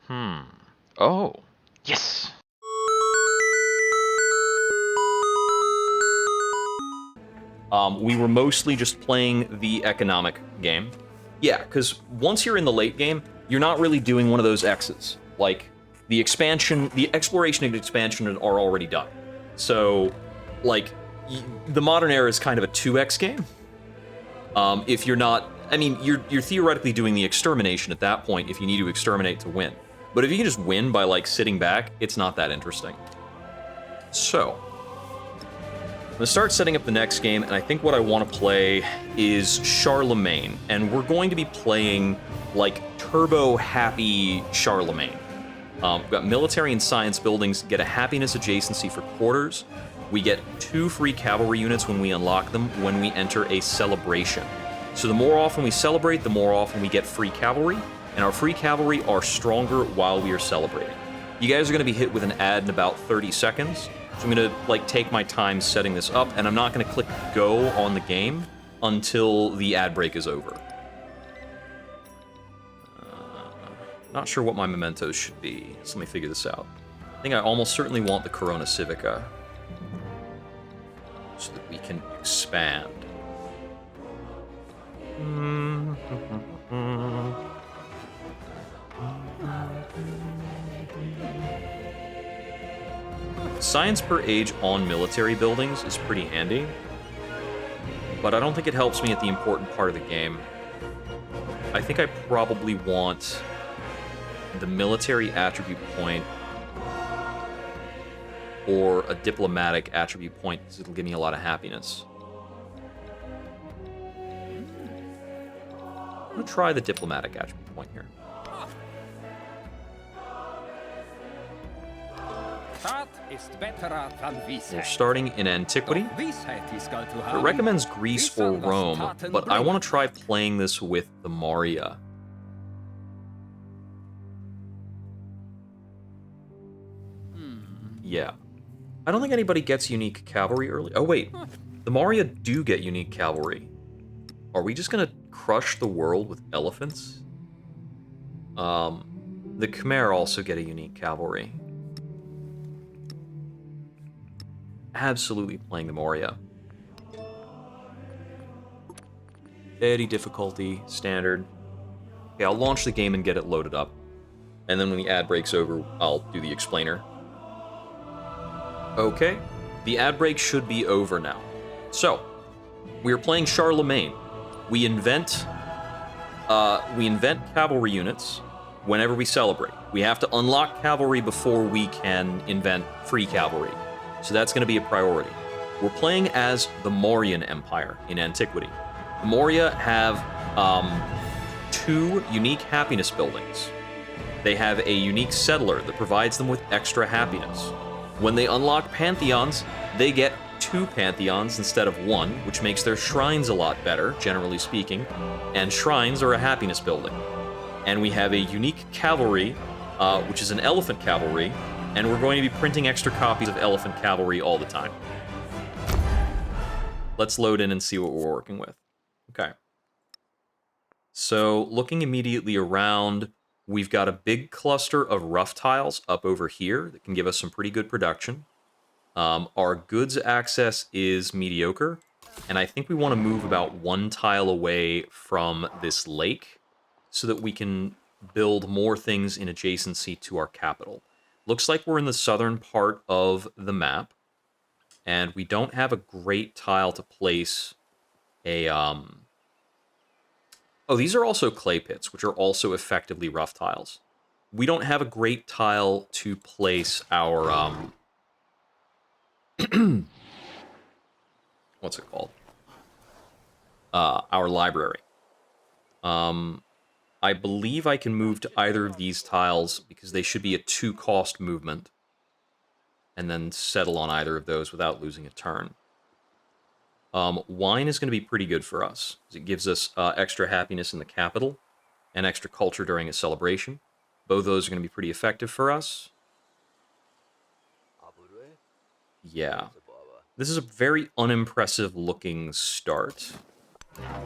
Oh. Yes! We were mostly just playing the economic game. Yeah, because once you're in the late game, you're not really doing one of those X's. Like, the expansion, the exploration and expansion are already done. So, like, the modern era is kind of a 2X game. If you're not, I mean, you're theoretically doing the extermination at that point if you need to exterminate to win. But if you can just win by, like, sitting back, it's not that interesting. So, I'm gonna start setting up the next game, and I think what I want to play is Charlemagne, and we're going to be playing, like, turbo-happy Charlemagne. We've got military and science buildings, get a happiness adjacency for quarters. We get 2 free cavalry units when we unlock them when we enter a celebration. So the more often we celebrate, the more often we get free cavalry, and our free cavalry are stronger while we are celebrating. You guys are going to be hit with an ad in about 30 seconds, so I'm going to, like, take my time setting this up, and I'm not going to click go on the game until the ad break is over. Not sure what my mementos should be, so let me figure this out. I think I almost certainly want the Corona Civica, so that we can expand. Science per age on military buildings is pretty handy, but I don't think it helps me at the important part of the game. I think I probably want the military attribute point or a diplomatic attribute point, because it'll give me a lot of happiness. I'm gonna try the diplomatic attribute point here. We're starting in Antiquity. It recommends Greece or Rome, but I want to try playing this with the Maurya. Yeah. I don't think anybody gets unique cavalry early. Oh, wait. The Maurya do get unique cavalry. Are we just gonna crush the world with elephants? The Khmer also get a unique cavalry. Absolutely playing the Maurya. Deity difficulty, standard. Okay, I'll launch the game and get it loaded up. And then when the ad breaks over, I'll do the explainer. Okay, the ad break should be over now. So, we're playing Charlemagne. We invent cavalry units whenever we celebrate. We have to unlock cavalry before we can invent free cavalry. So that's going to be a priority. We're playing as the Mauryan Empire in Antiquity. The Maurya have 2 unique happiness buildings. They have a unique settler that provides them with extra happiness. When they unlock pantheons, they get 2 pantheons instead of 1, which makes their shrines a lot better, generally speaking, and shrines are a happiness building. And we have a unique cavalry, which is an elephant cavalry, and we're going to be printing extra copies of elephant cavalry all the time. Let's load in and see what we're working with. Okay. So, looking immediately around, we've got a big cluster of rough tiles up over here that can give us some pretty good production. Our goods access is mediocre, and I think we want to move about 1 tile away from this lake so that we can build more things in adjacency to our capital. Looks like we're in the southern part of the map, and we don't have a great tile to place a... Oh, these are also clay pits, which are also effectively rough tiles. We don't have a great tile to place our... what's it called? Our library. I believe I can move to either of these tiles because they should be a 2-cost movement, and then settle on either of those without losing a turn. Wine is going to be pretty good for us, because it gives us extra happiness in the capital, and extra culture during a celebration. Both of those are going to be pretty effective for us. Yeah. This is a very unimpressive looking start,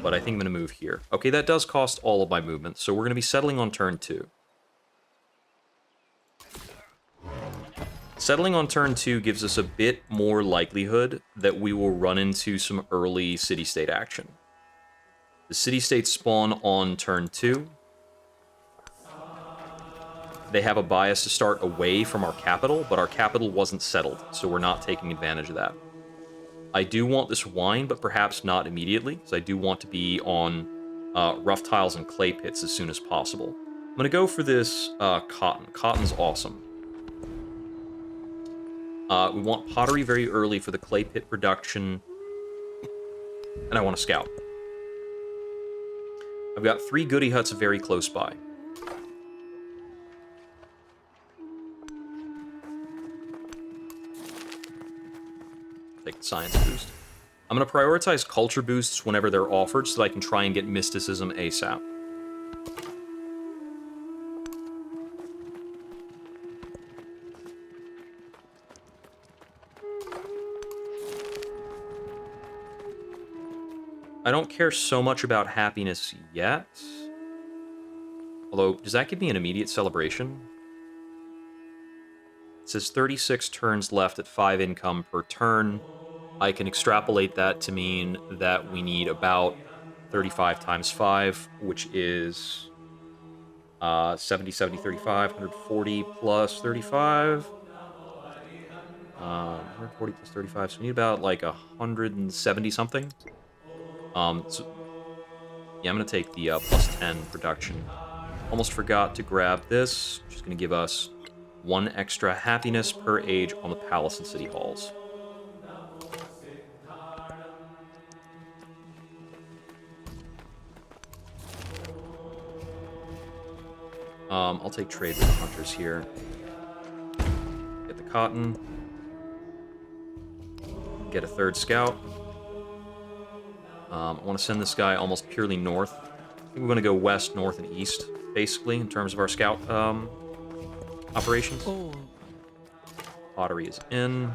but I think I'm going to move here. Okay, that does cost all of my movement, so we're going to be settling on turn 2. Settling on turn 2 gives us a bit more likelihood that we will run into some early city-state action. The city-states spawn on turn 2. They have a bias to start away from our capital, but our capital wasn't settled, so we're not taking advantage of that. I do want this wine, but perhaps not immediately, because I do want to be on rough tiles and clay pits as soon as possible. I'm going to go for this cotton. Cotton's awesome. We want pottery very early for the clay pit production, and I want to scout. I've got 3 goody huts very close by. Take the science boost. I'm going to prioritize culture boosts whenever they're offered so that I can try and get mysticism ASAP. I don't care so much about happiness yet. Although, does that give me an immediate celebration? It says 36 turns left at 5 income per turn. I can extrapolate that to mean that we need about 35 times 5, which is 70, 70, 35, 140 plus 35. 140 plus 35, so we need about like 170 something. So, yeah, I'm going to take the plus 10 production. Almost forgot to grab this, which is going to give us 1 extra happiness per age on the palace and city halls. I'll take trade with the hunters here. Get the cotton. Get a 3rd scout. I want to send this guy almost purely north. I think we're going to go west, north, and east, basically, in terms of our scout operations. Pottery is in.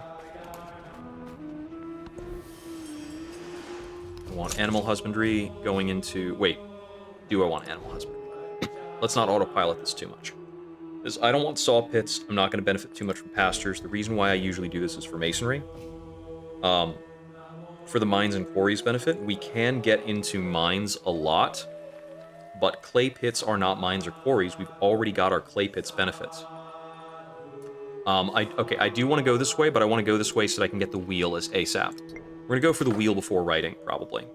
I want animal husbandry going into... Wait, do I want animal husbandry? Let's not autopilot this too much. Because I don't want saw pits. I'm not going to benefit too much from pastures. The reason why I usually do this is for masonry. For the mines and quarries benefit, we can get into mines a lot, but clay pits are not mines or quarries. We've already got our clay pits benefits. I do want to go this way, but I want to go this way so that I can get the wheel as ASAP. We're going to go for the wheel before writing, probably.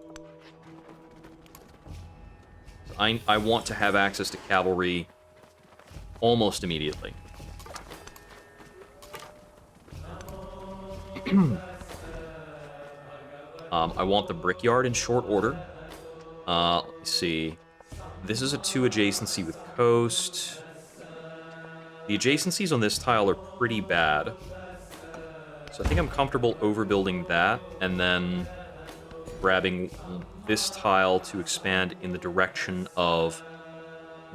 I want to have access to cavalry almost immediately. I want the brickyard in short order. Let me see. This is a 2 adjacency with coast. The adjacencies on this tile are pretty bad. So I think I'm comfortable overbuilding that, and then grabbing this tile to expand in the direction of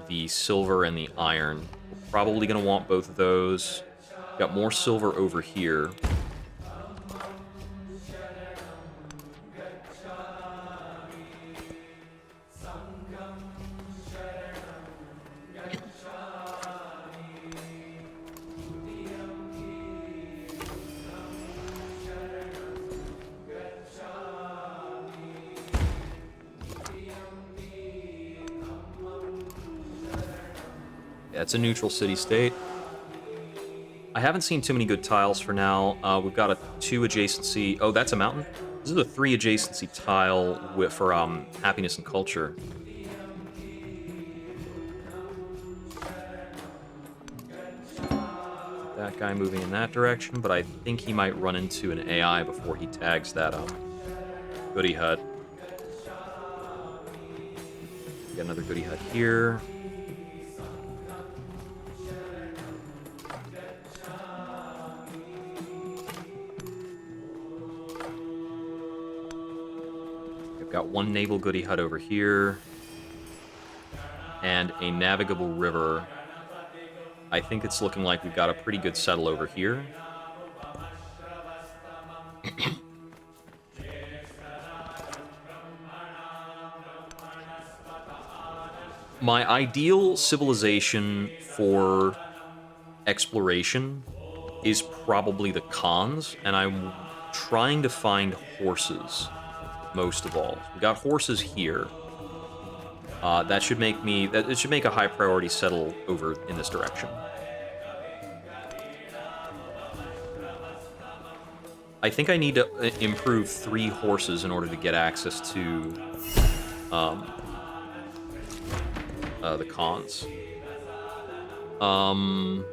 the silver and the iron. We're probably going to want both of those. Got more silver over here. Yeah, it's a neutral city-state. I haven't seen too many good tiles for now. We've got a 2 adjacency. Oh, that's a mountain? This is a 3 adjacency tile for happiness and culture. That guy moving in that direction, but I think he might run into an AI before he tags that goody hut. Get another goody hut here. Got 1 naval goody hut over here. And a navigable river. I think it's looking like we've got a pretty good settle over here. My ideal civilization for exploration is probably the cons, and I'm trying to find horses most of all. We got horses here. That should make me... It should make a high priority settle over in this direction. I think I need to improve 3 horses in order to get access to the cons. I'm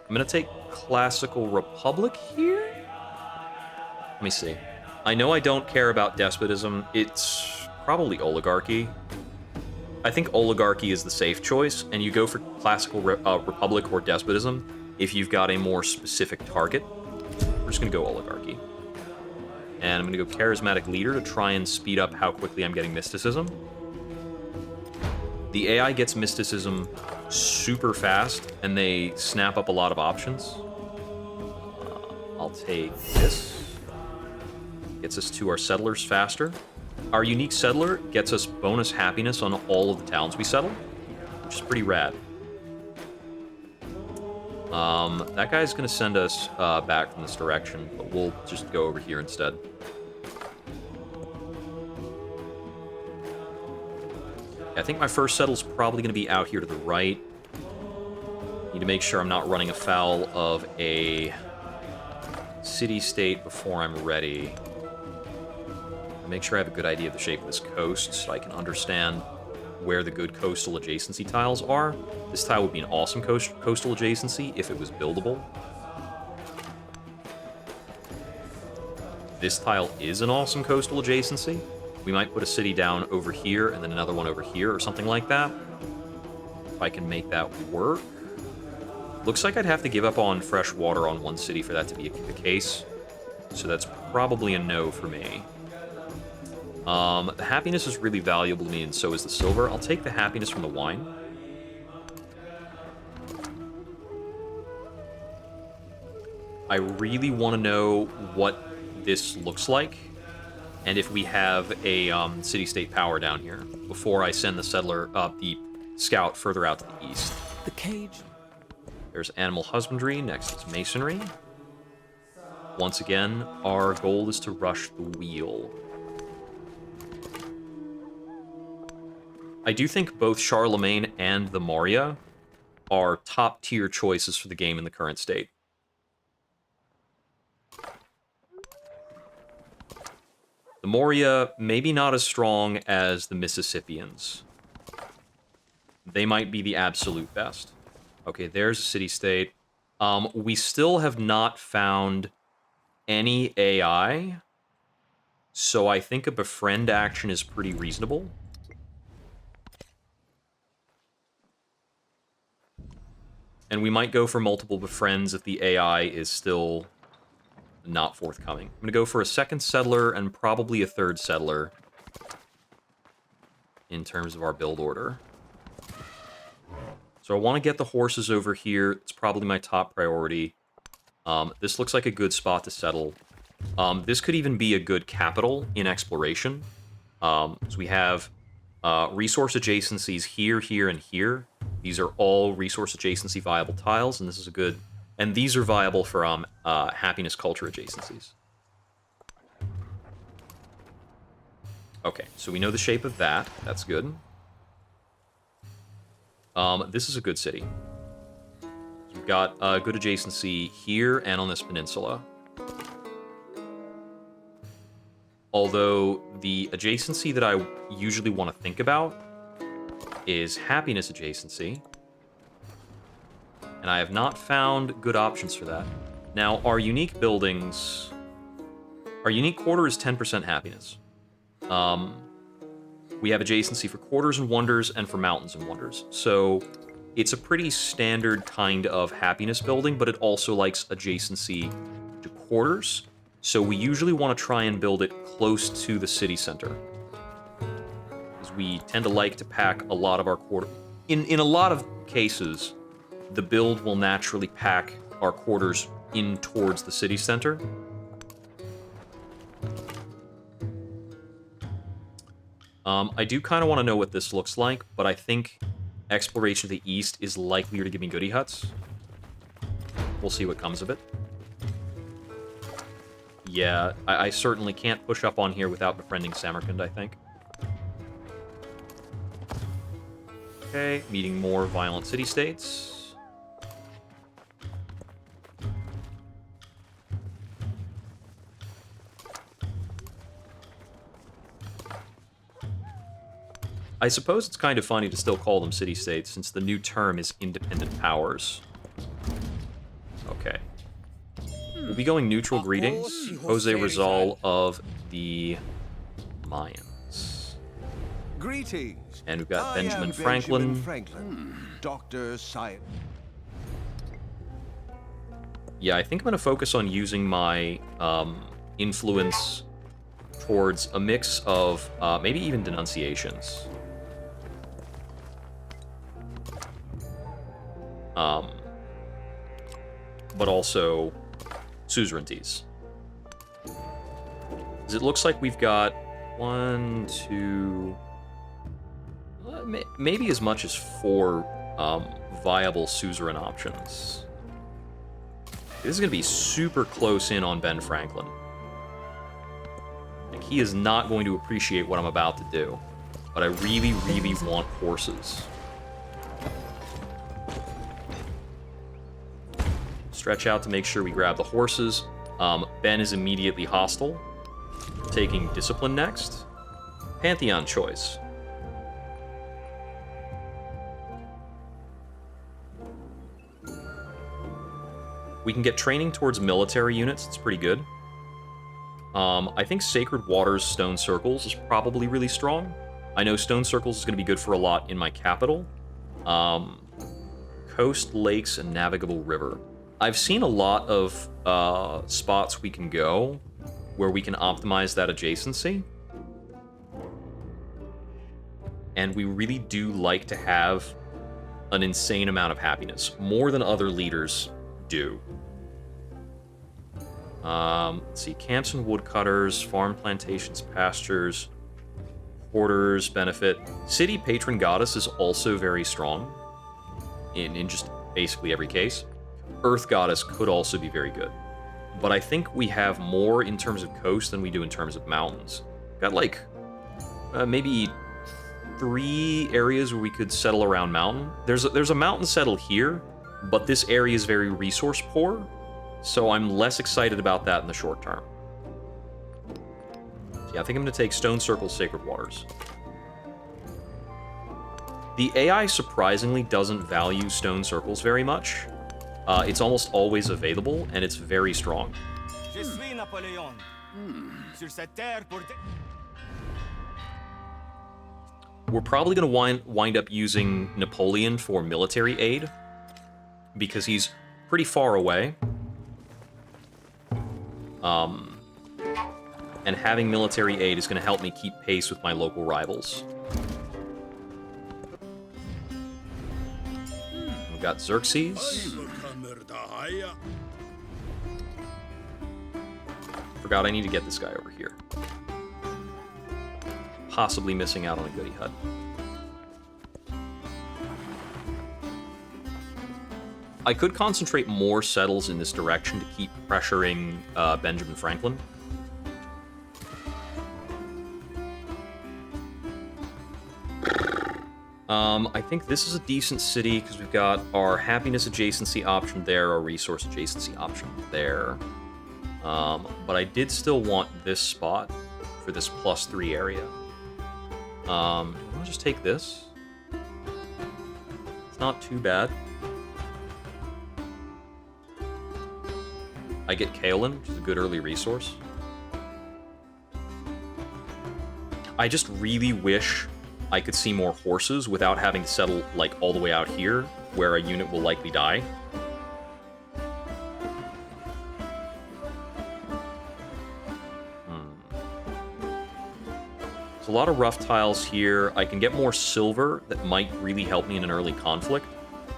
gonna take Classical Republic here? Let me see. I know I don't care about despotism. It's probably oligarchy. I think oligarchy is the safe choice, and you go for Classical Republic or despotism if you've got a more specific target. We're just gonna go oligarchy. And I'm gonna go charismatic leader to try and speed up how quickly I'm getting mysticism. The AI gets mysticism super fast, and they snap up a lot of options. I'll take this. Gets us to our settlers faster. Our unique settler gets us bonus happiness on all of the towns we settle, which is pretty rad. That guy's gonna send us back from this direction, but we'll just go over here instead. I think my first settle's probably gonna be out here to the right. Need to make sure I'm not running afoul of a city-state before I'm ready. Make sure I have a good idea of the shape of this coast so I can understand where the good coastal adjacency tiles are. This tile would be an awesome coastal adjacency if it was buildable. This tile is an awesome coastal adjacency. We might put a city down over here and then another one over here or something like that. If I can make that work. Looks like I'd have to give up on fresh water on one city for that to be the case. So that's probably a no for me. The happiness is really valuable to me, and so is the silver. I'll take the happiness from the wine. I really want to know what this looks like, and if we have a city-state power down here, before I send the settler, the scout further out to the east. The cage. There's animal husbandry, next is masonry. Once again, our goal is to rush the wheel. I do think both Charlemagne and the Maurya are top-tier choices for the game in the current state. The Maurya, maybe not as strong as the Mississippians. They might be the absolute best. Okay, there's a city-state. We still have not found any AI, so I think a befriend action is pretty reasonable. And we might go for multiple befriends if the AI is still not forthcoming. I'm going to go for a second settler and probably a third settler in terms of our build order. So I want to get the horses over here. It's probably my top priority. This looks like a good spot to settle. This could even be a good capital in exploration. So we have resource adjacencies here, here, and here. These are all resource adjacency viable tiles, and this is a good... And these are viable for happiness culture adjacencies. Okay, so we know the shape of that. That's good. This is a good city. We've got a good adjacency here and on this peninsula. Although the adjacency that I usually want to think about is happiness adjacency. And I have not found good options for that. Now, our unique buildings... Our unique quarter is 10% happiness. We have adjacency for quarters and wonders and for mountains and wonders. So it's a pretty standard kind of happiness building, but it also likes adjacency to quarters. So we usually want to try and build it close to the city center. Because we tend to like to pack a lot of our quarter... In a lot of cases, the build will naturally pack our quarters in towards the city center. I do kind of want to know what this looks like, but I think exploration of the east is likelier to give me goody huts. We'll see what comes of it. Yeah, I certainly can't push up on here without befriending Samarkand, I think. Okay, meeting more violent city-states. I suppose it's kind of funny to still call them city-states, since the new term is independent powers. Okay. We'll be going neutral greetings. Jose Rizal of the Mayans. Greetings. And we've got Benjamin Franklin. Doctor, science. Yeah, I think I'm going to focus on using my influence towards a mix of maybe even denunciations. But also suzerainties. Because it looks like we've got 1, 2, maybe as much as 4 viable suzerain options. This is going to be super close in on Ben Franklin. Like, he is not going to appreciate what I'm about to do. But I really, really want horses. Stretch out to make sure we grab the horses. Ben is immediately hostile. Taking Discipline next. Pantheon choice. We can get training towards military units. It's pretty good. I think Sacred Waters Stone Circles is probably really strong. I know Stone Circles is going to be good for a lot in my capital. Coast, lakes, and navigable river. I've seen a lot of spots we can go where we can optimize that adjacency. And we really do like to have an insane amount of happiness, more than other leaders do. Let's see, camps and woodcutters, farm plantations, pastures, hoarders, benefit. City patron goddess is also very strong in just basically every case. Earth goddess could also be very good. But I think we have more in terms of coast than we do in terms of mountains. Got like maybe 3 areas where we could settle around mountain. There's a mountain settle here, but this area is very resource poor, so I'm less excited about that in the short term. Yeah, I think I'm going to take Stone Circle Sacred Waters. The AI surprisingly doesn't value Stone Circles very much. It's almost always available, and it's very strong. We're probably going to wind up using Napoleon for military aid, because he's pretty far away. And having military aid is going to help me keep pace with my local rivals. We've got Xerxes. Forgot I need to get this guy over here. Possibly missing out on a goody hut. I could concentrate more settles in this direction to keep pressuring Benjamin Franklin. I think this is a decent city because we've got our happiness adjacency option there, our resource adjacency option there. But I did still want this spot for this +3 area. I'll just take this. It's not too bad. I get kaolin, which is a good early resource. I just really wish I could see more horses without having to settle, like, all the way out here, where a unit will likely die. There's a lot of rough tiles here. I can get more silver that might really help me in an early conflict.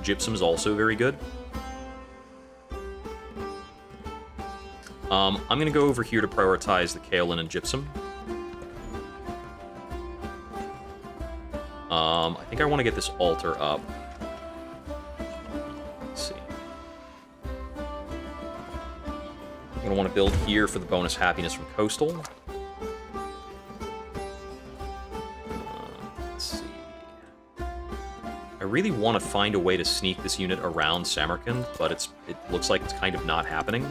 Gypsum is also very good. I'm going to go over here to prioritize the kaolin and gypsum. I think I want to get this altar up. Let's see. I'm going to want to build here for the bonus happiness from Coastal. Let's see. I really want to find a way to sneak this unit around Samarkand, but it looks like it's kind of not happening.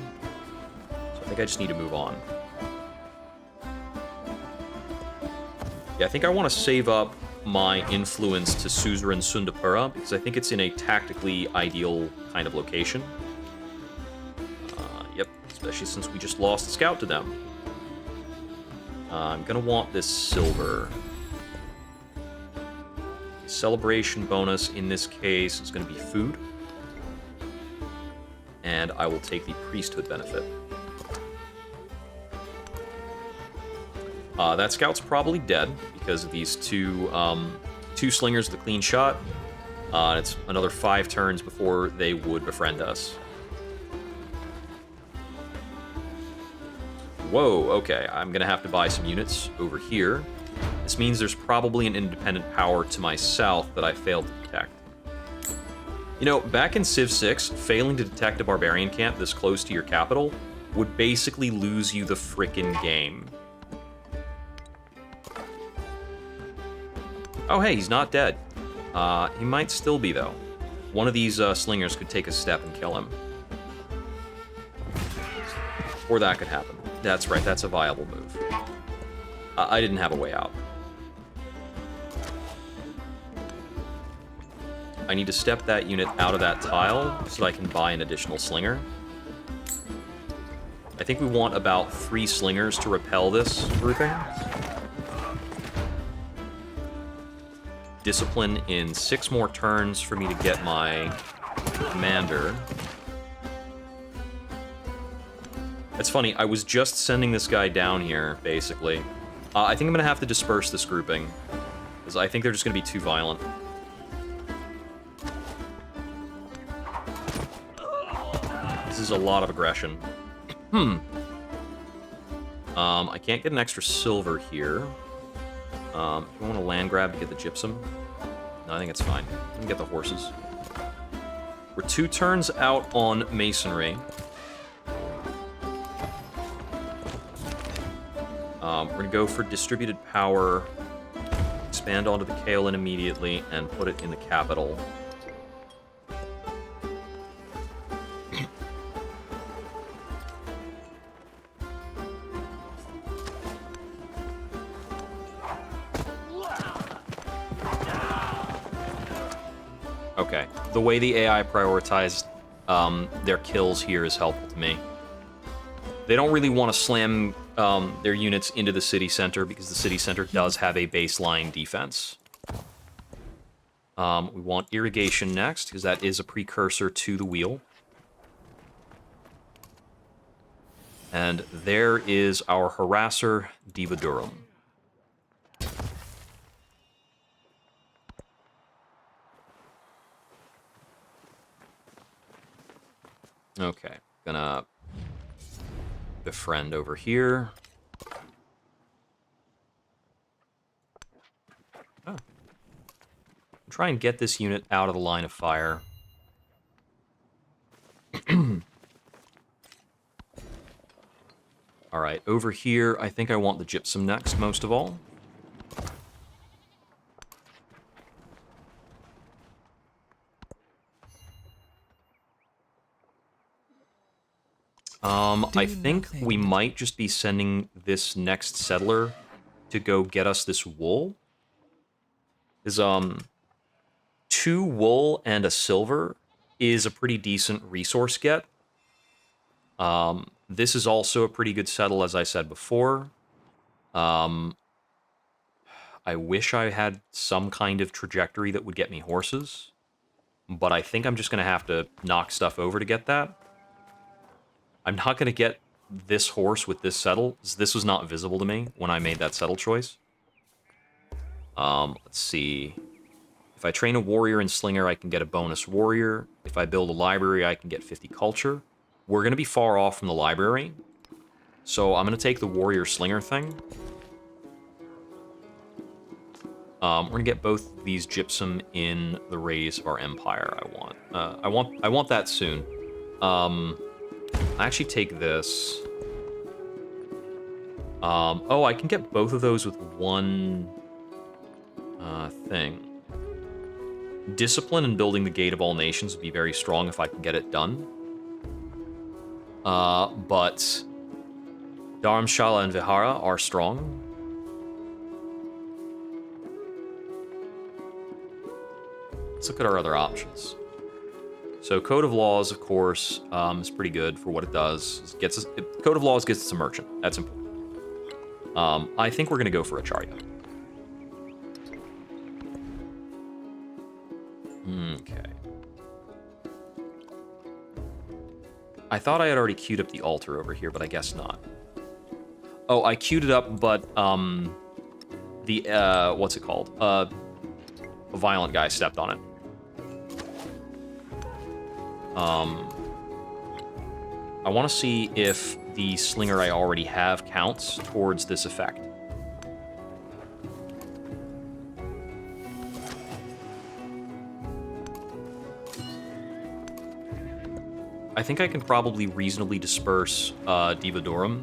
So I think I just need to move on. Yeah, I think I want to save up my influence to Suzerain Sundapura, because I think it's in a tactically ideal kind of location. Yep, especially since we just lost a scout to them. I'm going to want this silver. The celebration bonus in this case is going to be food. And I will take the priesthood benefit. That scout's probably dead because of these two slingers with a clean shot. It's another 5 turns before they would befriend us. Whoa, okay, I'm gonna have to buy some units over here. This means there's probably an independent power to my south that I failed to detect. You know, back in Civ 6, failing to detect a barbarian camp this close to your capital would basically lose you the frickin' game. Oh, hey, he's not dead. He might still be, though. One of these slingers could take a step and kill him. Or that could happen. That's right, that's a viable move. I didn't have a way out. I need to step that unit out of that tile so that I can buy an additional slinger. I think we want about 3 slingers to repel this grouping. Discipline in 6 more turns for me to get my commander. It's funny, I was just sending this guy down here, basically. I think I'm going to have to disperse this grouping, because I think they're just going to be too violent. This is a lot of aggression. I can't get an extra silver here. Do I want to land grab to get the gypsum? No, I think it's fine. We can get the horses. We're 2 turns out on masonry. We're going to go for distributed power, expand onto the Kaolin immediately, and put it in the capital. Okay, the way the AI prioritized their kills here is helpful to me. They don't really want to slam their units into the city center because the city center does have a baseline defense. We want irrigation next because that is a precursor to the wheel. And there is our harasser, Divadurum. Okay, gonna befriend over here. Oh. Try and get this unit out of the line of fire. Alright, over here, I think I want the gypsum next, most of all. I think we might just be sending this next settler to go get us this wool. Because, 2 wool and a silver is a pretty decent resource get. This is also a pretty good settle, as I said before. I wish I had some kind of trajectory that would get me horses. But I think I'm just going to have to knock stuff over to get that. I'm not going to get this horse with this settle. This was not visible to me when I made that settle choice. Let's see. If I train a warrior and slinger, I can get a bonus warrior. If I build a library, I can get 50 culture. We're going to be far off from the library. So I'm going to take the warrior slinger thing. We're going to get both these gypsum in the radius of our empire I want. I want that soon. I actually take this. Oh, I can get both of those with one thing. Discipline and building the Gate of All Nations would be very strong if I can get it done. But Dharamshala and Vihara are strong. Let's look at our other options. So Code of Laws, of course, is pretty good for what it does. Code of Laws gets us a merchant. That's important. I think we're going to go for Acharya. Okay. I thought I had already queued up the altar over here, but I guess not. Oh, I queued it up, but what's it called? A violent guy stepped on it. I want to see if the slinger I already have counts towards this effect. I think I can probably reasonably disperse Divadorum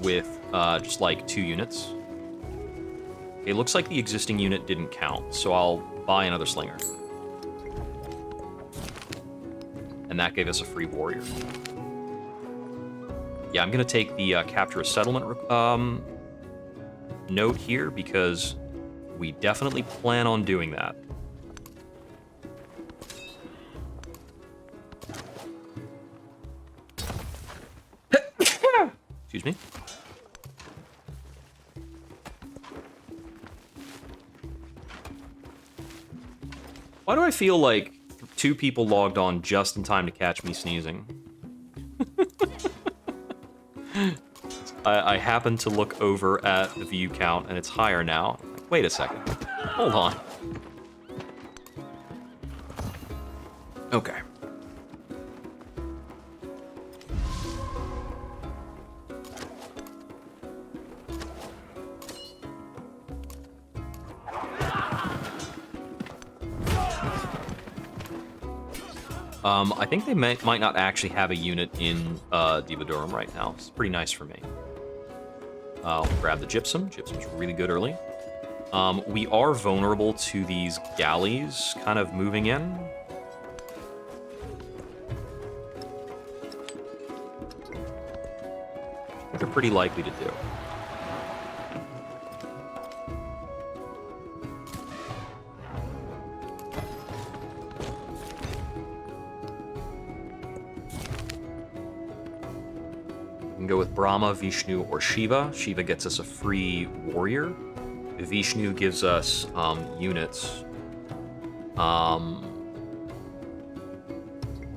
with just like 2 units. It looks like the existing unit didn't count, so I'll buy another slinger. And that gave us a free warrior. Yeah, I'm going to take the capture a settlement note here because we definitely plan on doing that. Excuse me. Why do I feel like 2 people logged on just in time to catch me sneezing? I happen to look over at the view count, and it's higher now. Like, wait a second. Hold on. Okay. I think they might not actually have a unit in Divadorum right now. It's pretty nice for me. I'll grab the Gypsum. Gypsum's really good early. We are vulnerable to these galleys kind of moving in. They're pretty likely to do. Go with Brahma, Vishnu, or Shiva. Shiva gets us a free warrior. Vishnu gives us units.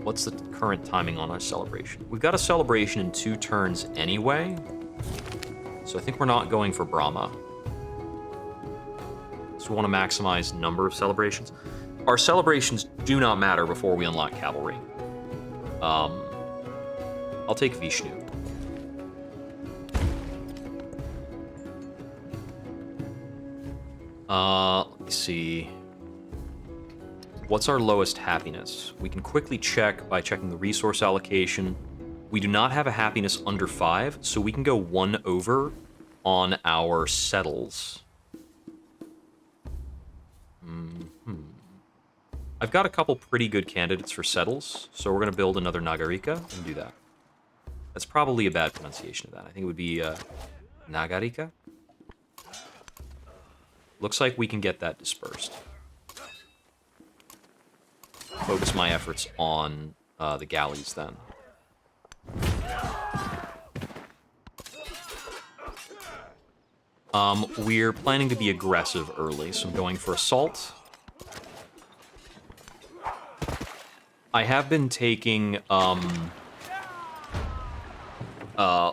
What's the current timing on our celebration? We've got a celebration in 2 turns anyway, so I think we're not going for Brahma. So we want to maximize number of celebrations. Our celebrations do not matter before we unlock cavalry. I'll take Vishnu. Let me see. What's our lowest happiness? We can quickly check by checking the resource allocation. We do not have a happiness under 5, so we can go 1 over on our settles. I've got a couple pretty good candidates for settles, so we're going to build another Nagarika and do that. That's probably a bad pronunciation of that. I think it would be Nagarika. Looks like we can get that dispersed. Focus my efforts on the galleys then. We're planning to be aggressive early, so I'm going for assault. I have been taking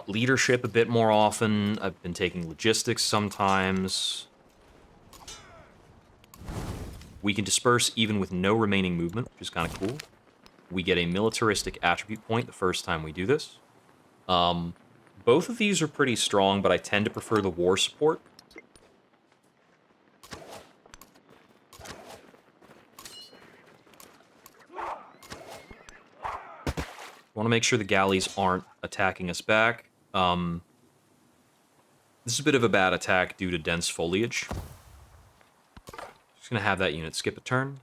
leadership a bit more often. I've been taking logistics sometimes. We can disperse even with no remaining movement, which is kind of cool. We get a militaristic attribute point the first time we do this. Both of these are pretty strong, but I tend to prefer the war support. want to make sure the galleys aren't attacking us back. This is a bit of a bad attack due to dense foliage. Just going to have that unit skip a turn.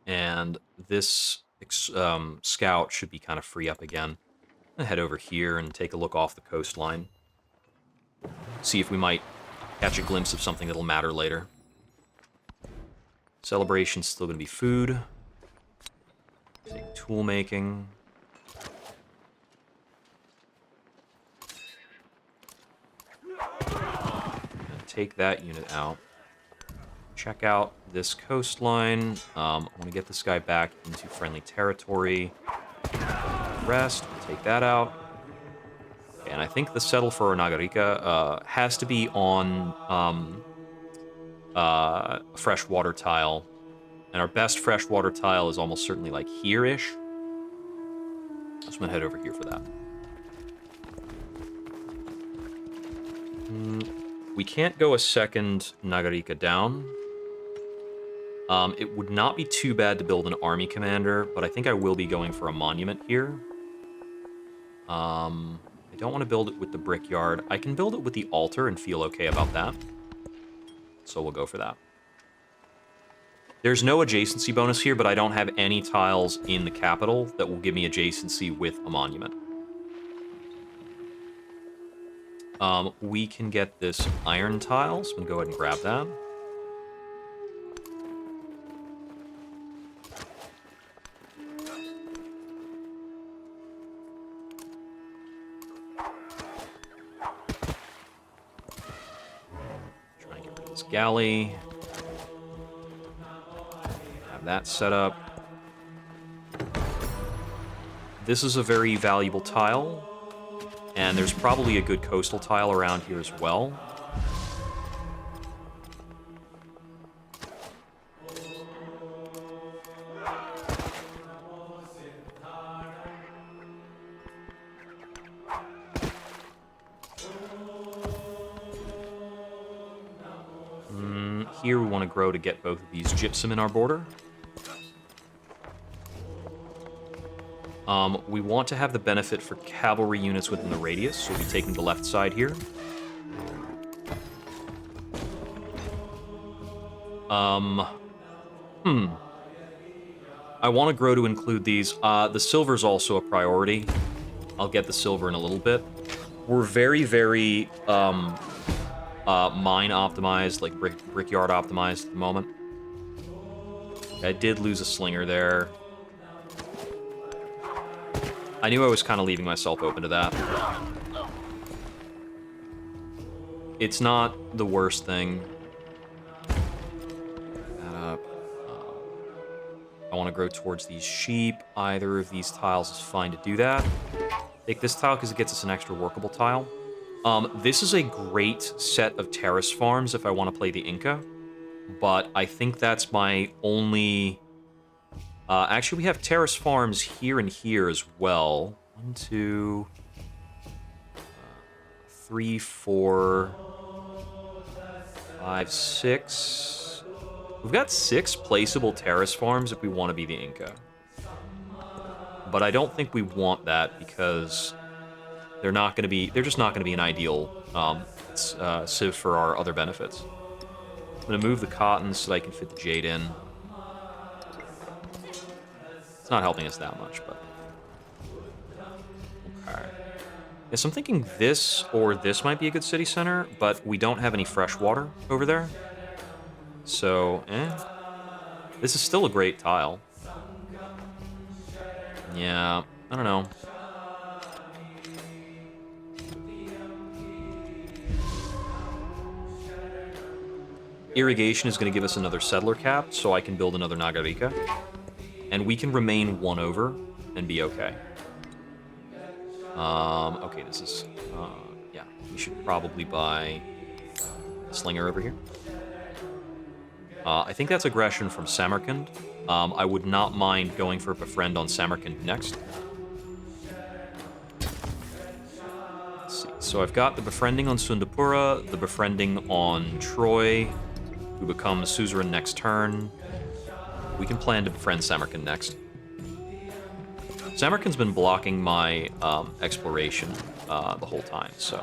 And this scout should be kind of free up again. I'm going to head over here and take a look off the coastline. See if we might catch a glimpse of something that'll matter later. Celebration's still going to be food. Take tool making. Take that unit out. Check out this coastline. I want to get this guy back into friendly territory. Rest. We'll take that out. And I think the settle for Nagarika has to be on a freshwater tile. And our best freshwater tile is almost certainly like here-ish. So I'm going to head over here for that. We can't go a second Nagarika down. It would not be too bad to build an army commander, but I think I will be going for a monument here. I don't want to build it with the brickyard. I can build it with the altar and feel okay about that. So we'll go for that. There's no adjacency bonus here, but I don't have any tiles in the capital that will give me adjacency with a monument. We can get this iron tile, so I'm going to go ahead and grab that. Try and get rid of this galley. Have that set up. This is a very valuable tile. And there's probably a good coastal tile around here as well. Here we want to grow to get both of these gypsum in our border. We want to have the benefit for cavalry units within the radius, so we'll be taking the left side here. I want to grow to include these. The silver's also a priority. I'll get the silver in a little bit. We're very, very mine optimized, like brickyard optimized at the moment. I did lose a slinger there. I knew I was kind of leaving myself open to that. It's not the worst thing. That up. I want to grow towards these sheep. Either of these tiles is fine to do that. Take this tile because it gets us an extra workable tile. This is a great set of terrace farms if I want to play the Inca. But I think that's my only... actually, we have terrace farms here and here as well. 1, 2, 3, 4, 5, 6. We've got 6 placeable terrace farms if we want to be the Inca. But I don't think we want that because they're not going to be. They're just not going to be an ideal civ for our other benefits. I'm going to move the cotton so that I can fit the jade in. It's not helping us that much, but... Okay. Yes, I'm thinking this or this might be a good city center, but we don't have any fresh water over there. So, This is still a great tile. Yeah, I don't know. Irrigation is going to give us another settler cap, so I can build another Nagarika. And we can remain 1 over and be okay. Okay, this is... yeah, we should probably buy a slinger over here. I think that's aggression from Samarkand. I would not mind going for a befriend on Samarkand next. Let's see. So I've got the befriending on Sundapura, the befriending on Troy, who becomes suzerain next turn. We can plan to befriend Samarkand next. Samarkand's been blocking my exploration the whole time, so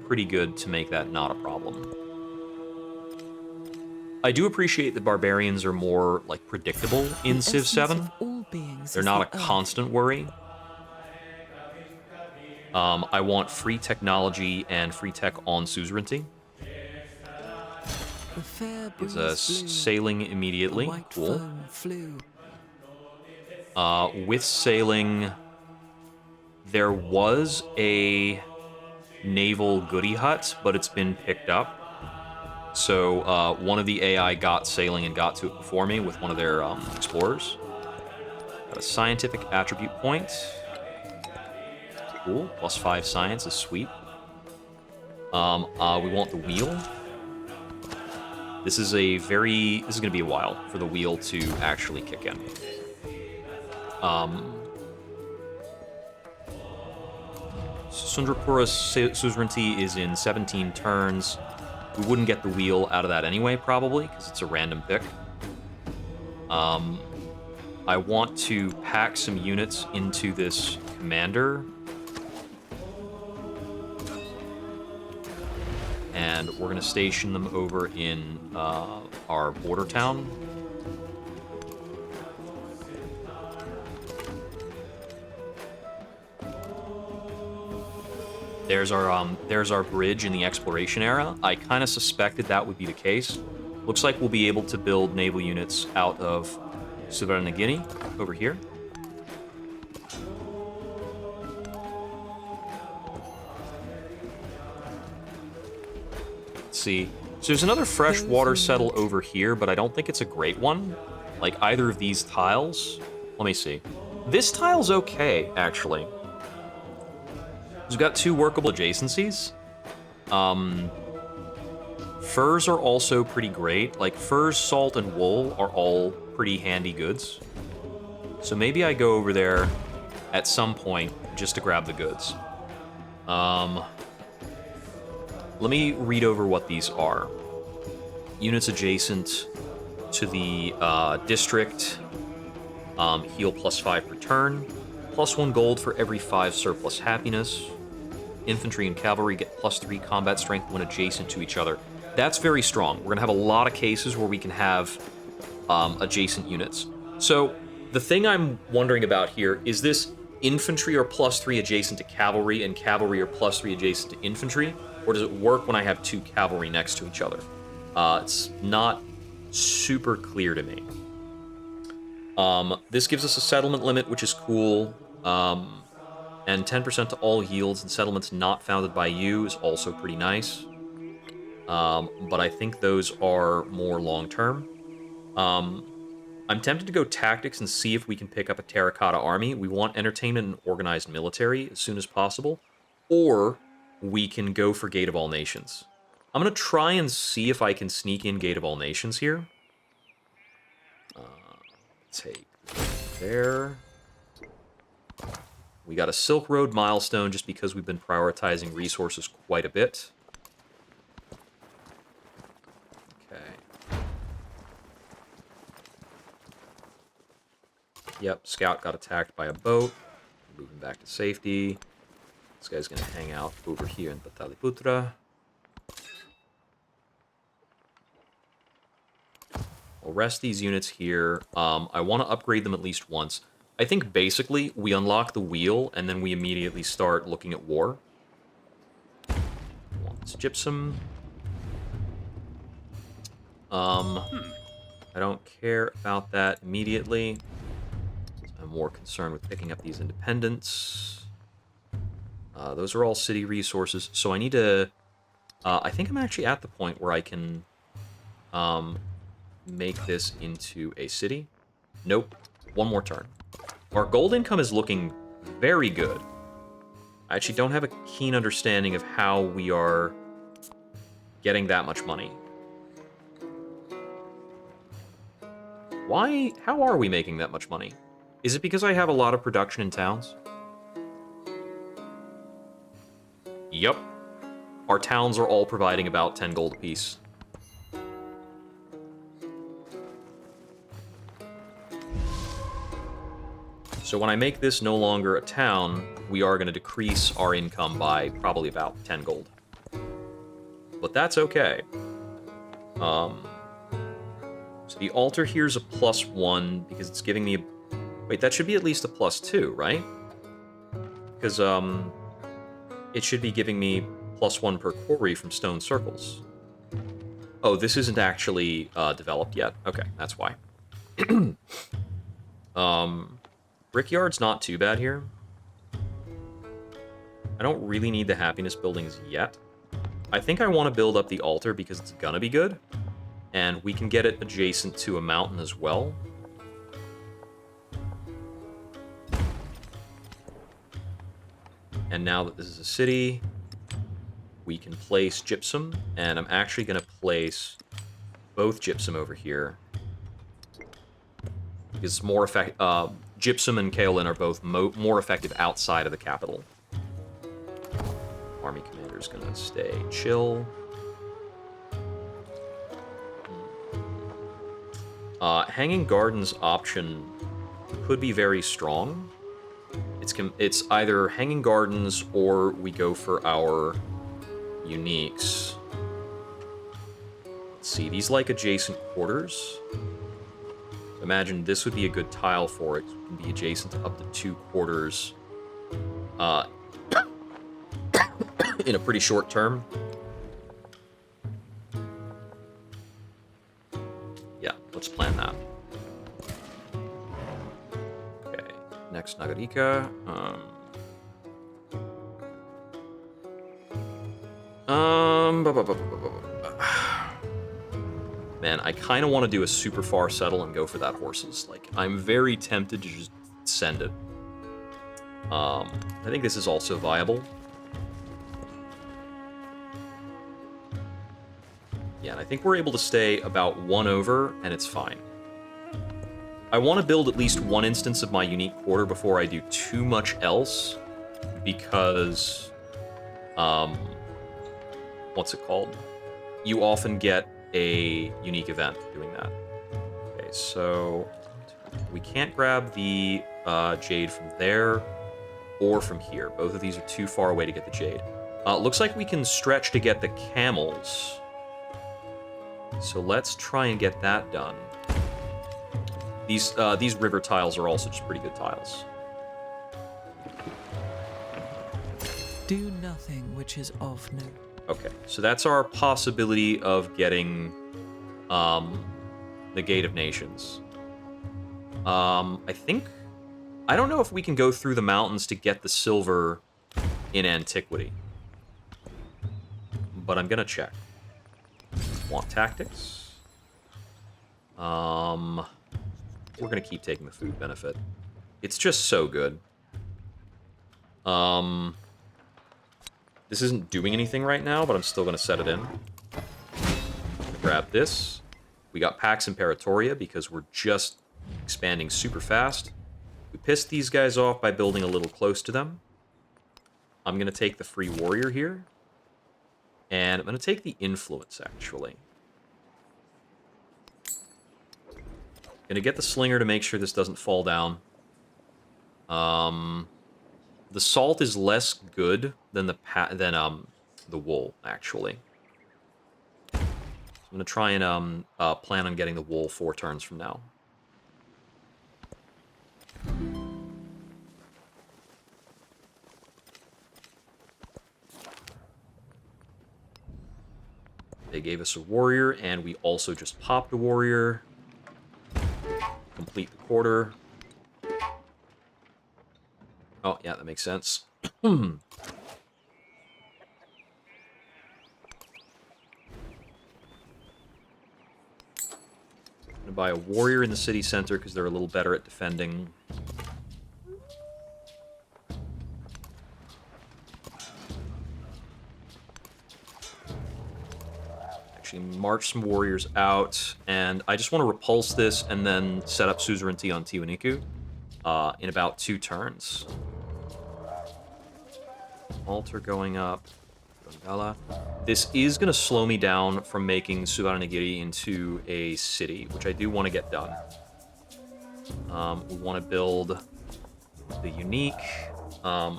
pretty good to make that not a problem. I do appreciate that barbarians are more like predictable in Civ 7. They're not a constant worry. I want free technology and free tech on suzerainty. Gives us sailing immediately. Cool. With sailing, there was a naval goodie hut, but it's been picked up. So one of the AI got sailing and got to it before me with one of their explorers. Got a scientific attribute point. Cool. +5 science is sweet. We want the wheel. This is going to be a while for the wheel to actually kick in. Sundrapura's suzerainty is in 17 turns. We wouldn't get the wheel out of that anyway, probably, because it's a random pick. I want to pack some units into this commander. And we're going to station them over in our border town. There's our bridge in the exploration era. I kind of suspected that would be the case. Looks like we'll be able to build naval units out of Suvarnagini over here. Let's see. So there's another freshwater settle over here, but I don't think it's a great one. Like either of these tiles. Let me see. This tile's okay, actually. We've got 2 workable adjacencies. Furs are also pretty great. Like, furs, salt, and wool are all pretty handy goods. So maybe I go over there at some point just to grab the goods. Let me read over what these are. Units adjacent to the district heal +5 per turn. +1 gold for every 5 surplus happiness. Infantry and cavalry get +3 combat strength when adjacent to each other. That's very strong. We're going to have a lot of cases where we can have adjacent units. So the thing I'm wondering about here, is this infantry are +3 adjacent to cavalry and cavalry are +3 adjacent to infantry? Or does it work when I have 2 cavalry next to each other? It's not super clear to me. This gives us a settlement limit, which is cool. And 10% to all yields and settlements not founded by you is also pretty nice. But I think those are more long-term. I'm tempted to go tactics and see if we can pick up a terracotta army. We want entertainment and organized military as soon as possible. Or we can go for Gate of All Nations. I'm going to try and see if I can sneak in Gate of All Nations here. Take there. We got a Silk Road milestone just because we've been prioritizing resources quite a bit. Okay. Yep, Scout got attacked by a boat. Moving back to safety. This guy's going to hang out over here in Pataliputra. We'll rest these units here. I want to upgrade them at least once. I think basically we unlock the wheel and then we immediately start looking at war. Wants gypsum. I don't care about that immediately. I'm more concerned with picking up these independents. Those are all city resources, so I need to... I think I'm actually at the point where I can make this into a city. Nope. One more turn. Our gold income is looking very good. I actually don't have a keen understanding of how we are getting that much money. Why? How are we making that much money? Is it because I have a lot of production in towns? Yep. Our towns are all providing about 10 gold apiece. So when I make this no longer a town, we are going to decrease our income by probably about 10 gold. But that's okay. So the altar here is a +1 because it's giving me a... Wait, that should be at least a +2, right? Because it should be giving me +1 per quarry from stone circles. Oh, this isn't actually developed yet. Okay, that's why. Brickyard's not too bad here. I don't really need the happiness buildings yet. I think I want to build up the altar because it's gonna be good. And we can get it adjacent to a mountain as well. And now that this is a city, we can place gypsum. And I'm actually going to place both gypsum over here. Because more gypsum and kaolin are both more effective outside of the capital. Army commander's going to stay chill. Hanging Gardens option could be very strong. It's either Hanging Gardens or we go for our uniques. Let's see, these like adjacent quarters. Imagine this would be a good tile for it. It can be adjacent to up to 2 quarters in a pretty short term. Yeah, let's plan that. Okay, next Nagarika. Man, I kind of want to do a super far settle and go for that horses. Like, I'm very tempted to just send it. I think this is also viable. Yeah, and I think we're able to stay about 1 over, and it's fine. I want to build at least 1 instance of my unique quarter before I do too much else, because, what's it called? You often get a unique event doing that. Okay, so we can't grab the jade from there or from here. Both of these are too far away to get the jade. Looks like we can stretch to get the camels. So let's try and get that done. These river tiles are also just pretty good tiles. Do nothing which is of note. Okay, so that's our possibility of getting the Gate of Nations. I don't know if we can go through the mountains to get the silver in Antiquity. But I'm gonna check. Want tactics? We're gonna keep taking the food benefit. It's just so good. This isn't doing anything right now, but I'm still gonna set it in. Grab this. We got Pax Imperatoria because we're just expanding super fast. We pissed these guys off by building a little close to them. I'm gonna take the free warrior here. And I'm gonna take the influence, actually. Gonna get the slinger to make sure this doesn't fall down. The salt is less good than the wool, actually. So I'm gonna try and plan on getting the wool 4 turns from now. They gave us a warrior, and we also just popped a warrior. Complete the quarter. Oh, yeah, that makes sense. I'm gonna buy a warrior in the city center because they're a little better at defending. Actually, march some warriors out, and I just want to repulse this and then set up suzerainty on Tiwaniku in about 2 turns. Altar going up. This is going to slow me down from making Suvaranagiri into a city, which I do want to get done. We want to build the unique. I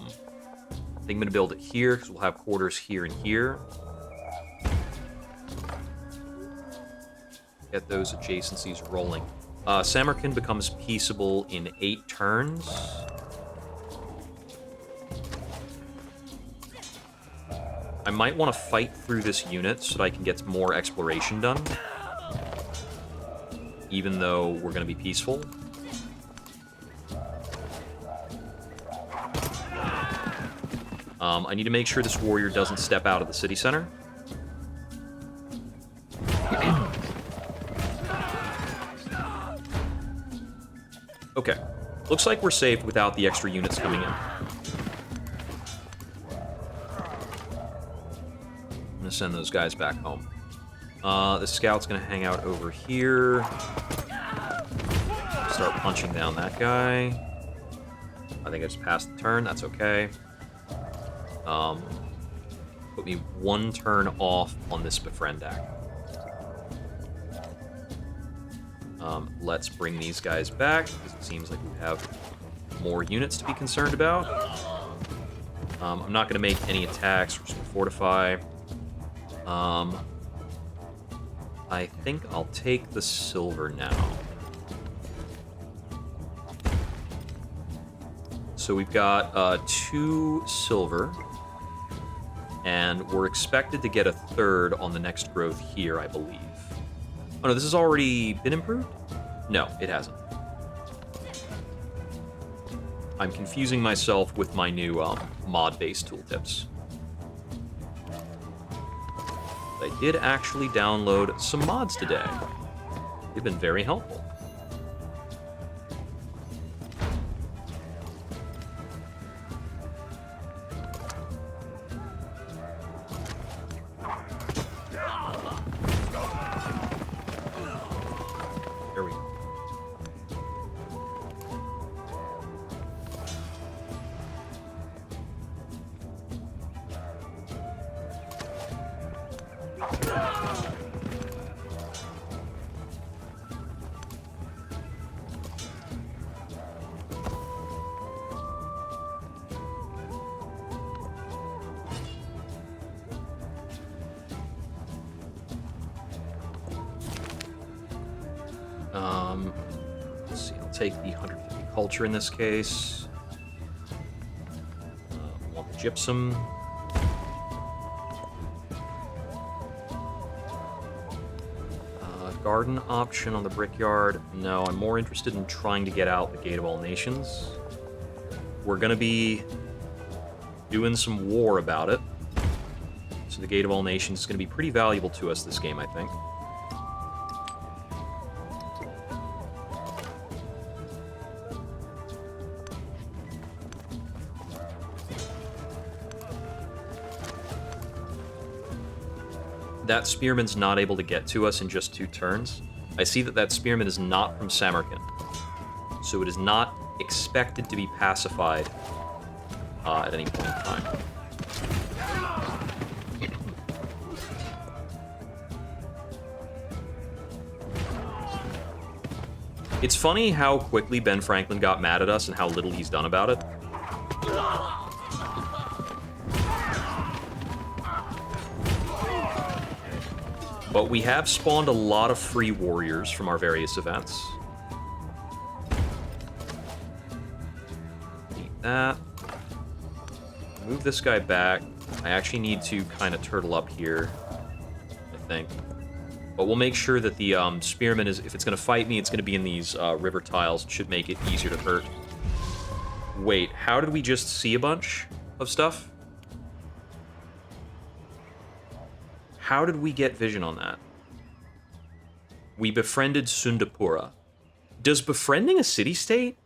think I'm going to build it here, because we'll have quarters here and here. Get those adjacencies rolling. Samarkand becomes peaceable in 8 turns. I might want to fight through this unit so that I can get more exploration done. Even though we're going to be peaceful. I need to make sure this warrior doesn't step out of the city center. Okay. Looks like we're safe without the extra units coming in. I'm going to send those guys back home. The scout's going to hang out over here. Start punching down that guy. I think I just passed the turn. That's okay. Put me 1 turn off on this befriend act. Let's bring these guys back, because it seems like we have more units to be concerned about. I'm not going to make any attacks. We're just going to fortify. I think I'll take the silver now. So we've got 2 silver, and we're expected to get a 3rd on the next growth here, I believe. Oh no, this has already been improved? No, it hasn't. I'm confusing myself with my new mod-based tooltips. I did actually download some mods today. They've been very helpful. There we go. Let's see, I'll take the 150 culture in this case. Want the gypsum. Garden option on the brickyard. No, I'm more interested in trying to get out the Gate of All Nations. We're going to be doing some war about it. So the Gate of All Nations is going to be pretty valuable to us this game, I think. That spearman's not able to get to us in just 2 turns. I see that that spearman is not from Samarkand, so it is not expected to be pacified at any point in time. It's funny how quickly Ben Franklin got mad at us and how little he's done about it. But we have spawned a lot of free warriors from our various events. Need that. Move this guy back. I actually need to kind of turtle up here, I think. But we'll make sure that the spearman is, if it's going to fight me, it's going to be in these river tiles. It should make it easier to hurt. Wait, how did we just see a bunch of stuff? How did we get vision on that? We befriended Sundapura. Does befriending a city-state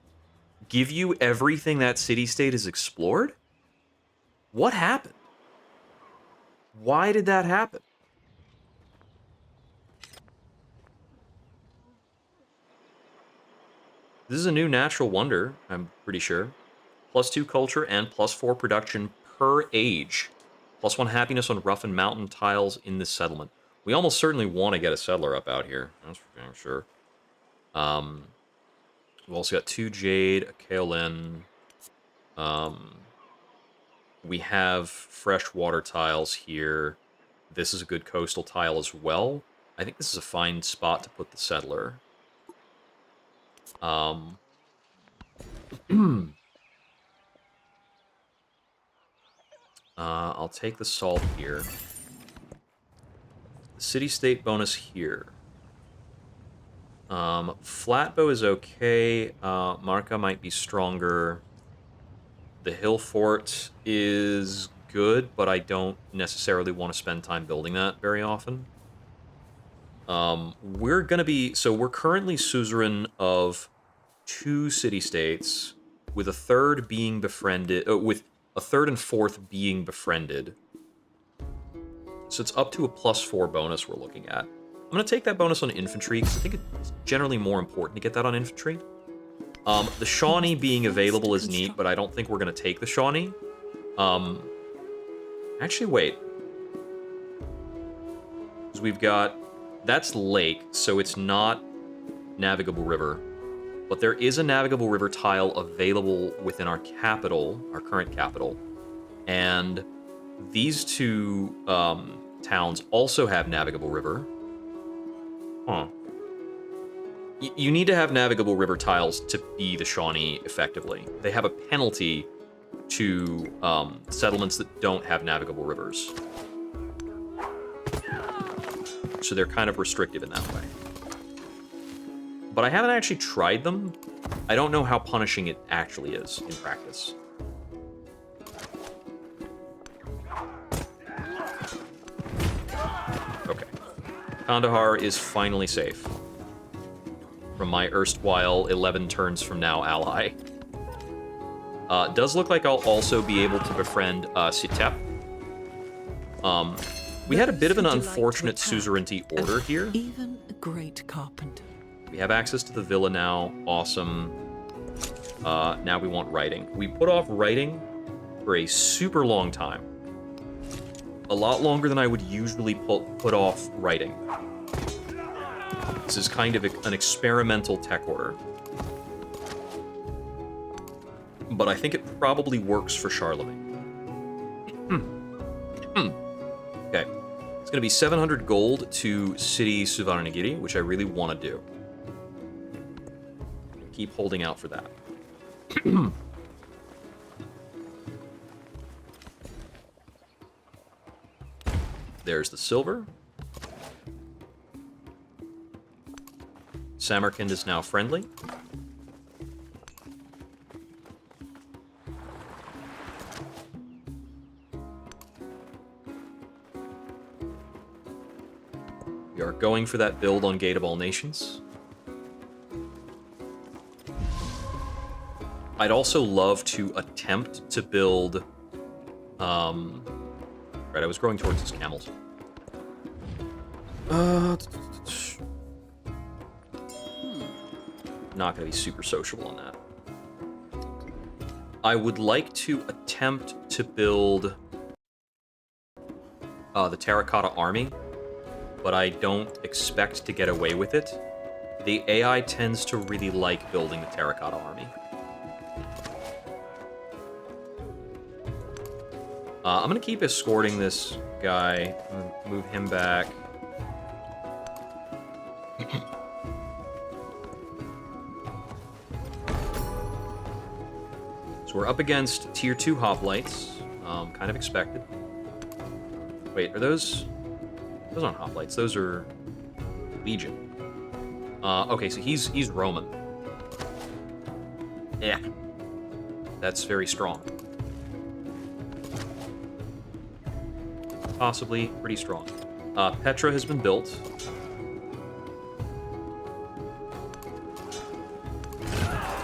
give you everything that city-state has explored? What happened? Why did that happen? This is a new natural wonder, I'm pretty sure. +2 culture and +4 production per age. +1 happiness on rough and mountain tiles in this settlement. We almost certainly want to get a settler up out here. That's for damn sure. We've also got 2 jade, a kaolin. We have fresh water tiles here. This is a good coastal tile as well. I think this is a fine spot to put the settler. I'll take the salt here. The city-state bonus here. Flatbow is okay. Marca might be stronger. The hill fort is good, but I don't necessarily want to spend time building that very often. We're currently suzerain of 2 city-states, with a third being befriended, with a third and fourth being befriended. So it's up to a +4 bonus we're looking at. I'm going to take that bonus on infantry, because I think it's generally more important to get that on infantry. The Shawnee being available is neat, but I don't think we're going to take the Shawnee. Actually, wait. Because we've got... That's lake, so it's not navigable river. But there is a navigable river tile available within our capital, our current capital. And these 2 towns also have navigable river. Huh. You need to have navigable river tiles to be the Shawnee effectively. They have a penalty to settlements that don't have navigable rivers. So they're kind of restrictive in that way. But I haven't actually tried them. I don't know how punishing it actually is in practice. Okay. Kandahar is finally safe from my erstwhile 11 turns from now ally. Does look like I'll also be able to befriend Sitep. We had a bit of an unfortunate suzerainty order here. Even a great carpenter. We have access to the villa now. Awesome. Now we want writing. We put off writing for a super long time. A lot longer than I would usually put off writing. This is kind of an experimental tech order. But I think it probably works for Charlemagne. Okay. It's going to be 700 gold to City Suvarnagiri, which I really want to do. Keep holding out for that. There's the silver. Samarkand is now friendly. We are going for that build on Gate of All Nations. I'd also love to attempt to build... Right, I was growing towards his camels. Not going to be super sociable on that. I would like to attempt to build the Terracotta Army, but I don't expect to get away with it. The AI tends to really like building the Terracotta Army. I'm going to keep escorting this guy. I'm going to move him back. So we're up against Tier 2 hoplites. Kind of expected. Wait, are those... Those aren't hoplites. Those are Legion. Okay, so he's Roman. Yeah. That's very strong. Possibly pretty strong. Petra has been built.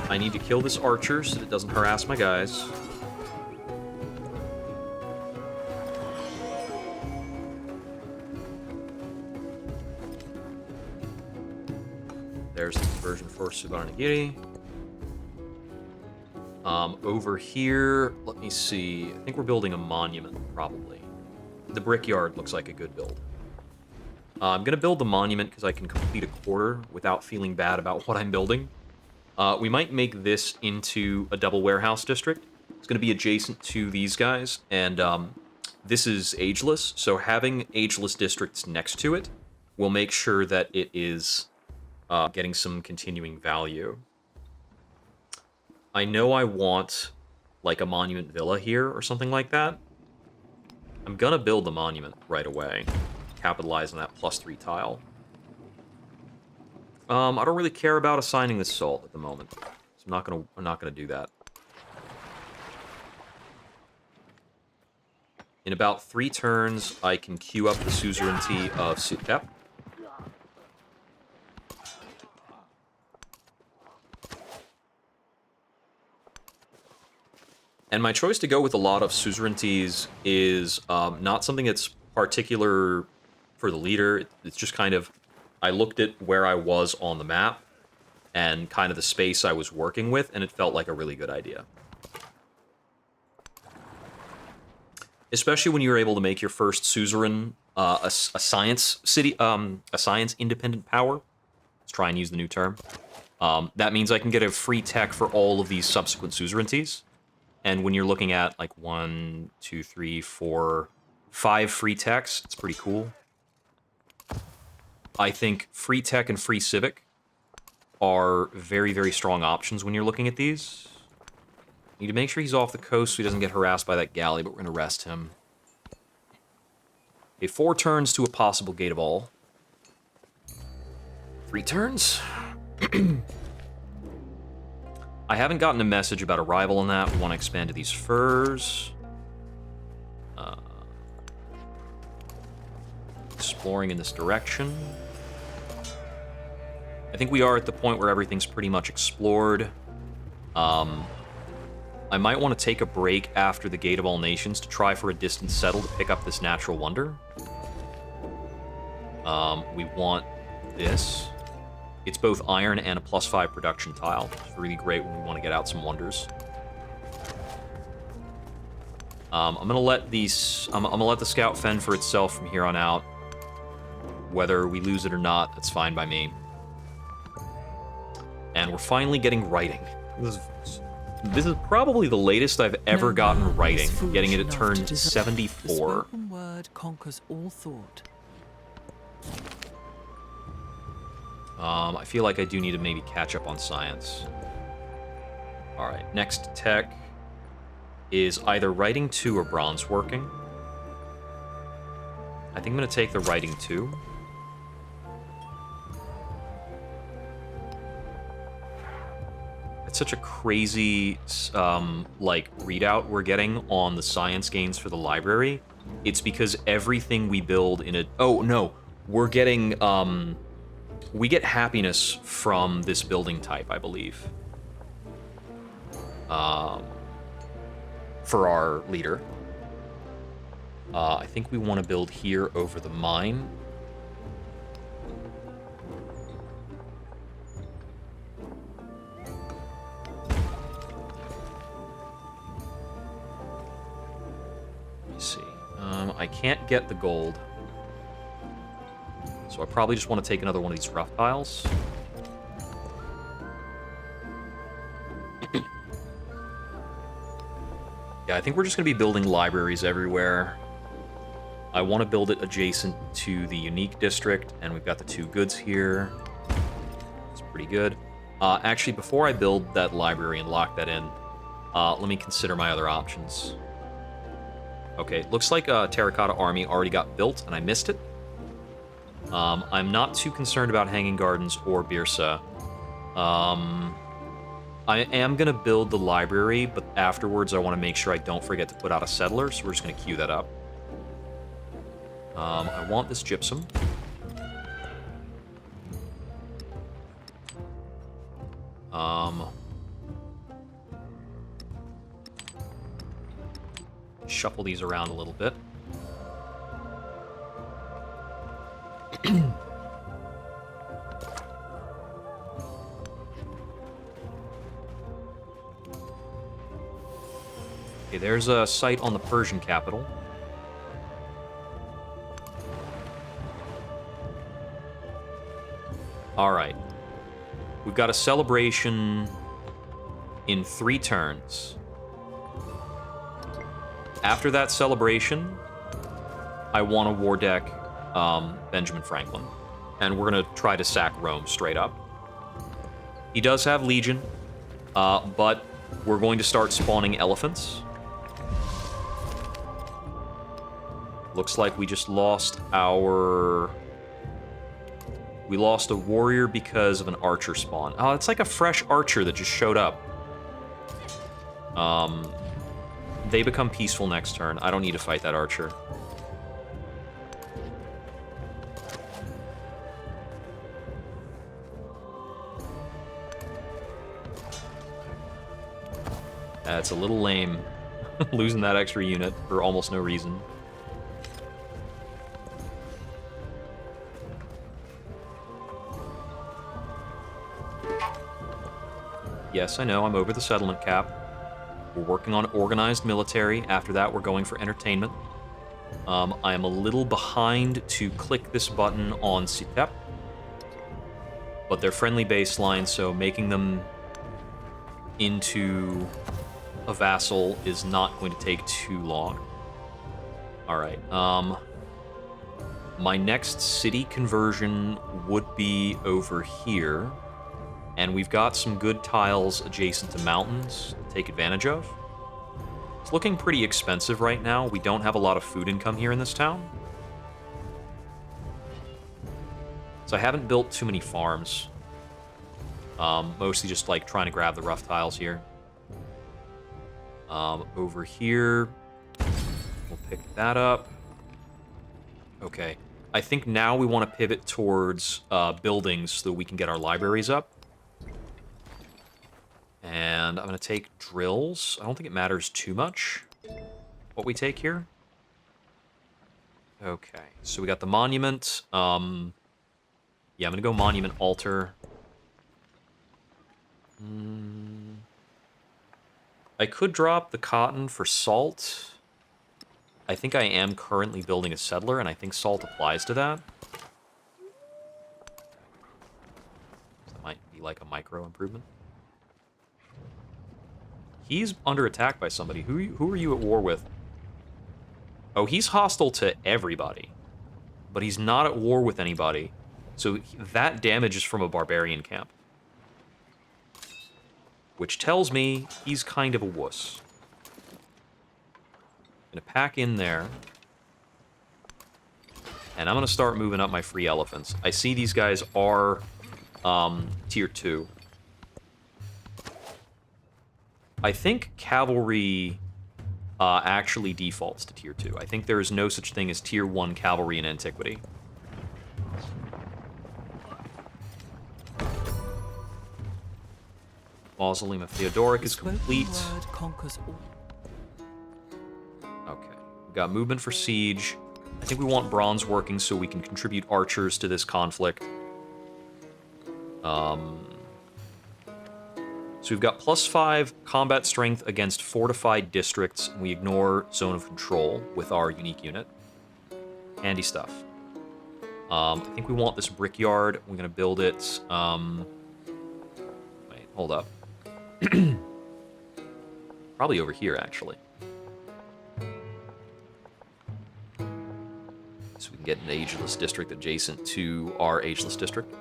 I need to kill this archer so that it doesn't harass my guys. There's the conversion for Suvarnagiri. Over here, let me see. I think we're building a monument, probably. The brickyard looks like a good build. I'm going to build the monument because I can complete a quarter without feeling bad about what I'm building. We might make this into a double warehouse district. It's going to be adjacent to these guys, and this is ageless, so having ageless districts next to it will make sure that it is getting some continuing value. I know I want, like, a monument villa here or something like that. I'm gonna build the monument right away. Capitalize on that +3 tile. I don't really care about assigning this salt at the moment, so I'm not gonna do that. In about 3 turns, I can queue up the suzerainty of Suthep. And my choice to go with a lot of suzerainties is not something that's particular for the leader. It's just kind of, I looked at where I was on the map and kind of the space I was working with, and it felt like a really good idea. Especially when you're able to make your first suzerain a science city, a science independent power. Let's try and use the new term. That means I can get a free tech for all of these subsequent suzerainties. And when you're looking at like 1, 2, 3, 4, 5 free techs, it's pretty cool. I think free tech and free civic are very, very strong options when you're looking at these. Need to make sure he's off the coast so he doesn't get harassed by that galley, but we're going to rest him. Okay, 4 turns to a possible gate of all. 3 turns. I haven't gotten a message about arrival on that. We want to expand to these furs. Exploring in this direction. I think we are at the point where everything's pretty much explored. I might want to take a break after the Gate of All Nations to try for a distant settle to pick up this natural wonder. We want this. It's both iron and a +5 production tile. It's really great when we want to get out some wonders. I'm gonna let these. I'm gonna let the scout fend for itself from here on out. Whether we lose it or not, that's fine by me. And we're finally getting writing. This is probably the latest I've ever gotten writing, getting it at turn 74. The spoken word conquers all thought. I feel like I do need to maybe catch up on science. Alright, next tech is either writing 2 or bronze working. I think I'm going to take the writing 2. It's such a crazy, like, readout we're getting on the science gains for the library. It's because everything we build in a... Oh, no. We're getting, we get happiness from this building type, I believe. For our leader. I think we want to build here over the mine. Let me see. I can't get the gold. So I probably just want to take another one of these rough tiles. Yeah, I think we're just going to be building libraries everywhere. I want to build it adjacent to the unique district, and we've got the 2 goods here. It's pretty good. Actually, before I build that library and lock that in, let me consider my other options. Okay, looks like a terracotta army already got built, and I missed it. I'm not too concerned about Hanging Gardens or Birsa. I am going to build the library, but afterwards I want to make sure I don't forget to put out a settler, so we're just going to queue that up. I want this gypsum. Shuffle these around a little bit. Okay, there's a site on the Persian capital. Alright. We've got a celebration in 3 turns. After that celebration, I want to war deck Benjamin Franklin. And we're going to try to sack Rome straight up. He does have Legion, but we're going to start spawning elephants. Looks like we just lost our... We lost a warrior because of an archer spawn. Oh, it's like a fresh archer that just showed up. They become peaceful next turn. I don't need to fight that archer. It's a little lame, losing that extra unit for almost no reason. Yes, I know, I'm over the settlement cap. We're working on organized military. After that, we're going for entertainment. I am a little behind to click this button on Sitep. But they're friendly baseline, so making them into a vassal is not going to take too long. Alright, my next city conversion would be over here. And we've got some good tiles adjacent to mountains to take advantage of. It's looking pretty expensive right now. We don't have a lot of food income here in this town. So I haven't built too many farms. Mostly just like trying to grab the rough tiles here. Over here, we'll pick that up. Okay, I think now we want to pivot towards buildings so that we can get our libraries up. And I'm going to take drills. I don't think it matters too much what we take here. Okay, so we got the monument. Yeah, I'm going to go monument altar. I could drop the cotton for salt. I think I am currently building a settler, and I think salt applies to that. That might be like a micro improvement. He's under attack by somebody. Who are you at war with? Oh, he's hostile to everybody. But he's not at war with anybody. So that damage is from a barbarian camp. Which tells me he's kind of a wuss. I'm gonna pack in there. And I'm gonna start moving up my free elephants. I see these guys are tier 2. I think cavalry actually defaults to tier 2. I think there is no such thing as tier 1 cavalry in Antiquity. Mausoleum of Theodoric is complete. Okay, we got movement for siege. I think we want bronze working so we can contribute archers to this conflict. So we've got +5 combat strength against fortified districts, and we ignore zone of control with our unique unit. Handy stuff. I think we want this brickyard. We're going to build it... Wait, hold up. Probably over here, actually. So we can get an ageless district adjacent to our ageless district.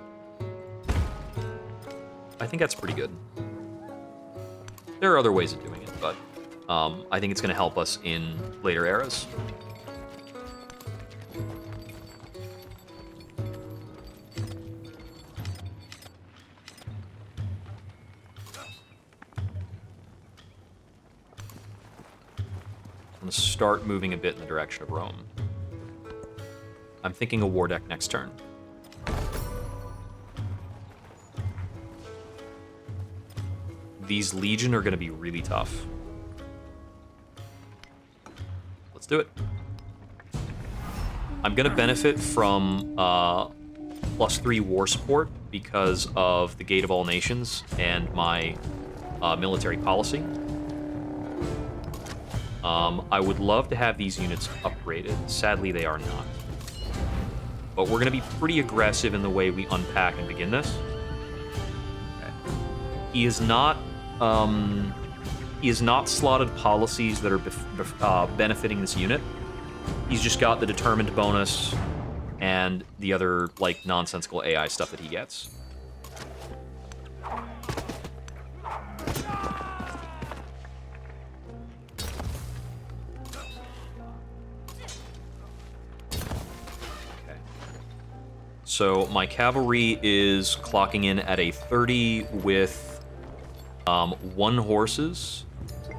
I think that's pretty good. There are other ways of doing it, but I think it's going to help us in later eras. I'm going to start moving a bit in the direction of Rome. I'm thinking a war deck next turn. These Legion are going to be really tough. Let's do it. I'm going to benefit from +3 war support because of the Gate of All Nations and my military policy. I would love to have these units upgraded. Sadly, they are not. But we're going to be pretty aggressive in the way we unpack and begin this. Okay. He is not He has not slotted policies that are benefiting this unit. He's just got the determined bonus and the other, like, nonsensical AI stuff that he gets. So my cavalry is clocking in at a 30 with 1 horses.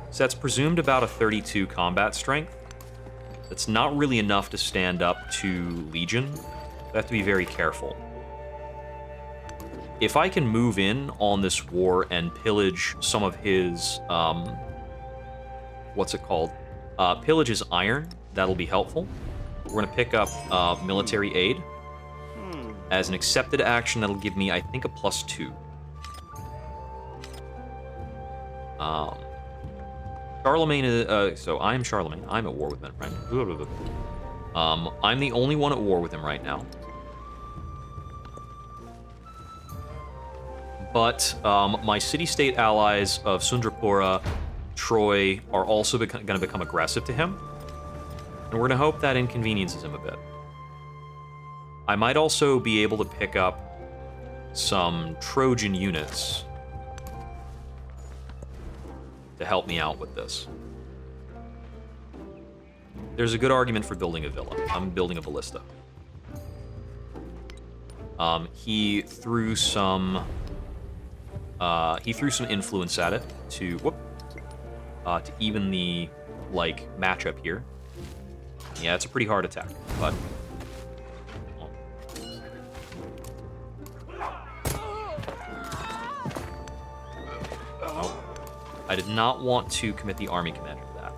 So that's presumed about a 32 combat strength. That's not really enough to stand up to Legion. I have to be very careful. If I can move in on this war and pillage some of his, what's it called? Pillage his iron, that'll be helpful. We're gonna pick up military aid. As an accepted action, that'll give me, I think, a +2. Charlemagne is, so I am Charlemagne. I'm at war with my friend. I'm the only one at war with him right now. But my city-state allies of Sundrapura, Troy, are also going to become aggressive to him. And we're going to hope that inconveniences him a bit. I might also be able to pick up some Trojan units to help me out with this. There's a good argument for building a villa. I'm building a ballista. He threw some influence at it to even the, like, matchup here. Yeah, it's a pretty hard attack, but I did not want to commit the army commander to that.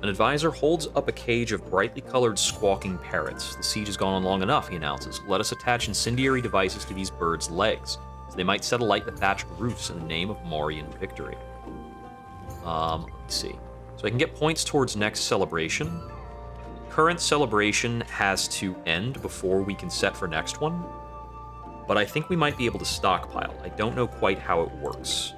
An advisor holds up a cage of brightly colored squawking parrots. The siege has gone on long enough, he announces. Let us attach incendiary devices to these birds' legs, so they might set alight the thatched roofs in the name of Mauryan victory. Let's see. So I can get points towards next celebration. Current celebration has to end before we can set for next one. But I think we might be able to stockpile. I don't know quite how it works.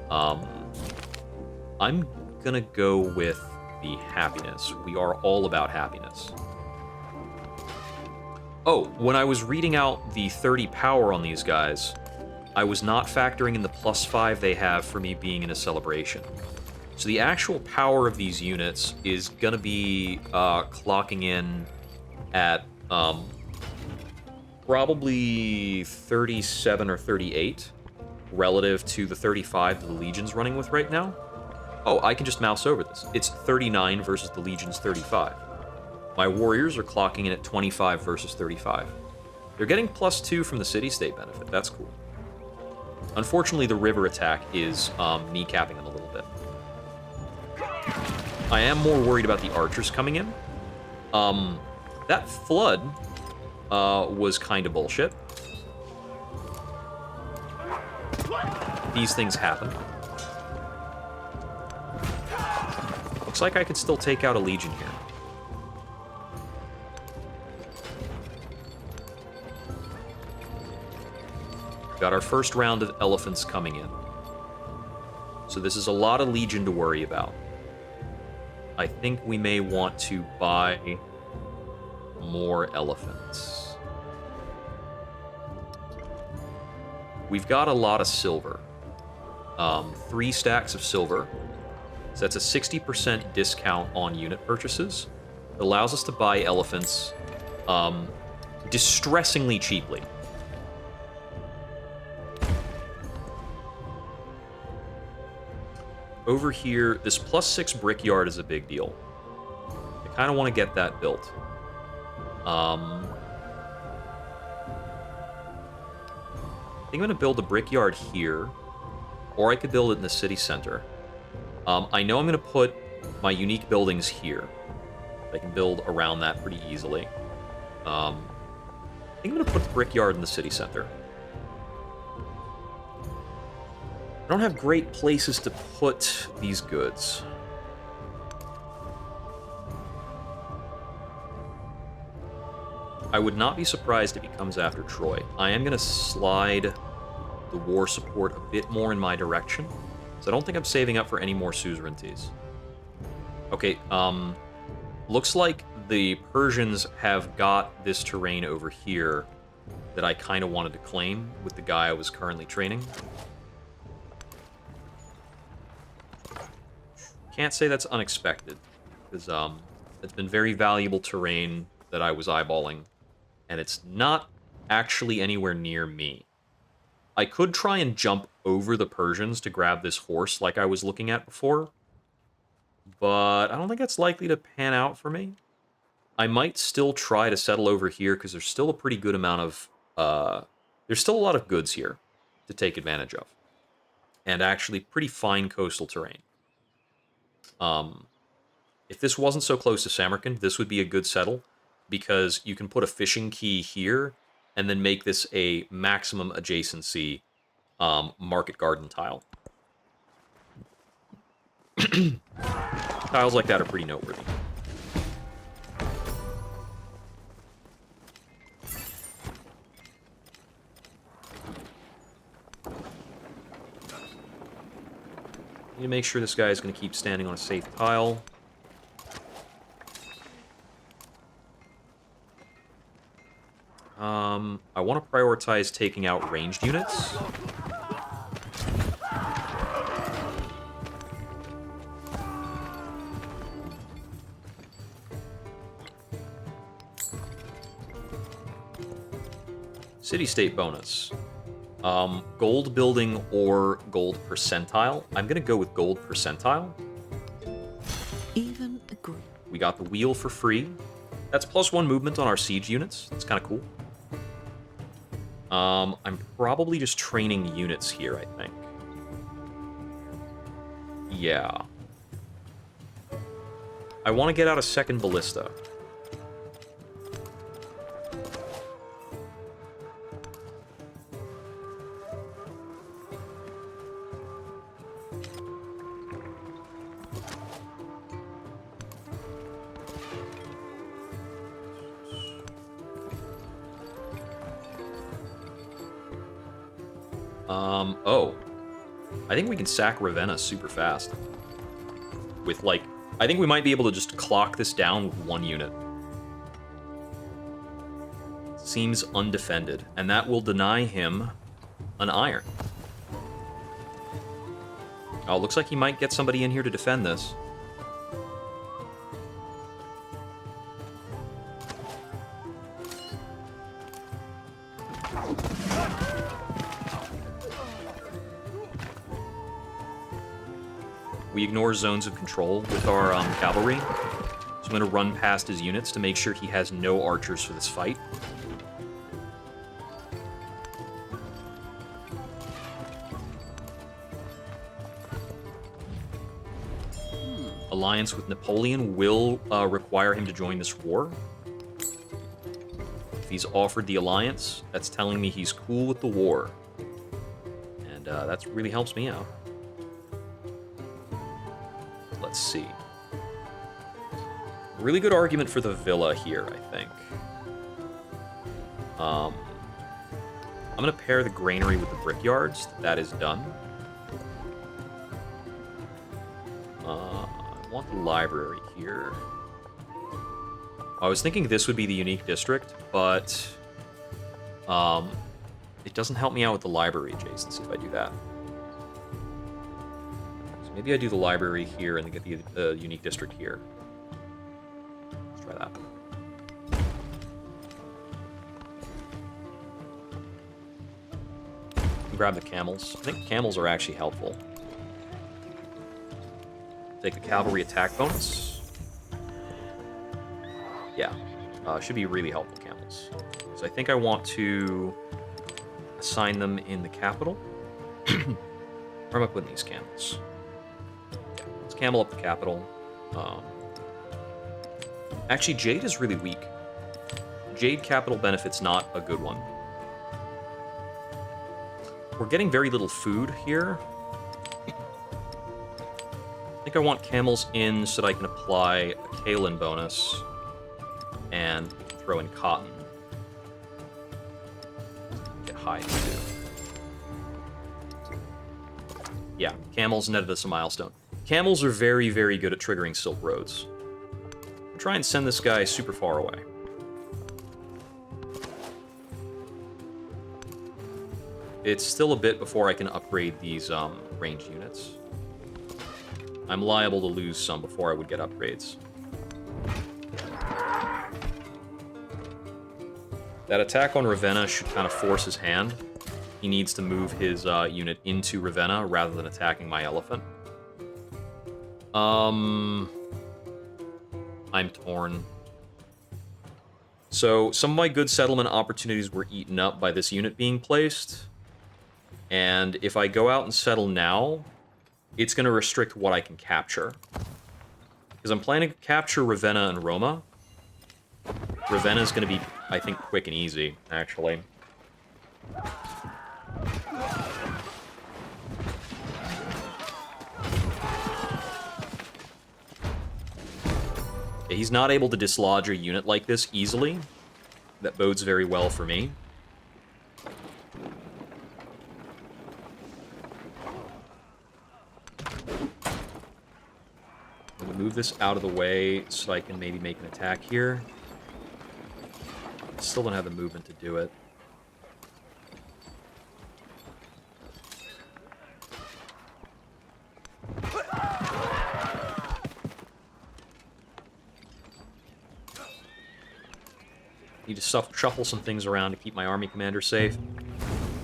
I'm gonna go with the happiness. We are all about happiness. Oh, when I was reading out the 30 power on these guys, I was not factoring in the +5 they have for me being in a celebration. So the actual power of these units is gonna be clocking in at probably 37 or 38 relative to the 35 that the Legion's running with right now. Oh, I can just mouse over this. It's 39 versus the Legion's 35. My warriors are clocking in at 25 versus 35. They're getting +2 from the city-state benefit. That's cool. Unfortunately, the river attack is kneecapping them a little bit. I am more worried about the archers coming in. That flood was kind of bullshit. These things happen. Looks like I could still take out a legion here. Got our first round of elephants coming in. So this is a lot of legion to worry about. I think we may want to buy more elephants. We've got a lot of silver. 3 stacks of silver. So that's a 60% discount on unit purchases. It allows us to buy elephants distressingly cheaply. Over here, this +6 brickyard is a big deal. I kind of want to get that built. I think I'm going to build a brickyard here, or I could build it in the city center. I know I'm going to put my unique buildings here. I can build around that pretty easily. I think I'm going to put the brickyard in the city center. I don't have great places to put these goods. I would not be surprised if he comes after Troy. I am going to slide the war support a bit more in my direction, so I don't think I'm saving up for any more suzerainties. Okay, looks like the Persians have got this terrain over here that I kind of wanted to claim with the guy I was currently training. Can't say that's unexpected, because it's been very valuable terrain that I was eyeballing, and it's not actually anywhere near me. I could try and jump over the Persians to grab this horse like I was looking at before, but I don't think that's likely to pan out for me. I might still try to settle over here because there's still a pretty good amount of... there's still a lot of goods here to take advantage of. And actually pretty fine coastal terrain. If this wasn't so close to Samarkand, this would be a good settle because you can put a fishing quay here and then make this a maximum adjacency market garden tile. Tiles like that are pretty noteworthy. Need to make sure this guy is going to keep standing on a safe tile. I want to prioritize taking out ranged units. City-state bonus. Gold building or gold percentile. I'm going to go with gold percentile. Even agree. We got the wheel for free. That's +1 movement on our siege units. That's kind of cool. I'm probably just training units here, I think. Yeah. I want to get out a second ballista. Oh. I think we can sack Ravenna super fast. With, like... I think we might be able to just clock this down with 1 unit. Seems undefended. And that will deny him an iron. Oh, looks like he might get somebody in here to defend this. We ignore zones of control with our cavalry. So I'm going to run past his units to make sure he has no archers for this fight. Alliance with Napoleon will require him to join this war. If he's offered the alliance, that's telling me he's cool with the war. And that really helps me out. Let's see. Really good argument for the villa here, I think. I'm going to pair the granary with the brickyards. That is done. I want the library here. I was thinking this would be the unique district, but it doesn't help me out with the library adjacency if I do that. So maybe I do the library here and then get the unique district here. Let's try that. Grab the camels. I think camels are actually helpful. Take the cavalry attack bonus. Yeah, should be really helpful, camels. So I think I want to assign them in the capital. Where am I putting these camels? Yeah, let's camel up the capital. Actually, Jade is really weak. Jade capital benefit's not a good one. We're getting very little food here. I think I want camels in so that I can apply a Kalen bonus and throw in cotton. get high too. Yeah, camels netted us a milestone. Camels are very, very good at triggering Silk Roads. I'll try and send this guy super far away. It's still a bit before I can upgrade these ranged units. I'm liable to lose some before I would get upgrades. That attack on Ravenna should kind of force his hand. He needs to move his unit into Ravenna rather than attacking my elephant. I'm torn. So, some of my good settlement opportunities were eaten up by this unit being placed. And if I go out and settle now, it's going to restrict what I can capture. Because I'm planning to capture Ravenna and Roma. Ravenna is going to be, I think, quick and easy, actually. Yeah, he's not able to dislodge a unit like this easily. That bodes very well for me. I'm going to move this out of the way so I can maybe make an attack here. Still don't have the movement to do it. Need to shuffle some things around to keep my army commander safe.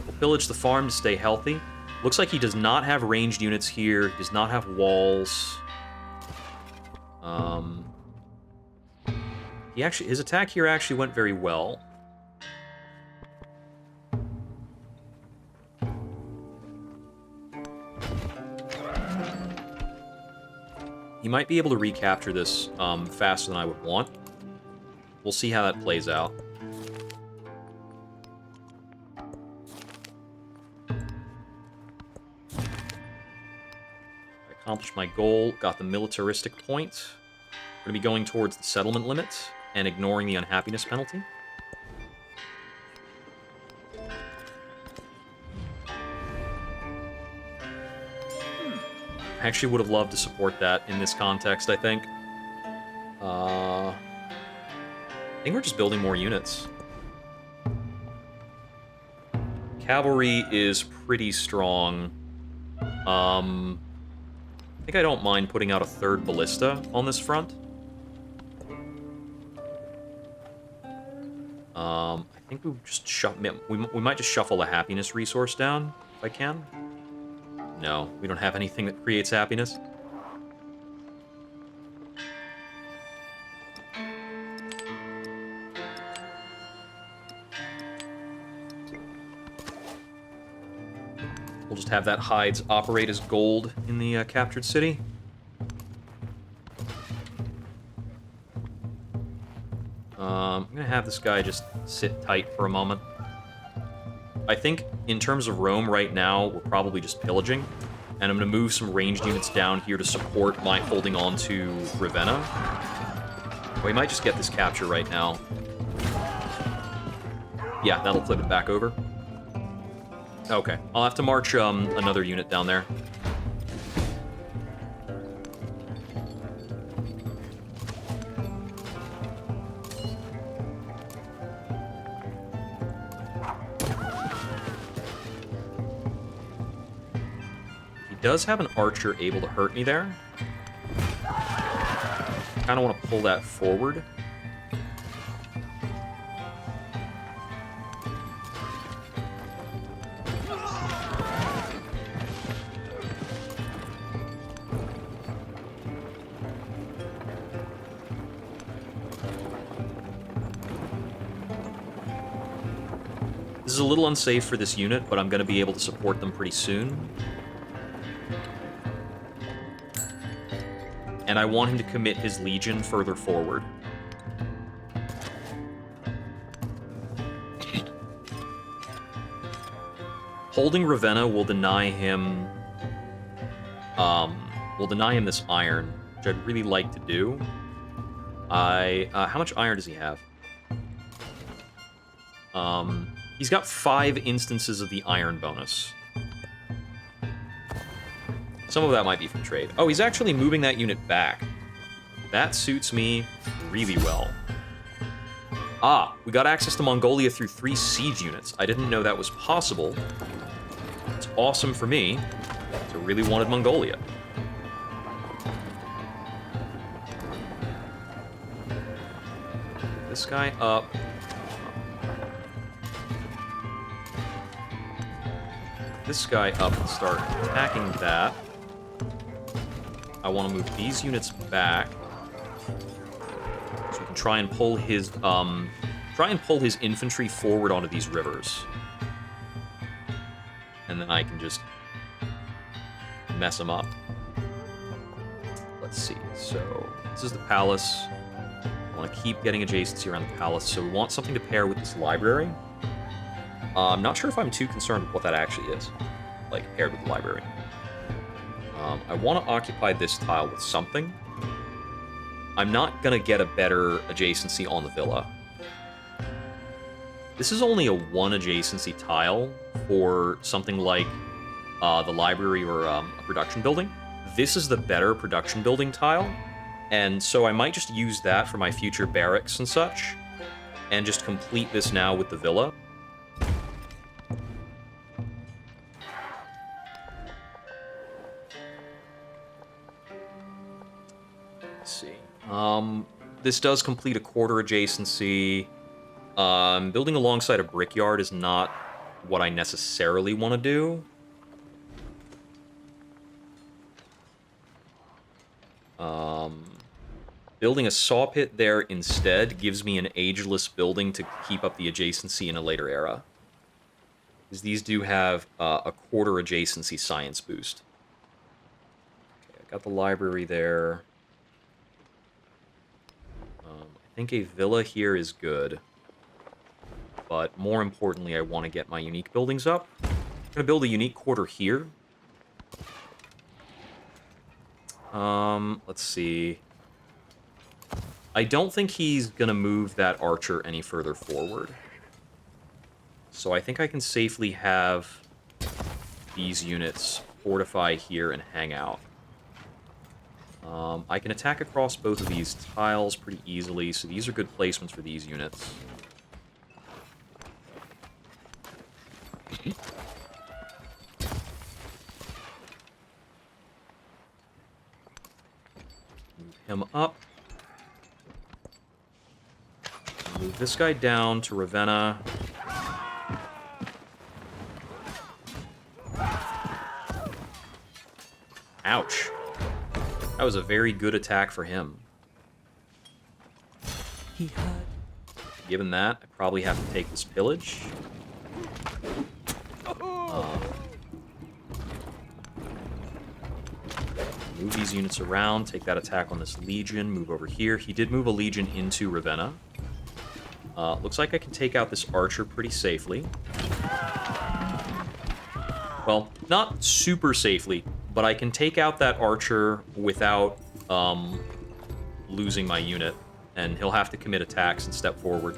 We'll pillage the farm to stay healthy. Looks like he does not have ranged units here. He does not have walls. His attack here actually went very well. He might be able to recapture this faster than I would want. We'll see how that plays out. I accomplished my goal, got the militaristic point. We're going to be going towards the settlement limit and ignoring the unhappiness penalty. I actually would have loved to support that in this context, I think. I think we're just building more units. Cavalry is pretty strong. I think I don't mind putting out a third ballista on this front. I think we might just shuffle the happiness resource down, if I can. No, we don't have anything that creates happiness. We'll just have that hides operate as gold in the captured city. I'm going to have this guy just sit tight for a moment. I think, in terms of Rome right now, we're probably just pillaging. And I'm going to move some ranged units down here to support my holding on to Ravenna. We might just get this capture right now. Yeah, that'll flip it back over. Okay, I'll have to march another unit down there. He does have an archer able to hurt me there. Kind of want to pull that forward. This is a little unsafe for this unit, but I'm going to be able to support them pretty soon. And I want him to commit his legion further forward. Holding Ravenna will deny him this iron, which I'd really like to do. How much iron does he have? He's got 5 instances of the iron bonus. Some of that might be from trade. Oh, he's actually moving that unit back. That suits me really well. Ah, we got access to Mongolia through 3 siege units. I didn't know that was possible. It's awesome for me. So really wanted Mongolia. This guy up. This guy up and start attacking that. I want to move these units back so we can try and pull his infantry forward onto these rivers, and then I can just mess them up. Let's see. So this is the palace. I want to keep getting adjacency around the palace. So we want something to pair with this library. I'm not sure if I'm too concerned with what that actually is, like paired with the library. I want to occupy this tile with something. I'm not going to get a better adjacency on the villa. This is only a 1 adjacency tile for something like the library or a production building. This is the better production building tile, and so I might just use that for my future barracks and such, and just complete this now with the villa. Let's see. This does complete a quarter adjacency. Building alongside a brickyard is not what I necessarily want to do. Building a saw pit there instead gives me an ageless building to keep up the adjacency in a later era. Because these do have a quarter adjacency science boost. Okay, I got the library there. I think a villa here is good. But more importantly, I want to get my unique buildings up. I'm going to build a unique quarter here. Let's see. I don't think he's going to move that archer any further forward. So I think I can safely have these units fortify here and hang out. I can attack across both of these tiles pretty easily, so these are good placements for these units. Move him up. Move this guy down to Ravenna. Ouch. That was a very good attack for him. He heard. Given that, I probably have to take this pillage. Move these units around, take that attack on this legion, move over here. He did move a legion into Ravenna. Looks like I can take out this archer pretty safely. Well, not super safely, but I can take out that archer without losing my unit, and he'll have to commit attacks and step forward.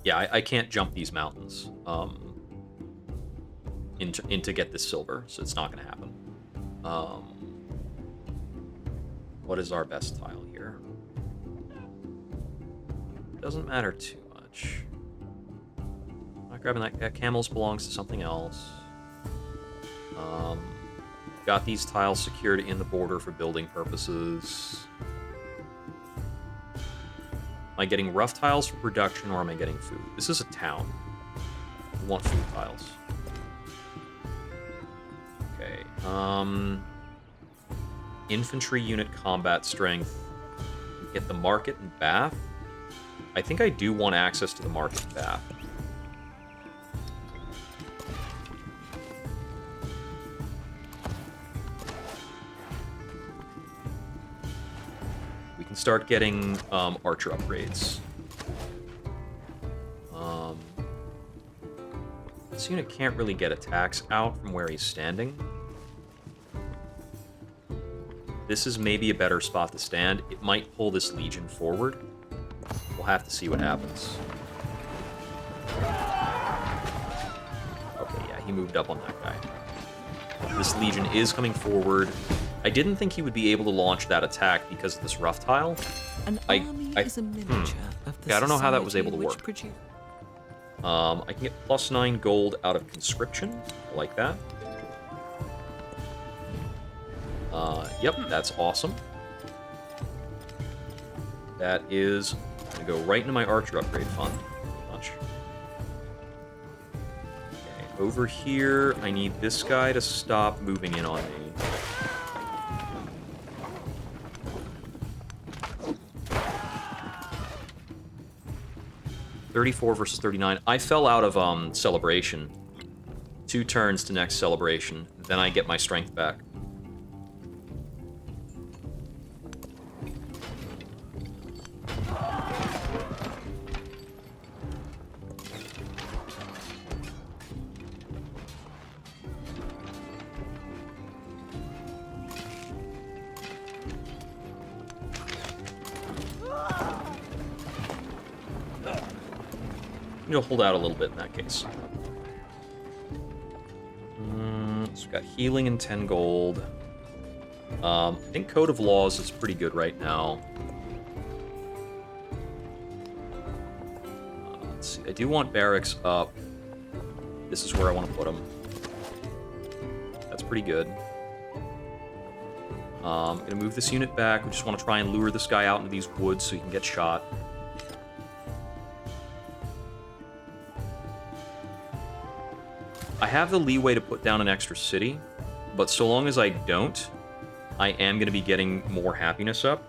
Yeah, I can't jump these mountains to get this silver, so it's not going to happen. What is our best tile here? Doesn't matter too much. Not grabbing that camels belongs to something else. Got these tiles secured in the border for building purposes. Am I getting rough tiles for production, or am I getting food? This is a town. I want food tiles. Okay. Infantry unit combat strength. Get the market and Bath. I think I do want access to the market and Bath. We can start getting archer upgrades. This unit can't really get attacks out from where he's standing. This is maybe a better spot to stand. It might pull this Legion forward. We'll have to see what happens. Okay, yeah, he moved up on that guy. This Legion is coming forward. I didn't think he would be able to launch that attack because of this rough tile. An army is a miniature of the Yeah, I don't know how that was able to society work. which produ- I can get +9 gold out of conscription. I like that. Yep, that's awesome. That is going to go right into my archer upgrade fund. Much. Okay, over here, I need this guy to stop moving in on me. $34 versus 39. I fell out of celebration. 2 turns to next celebration. Then I get my strength back. You'll hold out a little bit in that case. So we've got healing and 10 gold. I think Code of Laws is pretty good right now. Let's see. I do want barracks up. This is where I want to put them. That's pretty good. I'm going to move this unit back. We just want to try and lure this guy out into these woods so he can get shot. I have the leeway to put down an extra city, but so long as I don't, I am going to be getting more happiness up.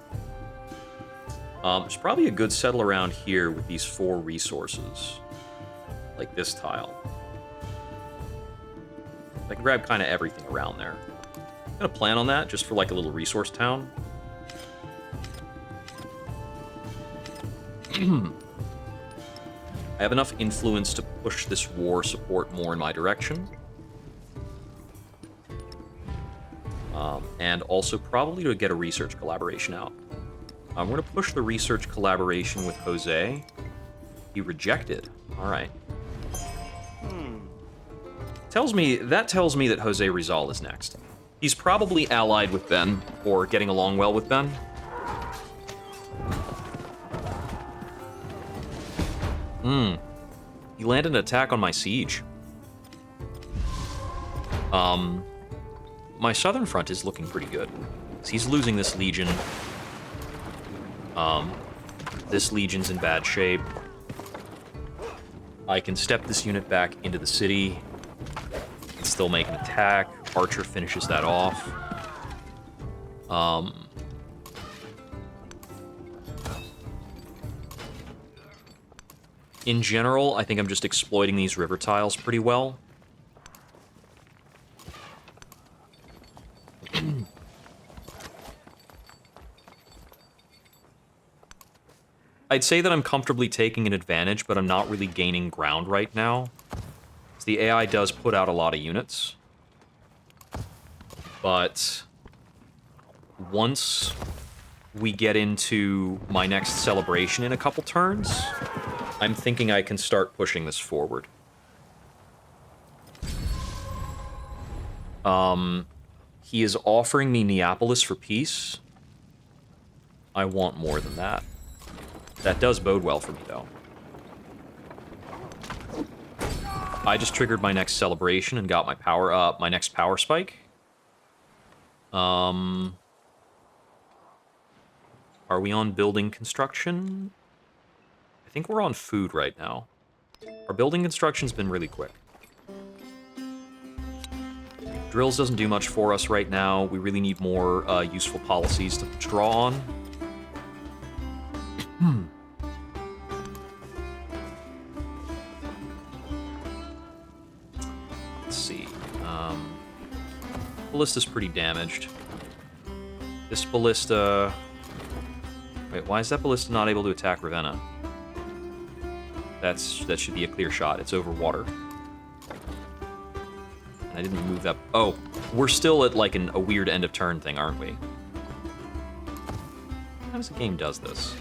There's probably a good settle around here with these 4 resources, like this tile. I can grab kind of everything around there. I'm going to plan on that just for like a little resource town. I have enough influence to push this war support more in my direction. And also probably to get a research collaboration out. We're going to push the research collaboration with Jose. He rejected. All right. Tells me that Jose Rizal is next. He's probably allied with Ben, or getting along well with Ben. He landed an attack on my siege. My southern front is looking pretty good. So he's losing this legion. This legion's in bad shape. I can step this unit back into the city. Still make an attack. Archer finishes that off. In general, I think I'm just exploiting these river tiles pretty well. I'd say that I'm comfortably taking an advantage, but I'm not really gaining ground right now. So the AI does put out a lot of units. But once we get into my next celebration in a couple turns, I'm thinking I can start pushing this forward. He is offering me Neapolis for peace. I want more than that. That does bode well for me, though. I just triggered my next celebration and got my power up, my next power spike. Are we on building construction? I think we're on food right now. Our building construction's been really quick. Drills doesn't do much for us right now. We really need more useful policies to draw on. Let's see. Ballista's pretty damaged. This ballista... Wait, why is that ballista not able to attack Ravenna? That should be a clear shot. It's over water. And I didn't move that... Oh, we're still at like a weird end of turn thing, aren't we? Sometimes the game does this.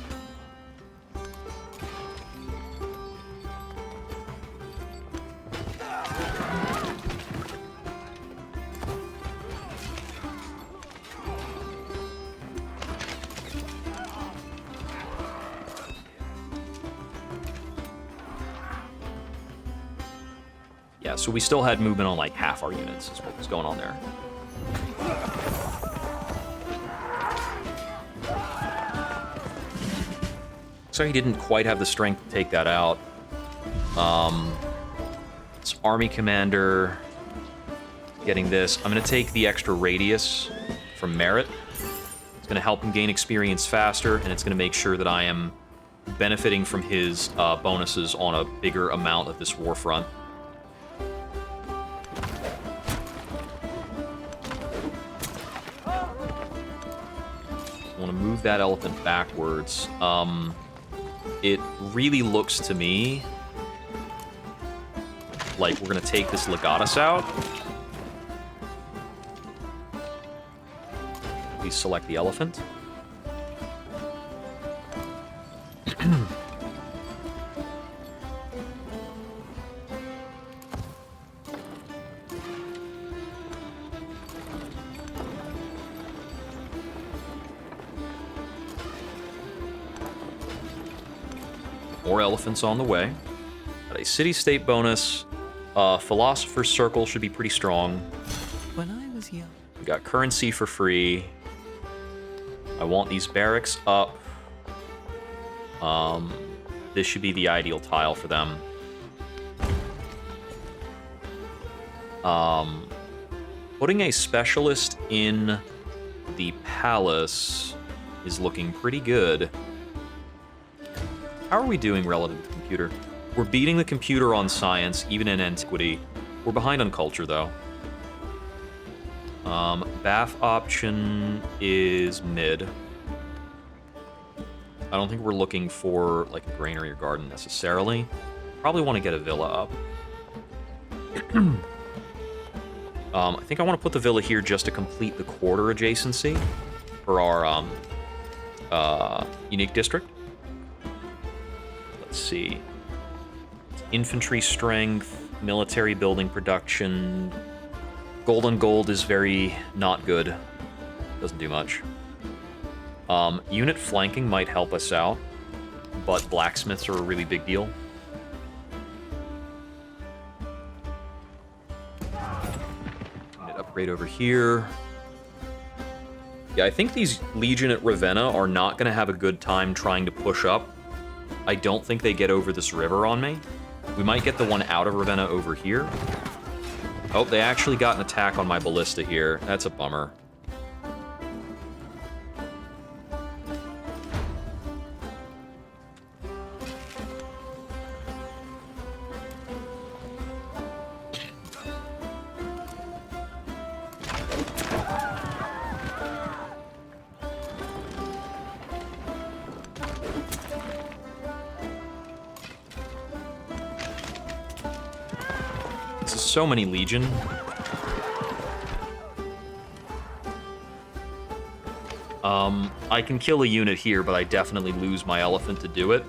Yeah, so we still had movement on like half our units is what was going on there. So he didn't quite have the strength to take that out. It's Army Commander getting this. I'm going to take the extra radius from Merit. It's going to help him gain experience faster, and it's going to make sure that I am benefiting from his bonuses on a bigger amount of this war front. Move that elephant backwards. It really looks to me like we're gonna take this Legatus out. Please select the elephant. More elephants on the way. Got a city-state bonus. Philosopher's Circle should be pretty strong. When I was young. We got currency for free. I want these barracks up. This should be the ideal tile for them. Putting a specialist in the palace is looking pretty good. How are we doing relative to the computer? We're beating the computer on science, even in Antiquity. We're behind on culture, though. Bath option is mid. I don't think we're looking for, like, a granary or garden, necessarily. Probably want to get a villa up. I think I want to put the villa here just to complete the quarter adjacency for our, unique district. Let's see. Infantry strength, military building production. Gold on gold is very not good. Doesn't do much. Unit flanking might help us out, but blacksmiths are a really big deal. Unit upgrade over here. Yeah, I think these Legion at Ravenna are not going to have a good time trying to push up. I don't think they get over this river on me. We might get the one out of Ravenna over here. Oh, they actually got an attack on my ballista here. That's a bummer. So many Legion. I can kill a unit here, but I definitely lose my elephant to do it.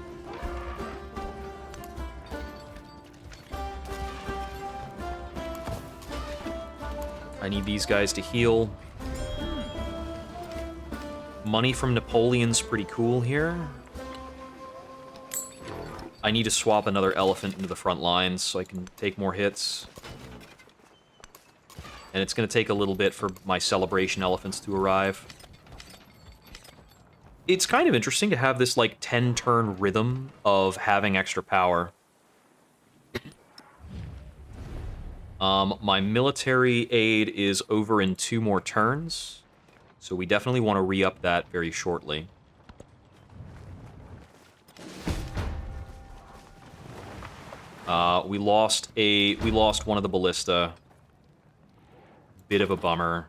I need these guys to heal. Money from Napoleon's pretty cool here. I need to swap another elephant into the front lines so I can take more hits. And it's going to take a little bit for my celebration elephants to arrive. It's kind of interesting to have this, like, 10-turn rhythm of having extra power. My military aid is over in 2 more turns, so we definitely want to re-up that very shortly. We lost one of the ballista. Bit of a bummer.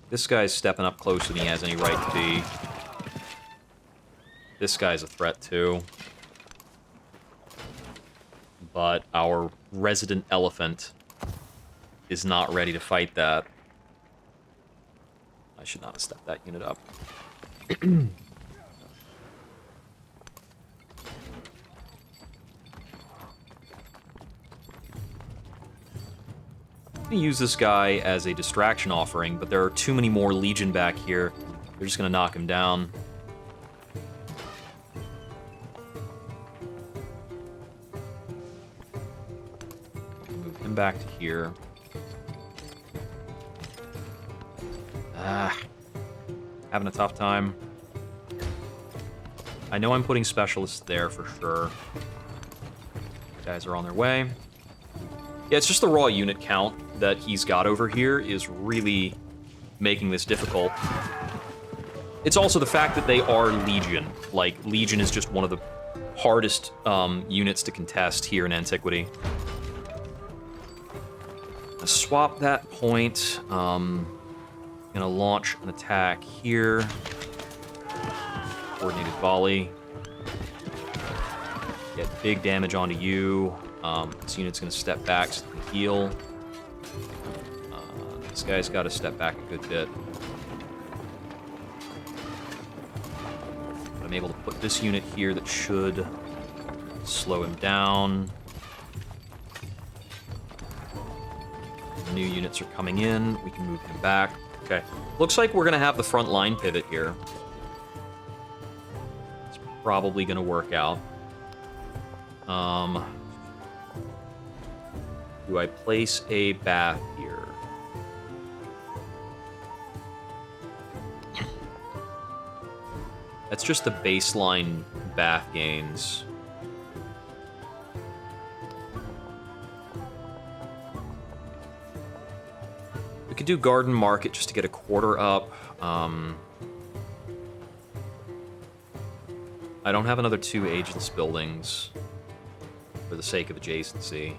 This guy's stepping up closer than he has any right to be. This guy's a threat, too. But our resident elephant is not ready to fight that. I should not have stepped that unit up. I'm gonna use this guy as a distraction offering, but there are too many more Legion back here. They're just gonna knock him down. Move him back to here. Having a tough time. I know I'm putting specialists there for sure. Guys are on their way. Yeah, it's just the raw unit count that he's got over here is really making this difficult. It's also the fact that they are Legion. Like, Legion is just one of the hardest units to contest here in Antiquity. I'll swap that point. Gonna launch an attack here. Coordinated volley. Get big damage onto you. This unit's gonna step back so they can heal. This guy's got to step back a good bit. But I'm able to put this unit here that should slow him down. New units are coming in. We can move him back. Okay. Looks like we're going to have the front line pivot here. It's probably going to work out. Do I place a bath here? That's just the baseline bath gains. We could do Garden Market just to get a quarter up. I don't have another 2 agents buildings for the sake of adjacency.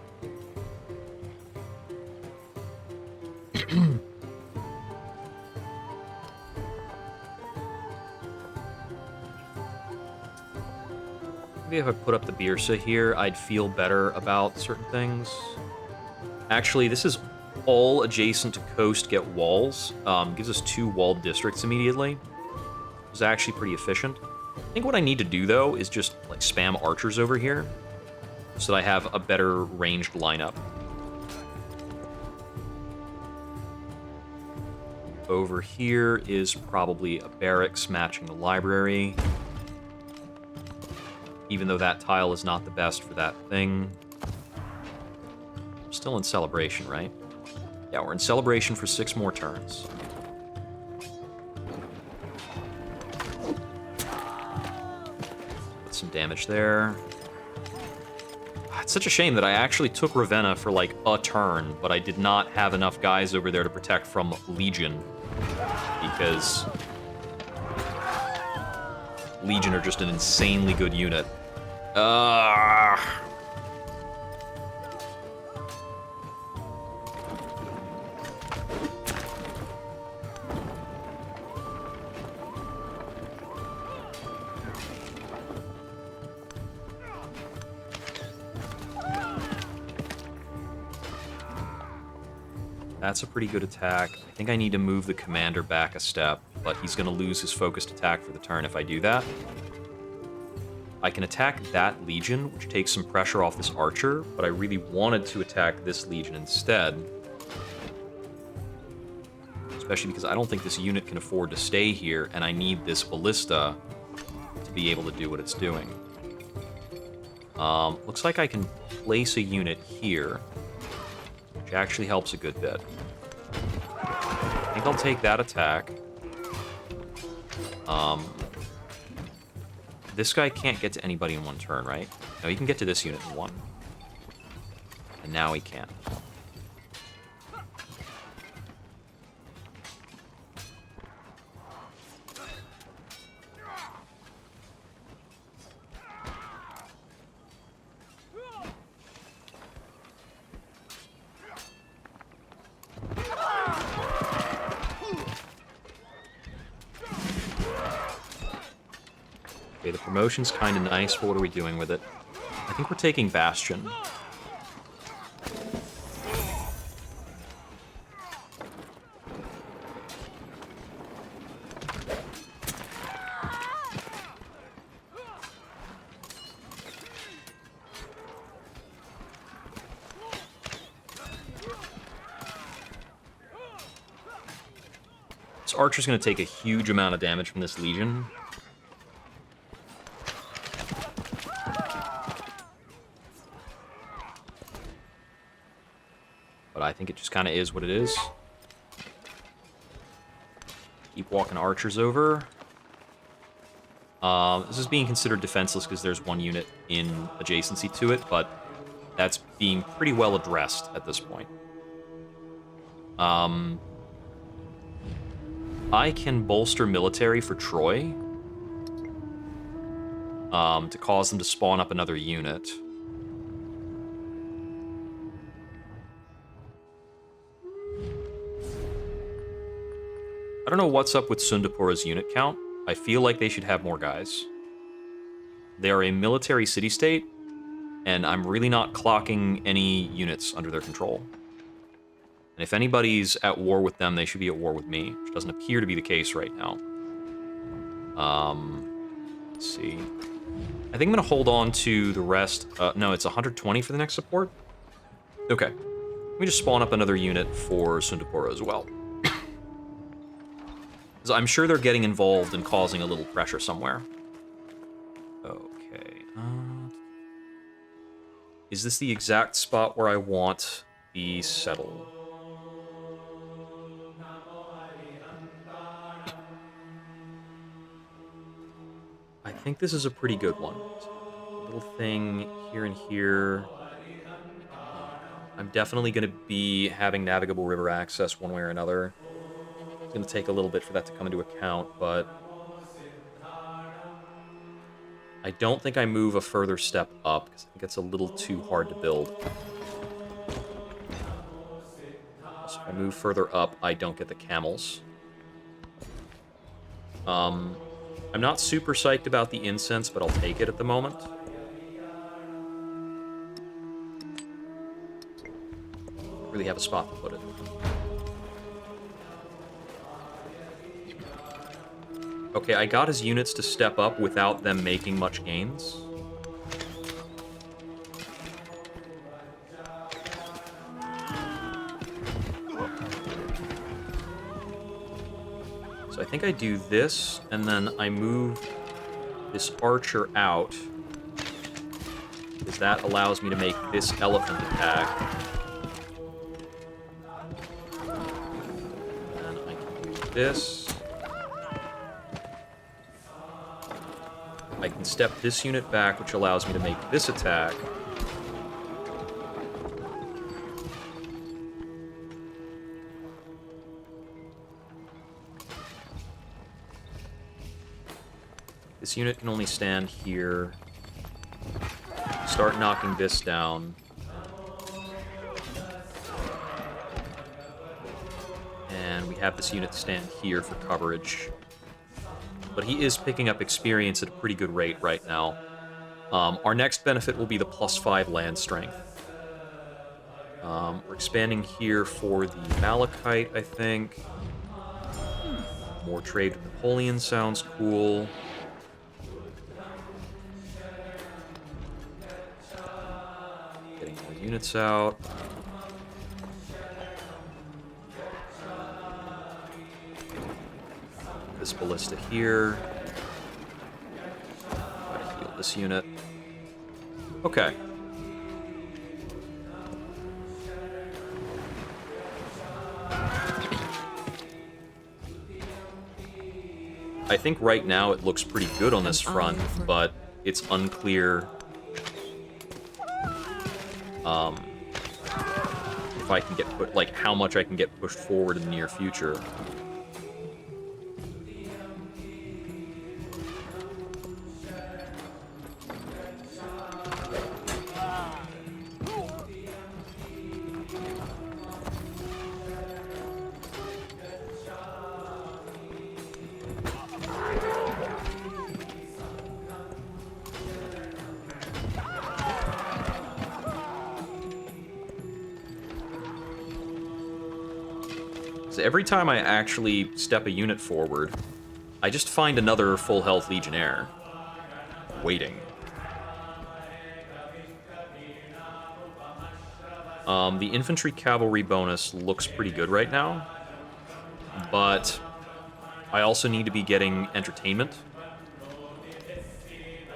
Maybe if I put up the Birsa here, I'd feel better about certain things. Actually, this is all adjacent to coast get walls. Gives us 2 walled districts immediately. It's actually pretty efficient. I think what I need to do, though, is just like spam archers over here so that I have a better ranged lineup. Over here is probably a barracks matching the library. Even though that tile is not the best for that thing. We're still in celebration, right? Yeah, we're in celebration for 6 more turns. Put some damage there. It's such a shame that I actually took Ravenna for like a turn, but I did not have enough guys over there to protect from Legion. Because Legion are just an insanely good unit. That's a pretty good attack. I think I need to move the commander back a step, but he's going to lose his focused attack for the turn if I do that. I can attack that Legion, which takes some pressure off this archer, but I really wanted to attack this Legion instead. Especially because I don't think this unit can afford to stay here, and I need this ballista to be able to do what it's doing. Looks like I can place a unit here, which actually helps a good bit. I think I'll take that attack. This guy can't get to anybody in 1 turn, right? No, he can get to this unit in 1. And now he can. Okay, the promotion's kind of nice, but what are we doing with it? I think we're taking Bastion. This archer's going to take a huge amount of damage from this Legion. But I think it just kind of is what it is. Keep walking archers over. This is being considered defenseless because there's one unit in adjacency to it, but that's being pretty well addressed at this point. I can bolster military for Troy to cause them to spawn up another unit. I don't know what's up with Sundapura's unit count. I feel like they should have more guys. They are a military city-state, and I'm really not clocking any units under their control. And if anybody's at war with them, they should be at war with me, which doesn't appear to be the case right now. Let's see. I think I'm going to hold on to the rest. No, it's 120 for the next support. Okay. Let me just spawn up another unit for Sundapura as well. I'm sure they're getting involved and causing a little pressure somewhere. Okay. Is this the exact spot where I want the settle? I think this is a pretty good one. A little thing here and here. I'm definitely going to be having navigable river access one way or another. It's going to take a little bit for that to come into account, but I don't think I move a further step up because I think it's a little too hard to build. So if I move further up, I don't get the camels. I'm not super psyched about the incense, but I'll take it at the moment. Don't really have a spot to put it. Okay, I got his units to step up without them making much gains. So I think I do this, and then I move this archer out, because that allows me to make this elephant attack. And I can do this. I can step this unit back, which allows me to make this attack. This unit can only stand here. Start knocking this down. And we have this unit stand here for coverage. But he is picking up experience at a pretty good rate right now. Our next benefit will be the +5 land strength. We're expanding here for the Malachite, I think. More trade with Napoleon sounds cool. Getting more units out. This ballista here. Try to heal this unit. Okay. I think right now it looks pretty good on this front, but it's unclear if I can get put, like, how much I can get pushed forward in the near future. So every time I actually step a unit forward, I just find another full health Legionnaire waiting. The infantry cavalry bonus looks pretty good right now, but I also need to be getting entertainment.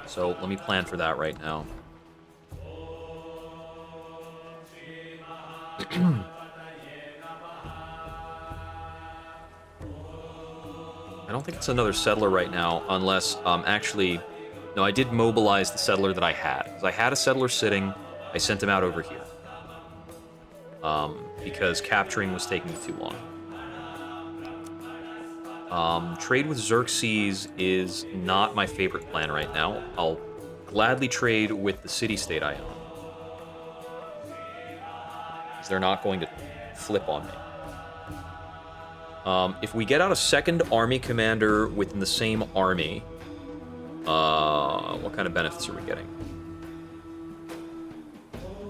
So let me plan for that right now. I don't think it's another settler right now, unless, actually, no, I did mobilize the settler that I had. Because I had a settler sitting, I sent him out over here. Because capturing was taking too long. Trade with Xerxes is not my favorite plan right now. I'll gladly trade with the city-state I own. Because they're not going to flip on me. If we get out a second army commander within the same army, what kind of benefits are we getting?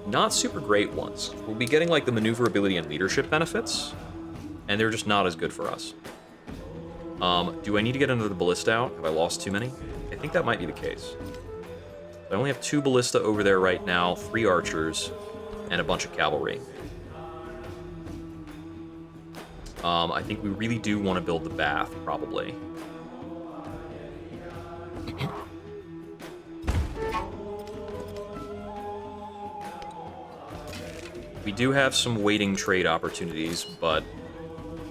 Not super great ones. We'll be getting like the maneuverability and leadership benefits, and they're just not as good for us. Do I need to get another ballista out? Have I lost too many? I think that might be the case. I only have 2 ballista over there right now, 3 archers, and a bunch of cavalry. I think we really do want to build the bath, probably. We do have some waiting trade opportunities, but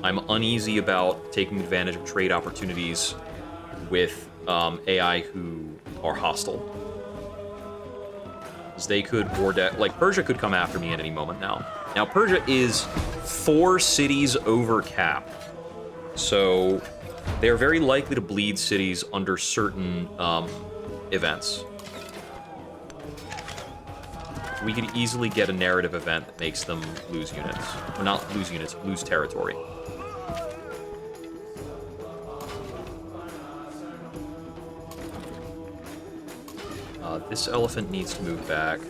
I'm uneasy about taking advantage of trade opportunities with AI who are hostile. Because they could like, Persia could come after me at any moment now. Now, Persia is 4 cities over cap, so they're very likely to bleed cities under certain events. We could easily get a narrative event that makes them lose units. Or not lose units, lose territory. This elephant needs to move back.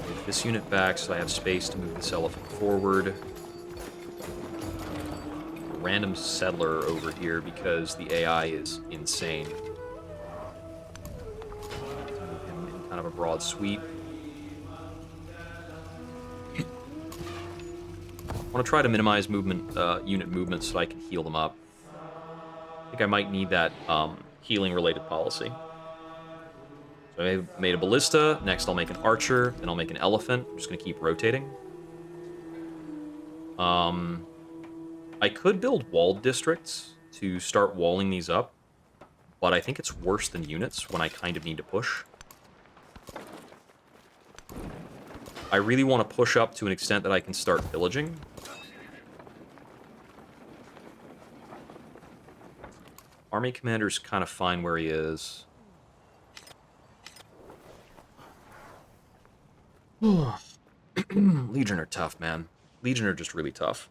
Move this unit back so I have space to move this elephant forward. A random settler over here because the AI is insane. Kind of a broad sweep. I want to try to minimize movement, unit movement so I can heal them up. I think I might need that healing-related policy. So I made a ballista. Next, I'll make an archer. Then I'll make an elephant. I'm just going to keep rotating. I could build walled districts to start walling these up, but I think it's worse than units when I kind of need to push. I really want to push up to an extent that I can start pillaging. Army commander's kind of fine where he is. Legion are tough, man. Legion are just really tough.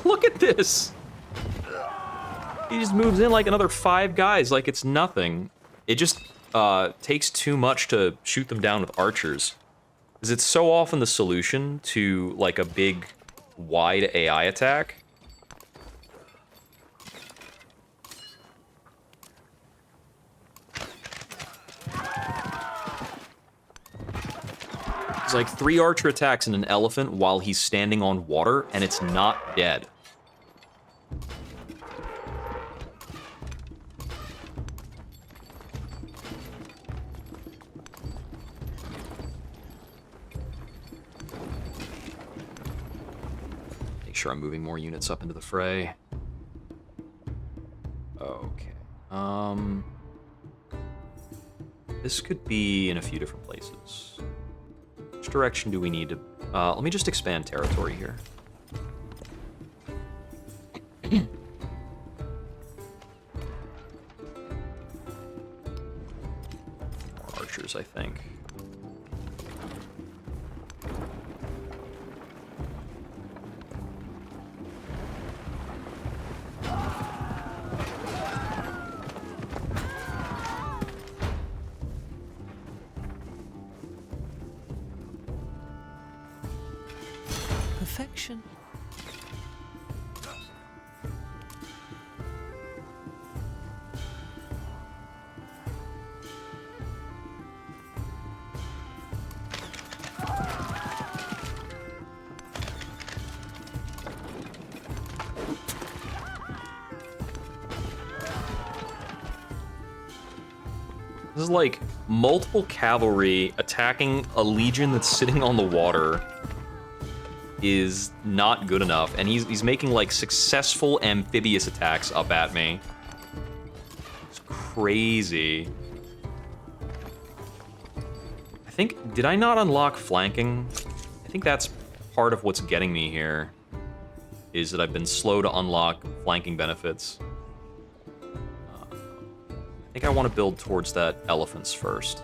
Look at this! He just moves in like another 5 guys, like it's nothing. It just takes too much to shoot them down with archers. Because it's so often the solution to like a big, wide AI attack. It's like 3 archer attacks and an elephant while he's standing on water, and it's not dead. Make sure I'm moving more units up into the fray. Okay. This could be in a few different places. Which direction do we need to... let me just expand territory here. More archers, I think. Perfection. This is like multiple cavalry attacking a legion that's sitting on the water is not good enough, and he's making like successful amphibious attacks up at me. It's crazy. I think, did I not unlock flanking? I think that's part of what's getting me here, is that I've been slow to unlock flanking benefits. I think I want to build towards that elephants first.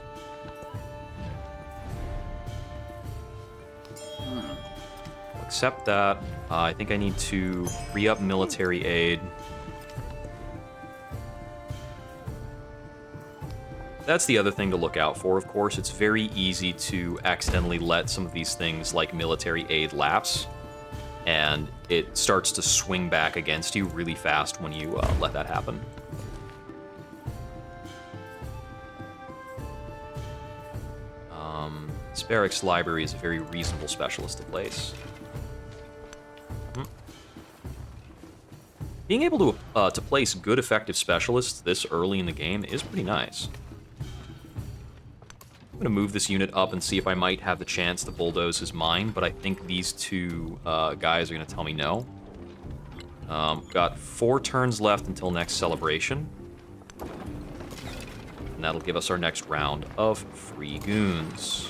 I'll accept that. I think I need to re-up military aid. That's the other thing to look out for, of course. It's very easy to accidentally let some of these things like military aid lapse, and it starts to swing back against you really fast when you let that happen. Sparrows Library is a very reasonable specialist to place. Being able to place good, effective specialists this early in the game is pretty nice. I'm going to move this unit up and see if I might have the chance to bulldoze his mine, but I think these two guys are going to tell me no. Got 4 turns left until next celebration. And that'll give us our next round of free goons.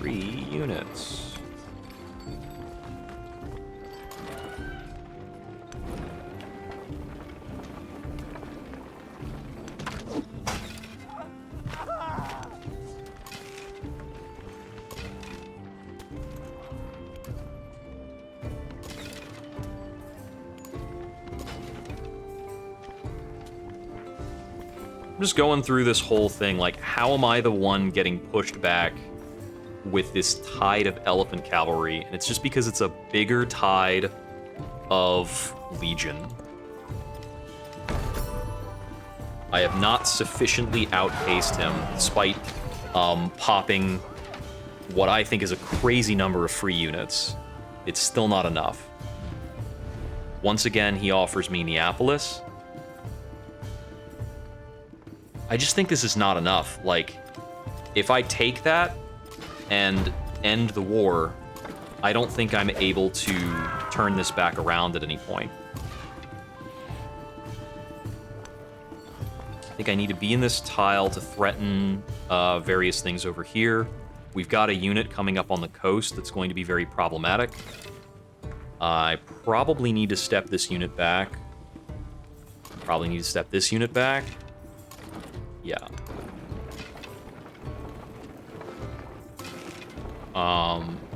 3 units. I'm just going through this whole thing, like, how am I the one getting pushed back with this tide of elephant cavalry? And it's just because it's a bigger tide of legion. I have not sufficiently outpaced him, despite popping what I think is a crazy number of free units. It's still not enough. Once again, he offers me Neapolis. I just think this is not enough. Like, if I take that and end the war, I don't think I'm able to turn this back around at any point. I think I need to be in this tile to threaten various things over here. We've got a unit coming up on the coast that's going to be very problematic. I probably need to step this unit back. Probably need to step this unit back. Yeah.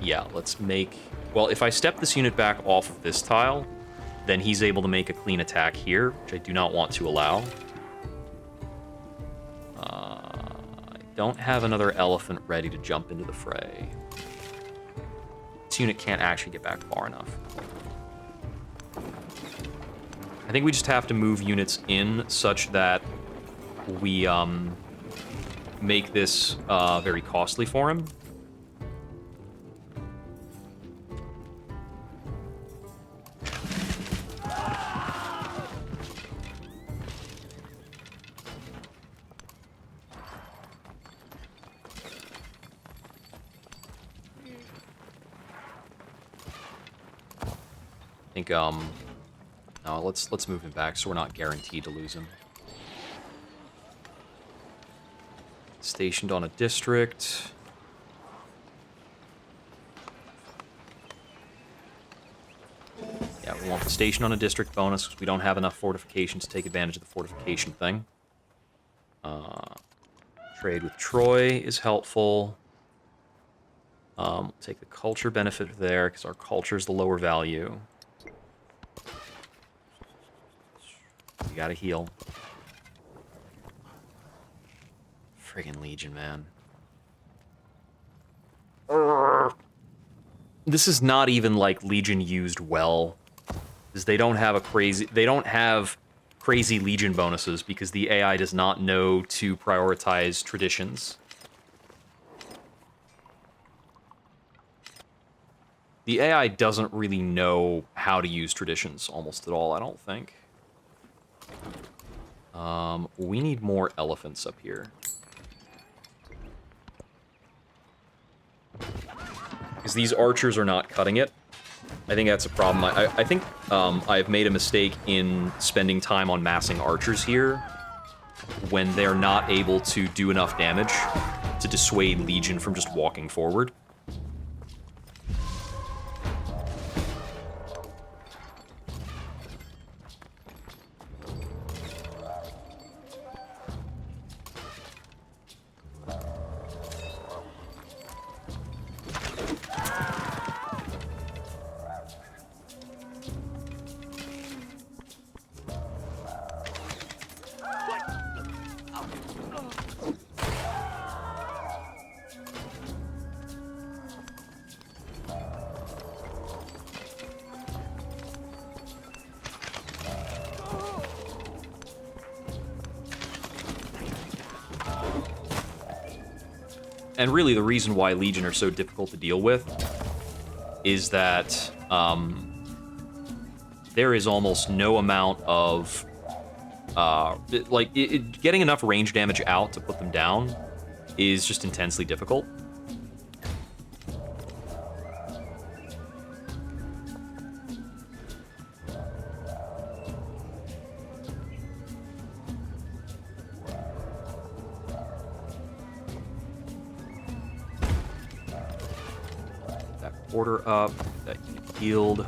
Yeah, let's make... Well, if I step this unit back off of this tile, then he's able to make a clean attack here, which I do not want to allow. I don't have another elephant ready to jump into the fray. This unit can't actually get back far enough. I think we just have to move units in such that we make this very costly for him. I think no, let's move him back so we're not guaranteed to lose him. Stationed on a district. Yeah, we want the station on a district bonus because we don't have enough fortifications to take advantage of the fortification thing. Trade with Troy is helpful. We'll take the culture benefit there because our culture is the lower value. We gotta heal. Friggin' Legion, man. this is not even like Legion used well, is they don't have crazy Legion bonuses because the AI does not know to prioritize traditions. The AI doesn't really know how to use traditions almost at all, I don't think. We need more elephants up here. Because these archers are not cutting it. I think that's a problem. I think I've made a mistake in spending time on massing archers here when they're not able to do enough damage to dissuade Legion from just walking forward. And really, the reason why Legion are so difficult to deal with is that there is almost no amount of getting enough range damage out to put them down is just intensely difficult. Order up, that unit healed.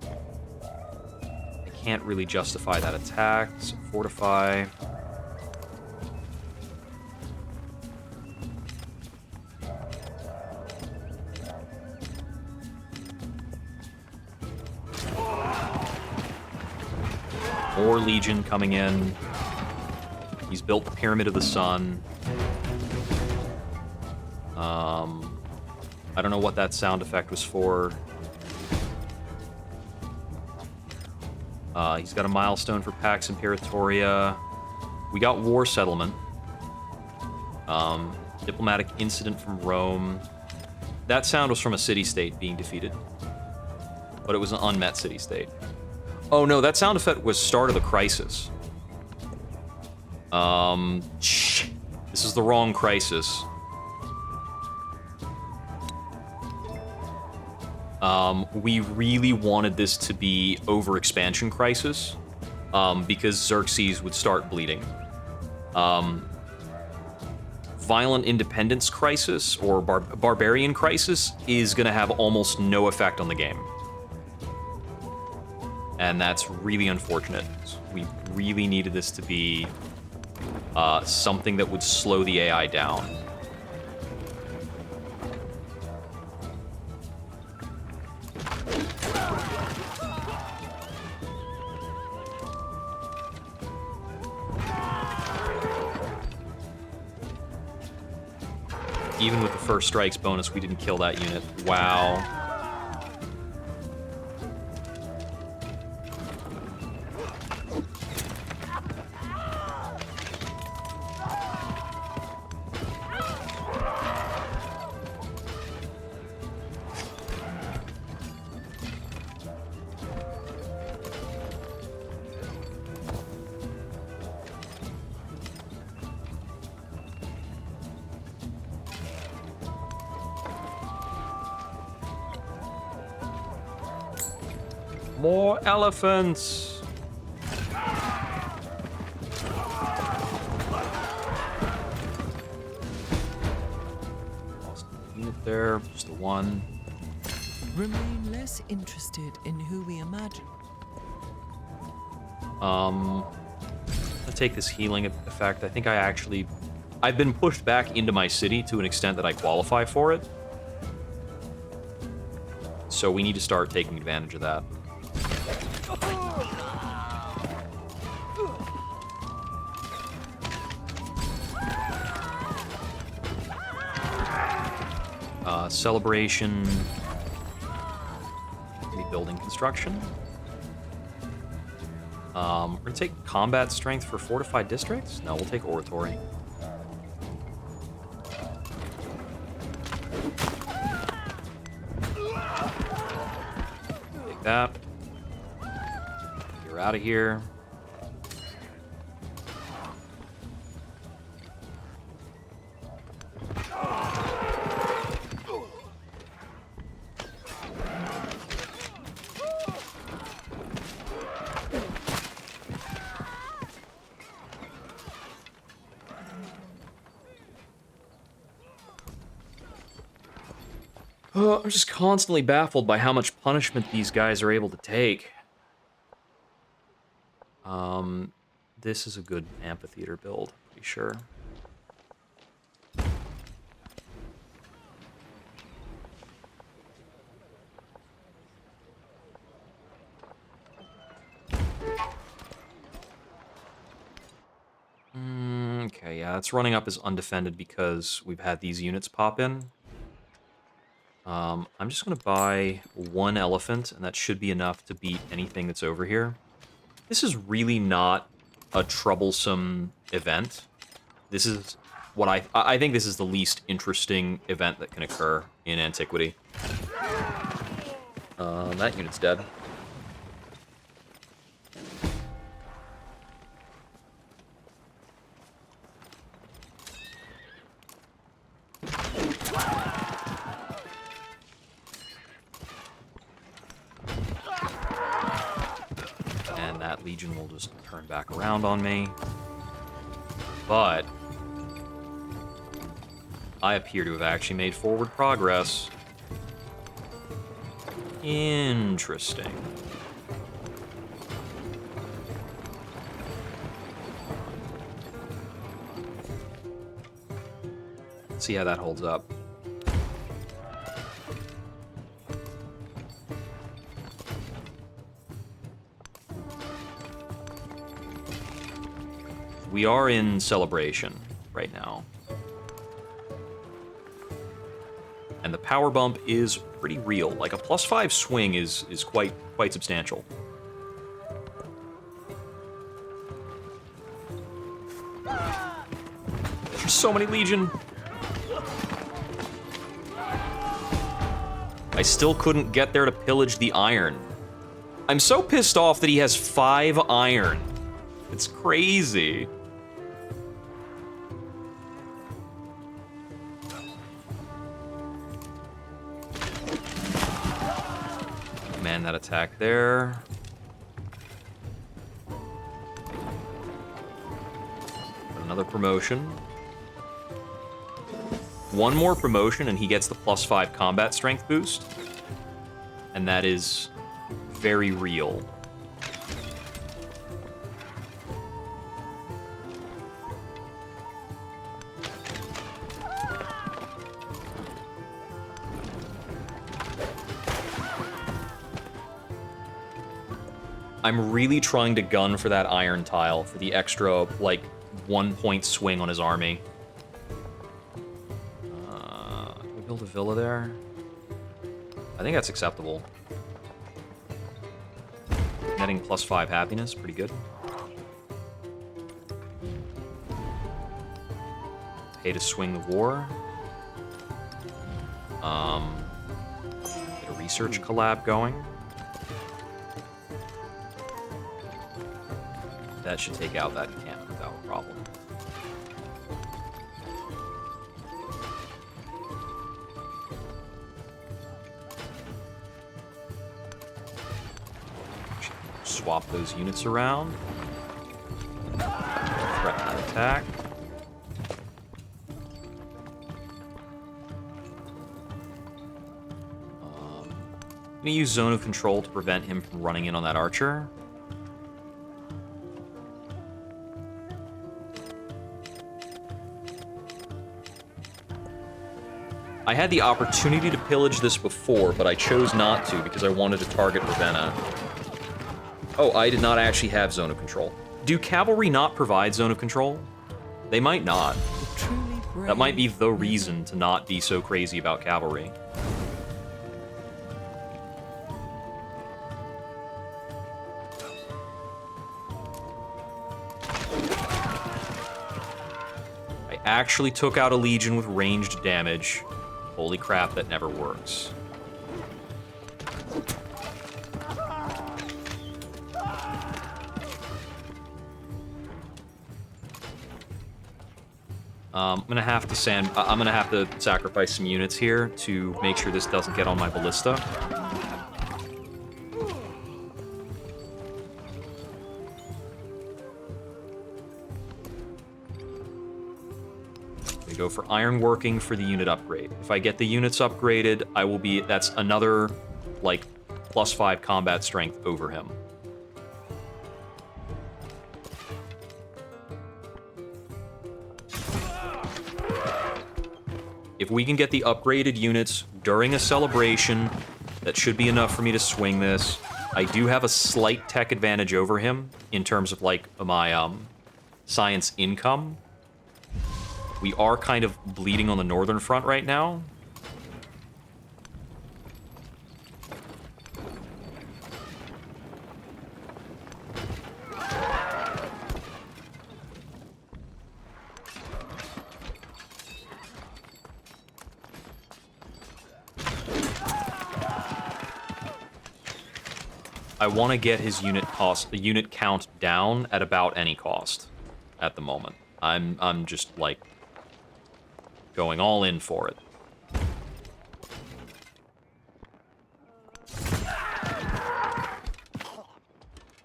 I can't really justify that attack, so fortify. More Legion coming in. He's built the Pyramid of the Sun. I don't know what that sound effect was for. He's got a milestone for Pax Imperatoria. We got War Settlement. Diplomatic Incident from Rome. That sound was from a city-state being defeated. But it was an unmet city-state. Oh no, that sound effect was Start of the Crisis. This is the wrong crisis. We really wanted this to be Overexpansion Crisis, because Xerxes would start bleeding. Violent Independence Crisis, or Barbarian Crisis, is going to have almost no effect on the game. And that's really unfortunate. We really needed this to be something that would slow the AI down. Even with the first strikes bonus, we didn't kill that unit. Wow. More elephants! Lost a unit there, just the one. Remain less interested in who we imagine. I'll take this healing effect. I think I've been pushed back into my city to an extent that I qualify for it. So we need to start taking advantage of that. Celebration. be building construction. We're gonna take combat strength for fortified districts? No, we'll take oratory. Take that. You're out of here. I'm just constantly baffled by how much punishment these guys are able to take. This is a good amphitheater build, pretty sure. Okay, yeah, it's running up as undefended because we've had these units pop in. I'm just going to buy one elephant, and that should be enough to beat anything that's over here. This is really not a troublesome event. This is what I think this is the least interesting event that can occur in Antiquity. That unit's dead. Legion will just turn back around on me. But I appear to have actually made forward progress. Interesting. Let's see how that holds up. We are in celebration right now. And the power bump is pretty real. Like, a +5 swing is quite substantial. There's so many Legion. I still couldn't get there to pillage the iron. I'm so pissed off that he has 5 iron. It's crazy. Man, that attack there. Another promotion. One more promotion and he gets the +5 combat strength boost. And that is very real. I'm really trying to gun for that iron tile for the extra, like, 1-point swing on his army. Can we build a villa there? I think that's acceptable. Netting +5 happiness, pretty good. Pay to swing the war. Get a research collab going. That should take out that encampment without a problem. Swap those units around. Threaten that attack. I'm gonna use Zone of Control to prevent him from running in on that archer. I had the opportunity to pillage this before, but I chose not to because I wanted to target Ravenna. Oh, I did not actually have Zone of Control. Do cavalry not provide Zone of Control? They might not. That might be the reason to not be so crazy about cavalry. actually took out a legion with ranged damage. Holy crap, that never works. I'm gonna have to sacrifice some units here to make sure this doesn't get on my ballista. We go for ironworking for the unit upgrade. If I get the units upgraded, that's another, like, +5 combat strength over him. If we can get the upgraded units during a celebration, that should be enough for me to swing this. I do have a slight tech advantage over him in terms of, like, my science income. We are kind of bleeding on the northern front right now. I want to get his unit count down at about any cost at the moment. I'm just, like, going all in for it.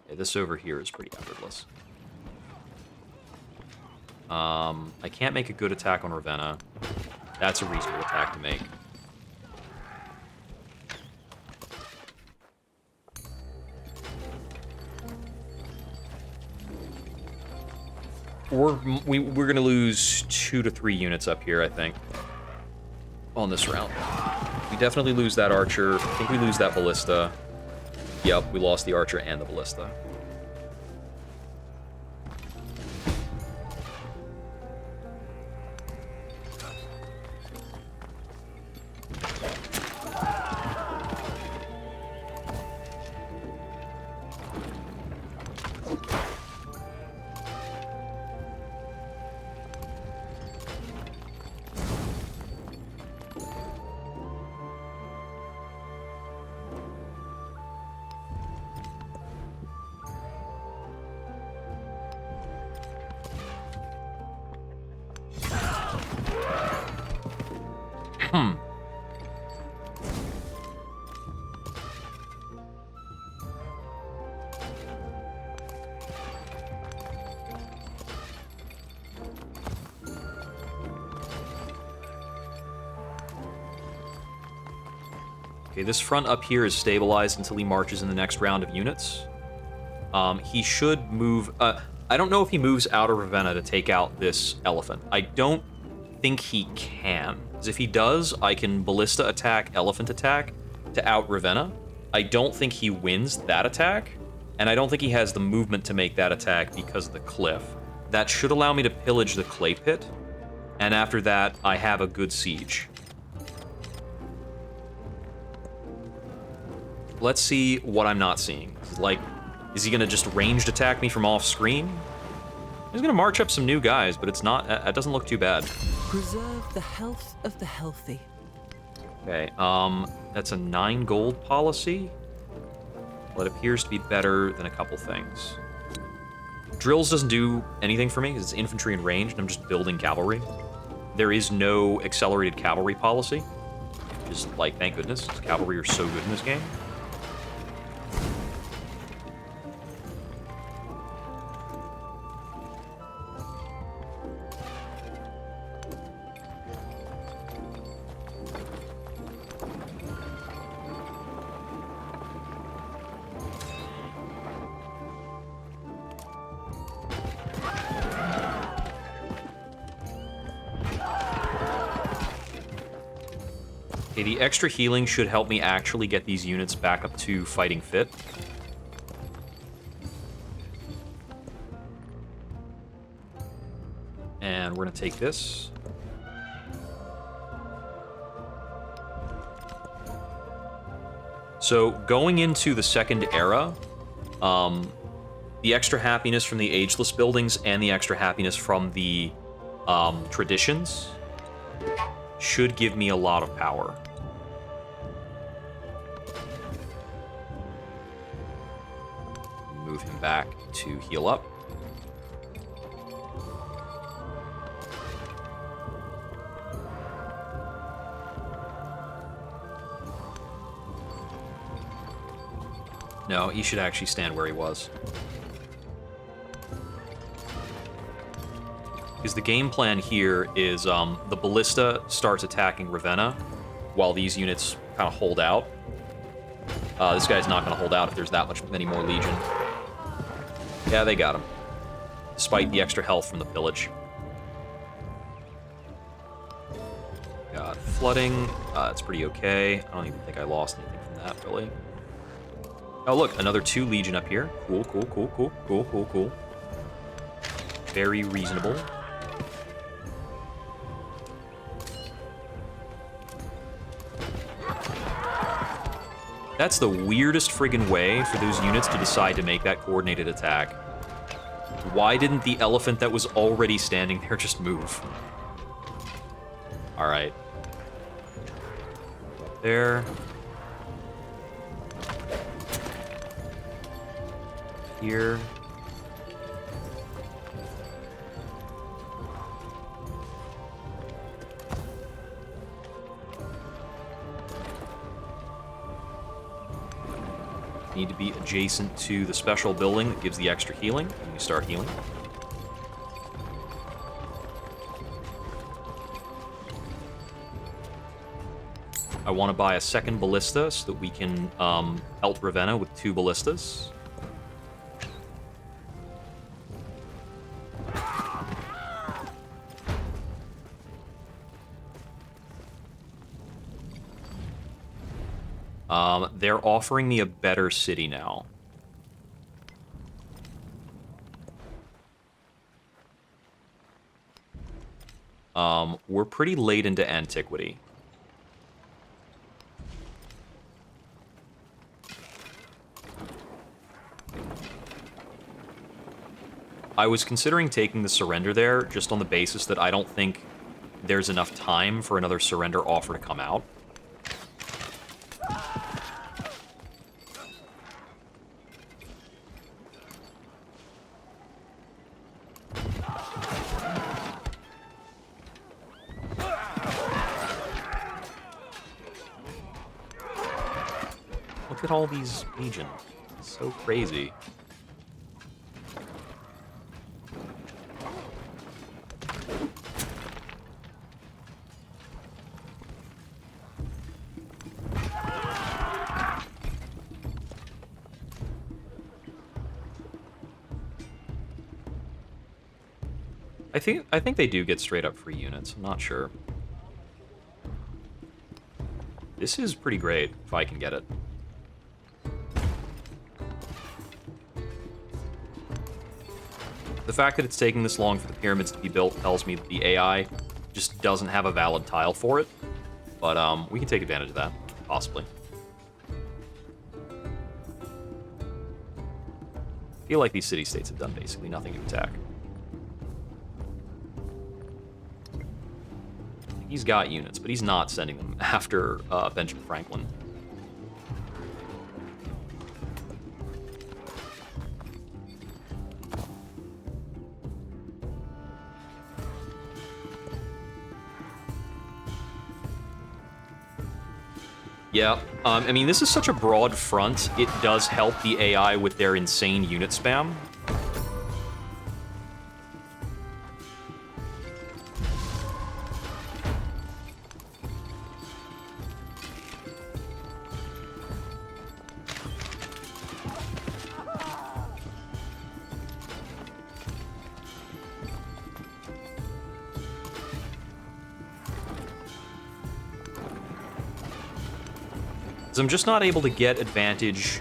Yeah, this over here is pretty effortless. I can't make a good attack on Ravenna. That's a reasonable attack to make. We're gonna lose 2 to 3 units up here, I think, on this round. We definitely lose that archer. I think we lose that ballista. Yep, we lost the archer and the ballista. Okay, this front up here is stabilized until he marches in the next round of units. He should move... I don't know if he moves out of Ravenna to take out this elephant. I don't think he can. Because if he does, I can ballista attack, elephant attack to out Ravenna. I don't think he wins that attack, and I don't think he has the movement to make that attack because of the cliff. That should allow me to pillage the clay pit, and after that, I have a good siege. Let's see what I'm not seeing. Like, is he gonna just ranged attack me from off screen? He's gonna march up some new guys, but it's not. It doesn't look too bad. Preserve the health of the healthy. Okay. That's a 9 gold policy. Well, it appears to be better than a couple things. Drills doesn't do anything for me because it's infantry and range, and I'm just building cavalry. There is no accelerated cavalry policy. Just like, thank goodness, cavalry are so good in this game. Okay, the extra healing should help me actually get these units back up to fighting fit. And we're gonna take this. So, going into the second era, the extra happiness from the ageless buildings and the extra happiness from the traditions should give me a lot of power. Move him back to heal up. No, he should actually stand where he was. Because the game plan here is the Ballista starts attacking Ravenna while these units kind of hold out. This guy's not going to hold out if there's that many more Legion. Yeah, they got him. Despite the extra health from the pillage. Got flooding. It's pretty okay. I don't even think I lost anything from that, really. Oh, look, another 2 Legion up here. Cool, cool, cool, cool, cool, cool, cool. Very reasonable. That's the weirdest friggin' way for those units to decide to make that coordinated attack. Why didn't the elephant that was already standing there just move? Alright. There. Here. Need to be adjacent to the special building that gives the extra healing when you start healing. I want to buy a second ballista so that we can help Ravenna with 2 ballistas. They're offering me a better city now. We're pretty late into Antiquity. I was considering taking the surrender there just on the basis that I don't think there's enough time for another surrender offer to come out. Look at all these Legion. It's so crazy. I think they do get straight up free units. I'm not sure. This is pretty great if I can get it. The fact that it's taking this long for the pyramids to be built tells me that the AI just doesn't have a valid tile for it. But we can take advantage of that, possibly. I feel like these city-states have done basically nothing to attack. He's got units, but he's not sending them after Benjamin Franklin. Yeah, I mean, this is such a broad front, it does help the AI with their insane unit spam. I'm just not able to get advantage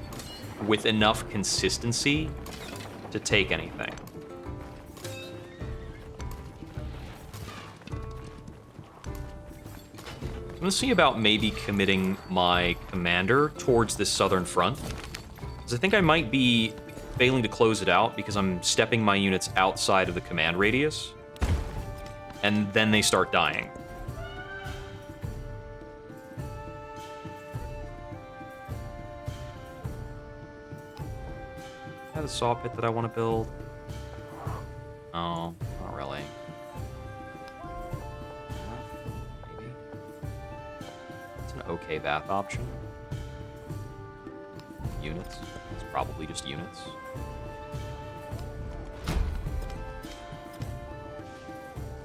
with enough consistency to take anything. I'm going to see about maybe committing my commander towards this southern front, because I think I might be failing to close it out because I'm stepping my units outside of the command radius. and then they start dying. Is that a saw pit that I want to build? Oh, not really. Maybe. It's an okay bath option. Units. It's probably just units.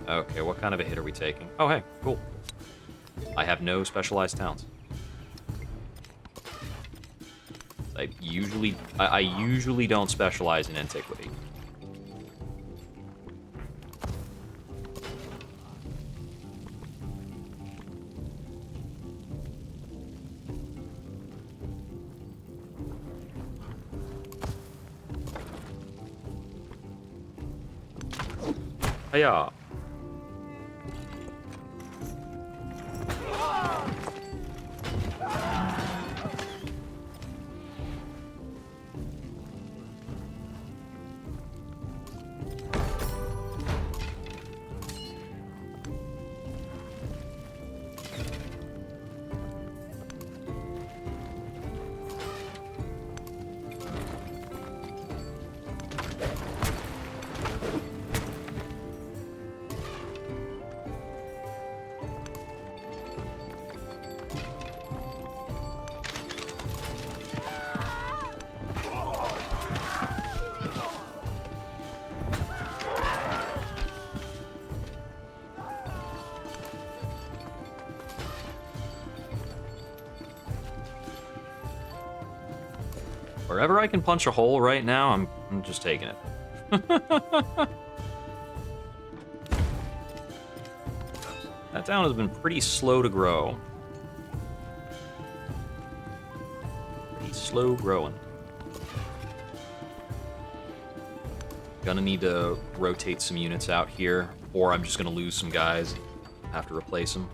Okay, what kind of a hit are we taking? Oh, hey, cool. I have no specialized towns. I usually don't specialize in Antiquity. Hiya. Wherever I can punch a hole right now, I'm just taking it. That town has been pretty slow to grow. Pretty slow growing. Gonna need to rotate some units out here, or I'm just gonna lose some guys. Have to replace them.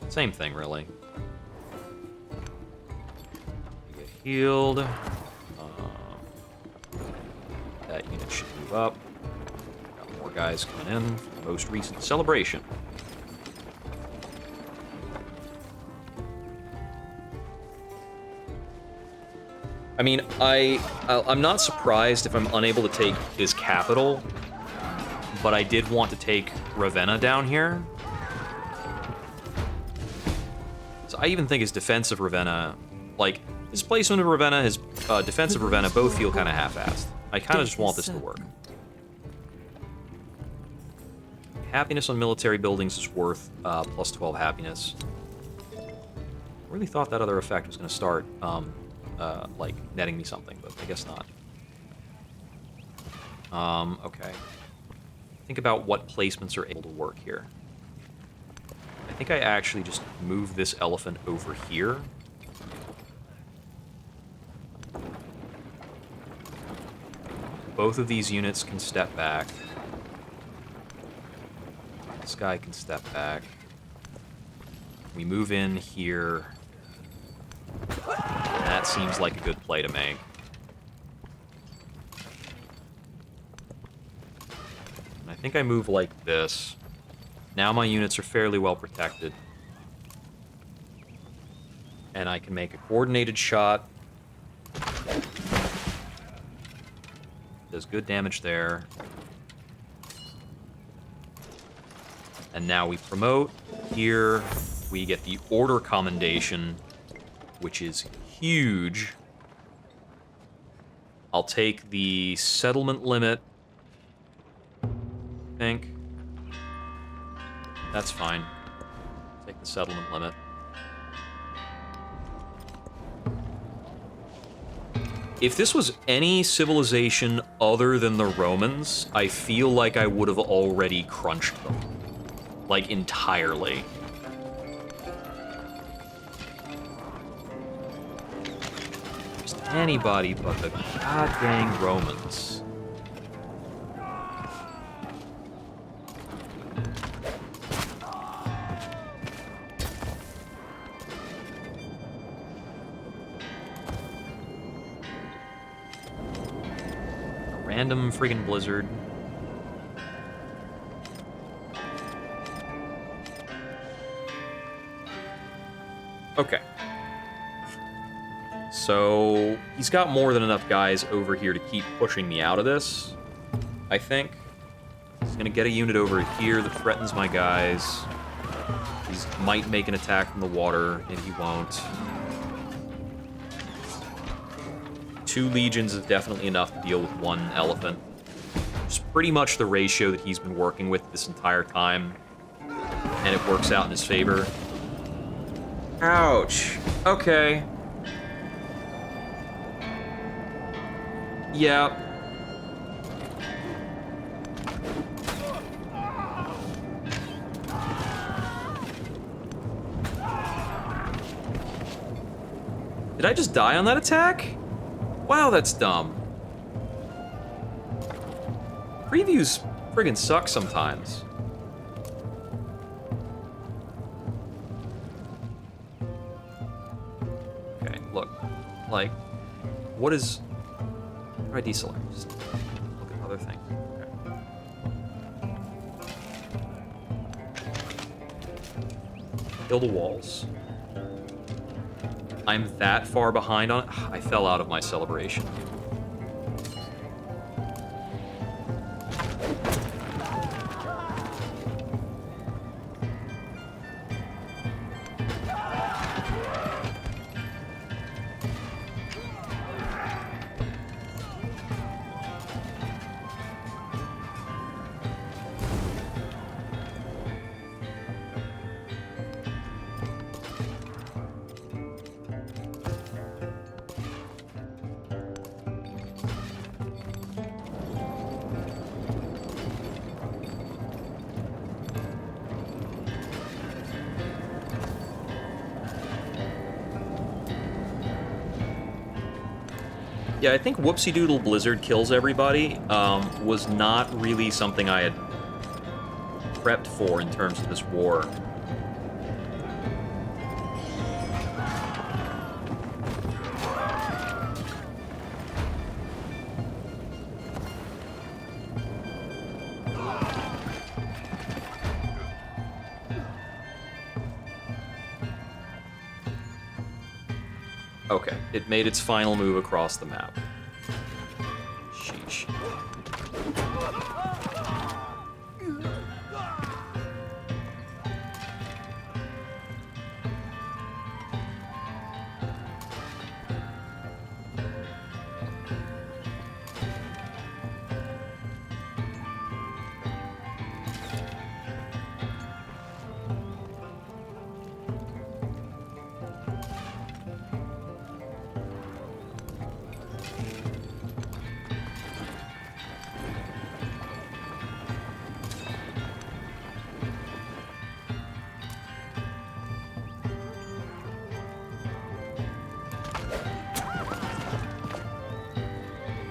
Same thing, really. Get healed. That unit should move up. Got more guys coming in for the most recent celebration. I mean, I'm not surprised if I'm unable to take his capital, but I did want to take Ravenna down here. So I even think his defensive Ravenna, like, his placement of Ravenna, his defensive Ravenna, both feel kind of half-assed. I kind of just want this to work. Happiness on military buildings is worth plus 12 happiness. I really thought that other effect was going to start, like, netting me something, but I guess not. Okay. Think about what placements are able to work here. I think I actually just move this elephant over here. Both of these units can step back. This guy can step back. We move in here. That seems like a good play to make. And I think I move like this. Now my units are fairly well protected. And I can make a coordinated shot. Does good damage there. And now we promote. Here we get the order commendation, which is huge. I'll take the settlement limit. I think. That's fine. Take the settlement limit. If this was any civilization other than the Romans, I feel like I would have already crunched them. Like, entirely. Just anybody but the goddamn Romans. Random friggin' blizzard. So he's got more than enough guys over here to keep pushing me out of this, I think. He's gonna get a unit over here that threatens my guys. He might make an attack from the water, and he won't. 2 legions is definitely enough to deal with 1 elephant. It's pretty much the ratio that he's been working with this entire time, and it works out in his favor. Ouch. Okay. Yeah. Did I just die on that attack? Wow, that's dumb. Previews friggin' suck sometimes. Okay, look. Like, what is... How do I deselect? Just look at other things. Okay. Kill the walls. I'm that far behind on it. I fell out of my celebration. Yeah, I think Whoopsie Doodle Blizzard kills everybody was not really something I had prepped for in terms of this war. Okay, it made its final move across the map. Sheesh.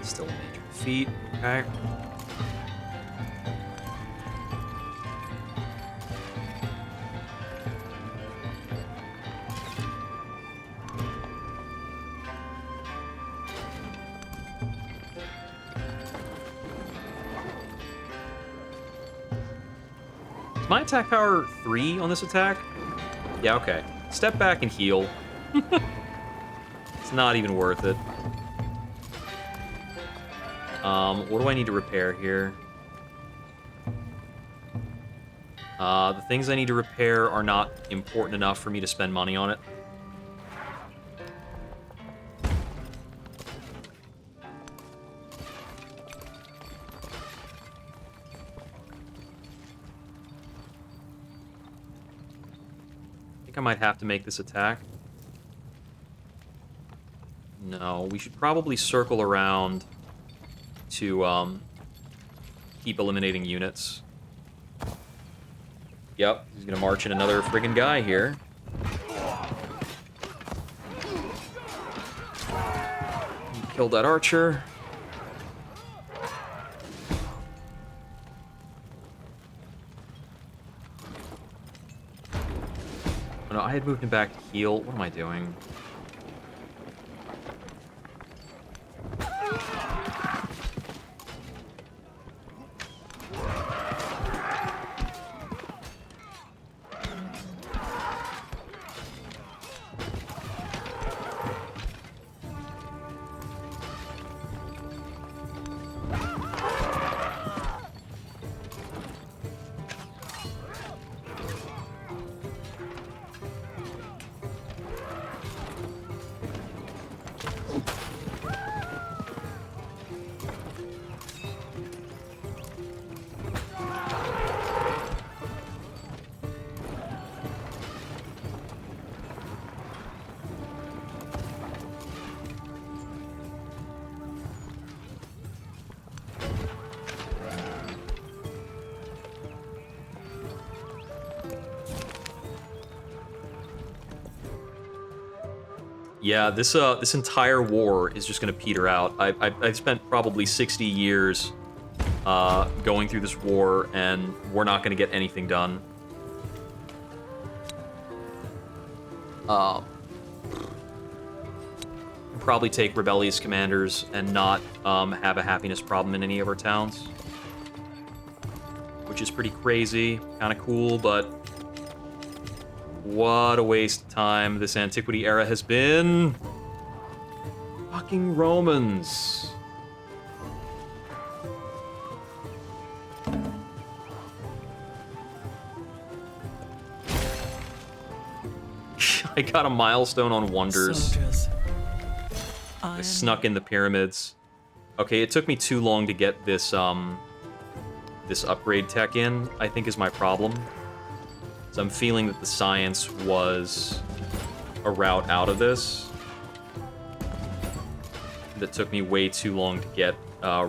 Still a major defeat. Okay. Is my attack power 3 on this attack? Yeah, okay. Step back and heal. It's not even worth it. What do I need to repair here? The things I need to repair are not important enough for me to spend money on it. I think I might have to make this attack. No, we should probably circle around to keep eliminating units. Yep, he's gonna march in another friggin' guy here. Killed that archer. Oh, no, I had moved him back to heal. What am I doing? Yeah, this entire war is just gonna peter out. I've spent probably 60 years going through this war, and we're not gonna get anything done. Probably take rebellious commanders and not have a happiness problem in any of our towns, which is pretty crazy, kind of cool, but what a waste of time this Antiquity era has been. Fucking Romans. I got a milestone on wonders. Soldiers. I snuck in the pyramids. Okay, it took me too long to get this this upgrade tech in, I think, is my problem. So I'm feeling that the science was a route out of this that took me way too long to get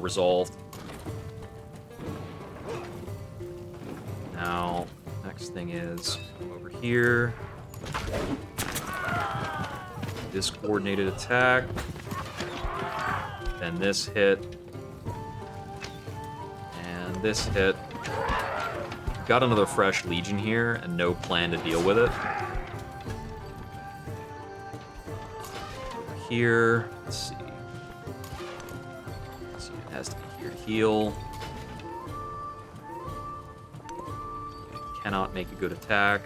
resolved. Now, next thing is over here. This coordinated attack. Then this hit. And this hit. Got another fresh legion here and no plan to deal with it. Over here, let's see. It has to be here to heal. Cannot make a good attack.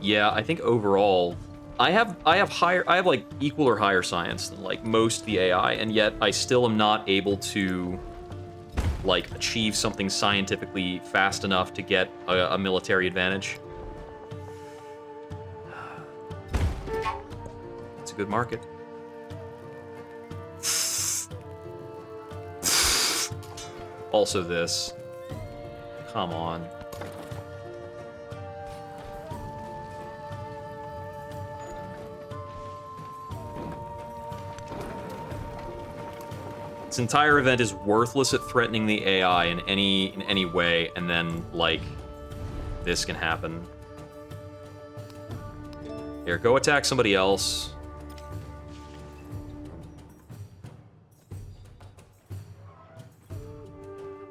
Yeah, I think overall, I have like equal or higher science than like most of the AI, and yet I still am not able to like achieve something scientifically fast enough to get a military advantage. It's a good market. Also this. Come on. This entire event is worthless at threatening the AI in any way, and then, like, this can happen. Here, go attack somebody else.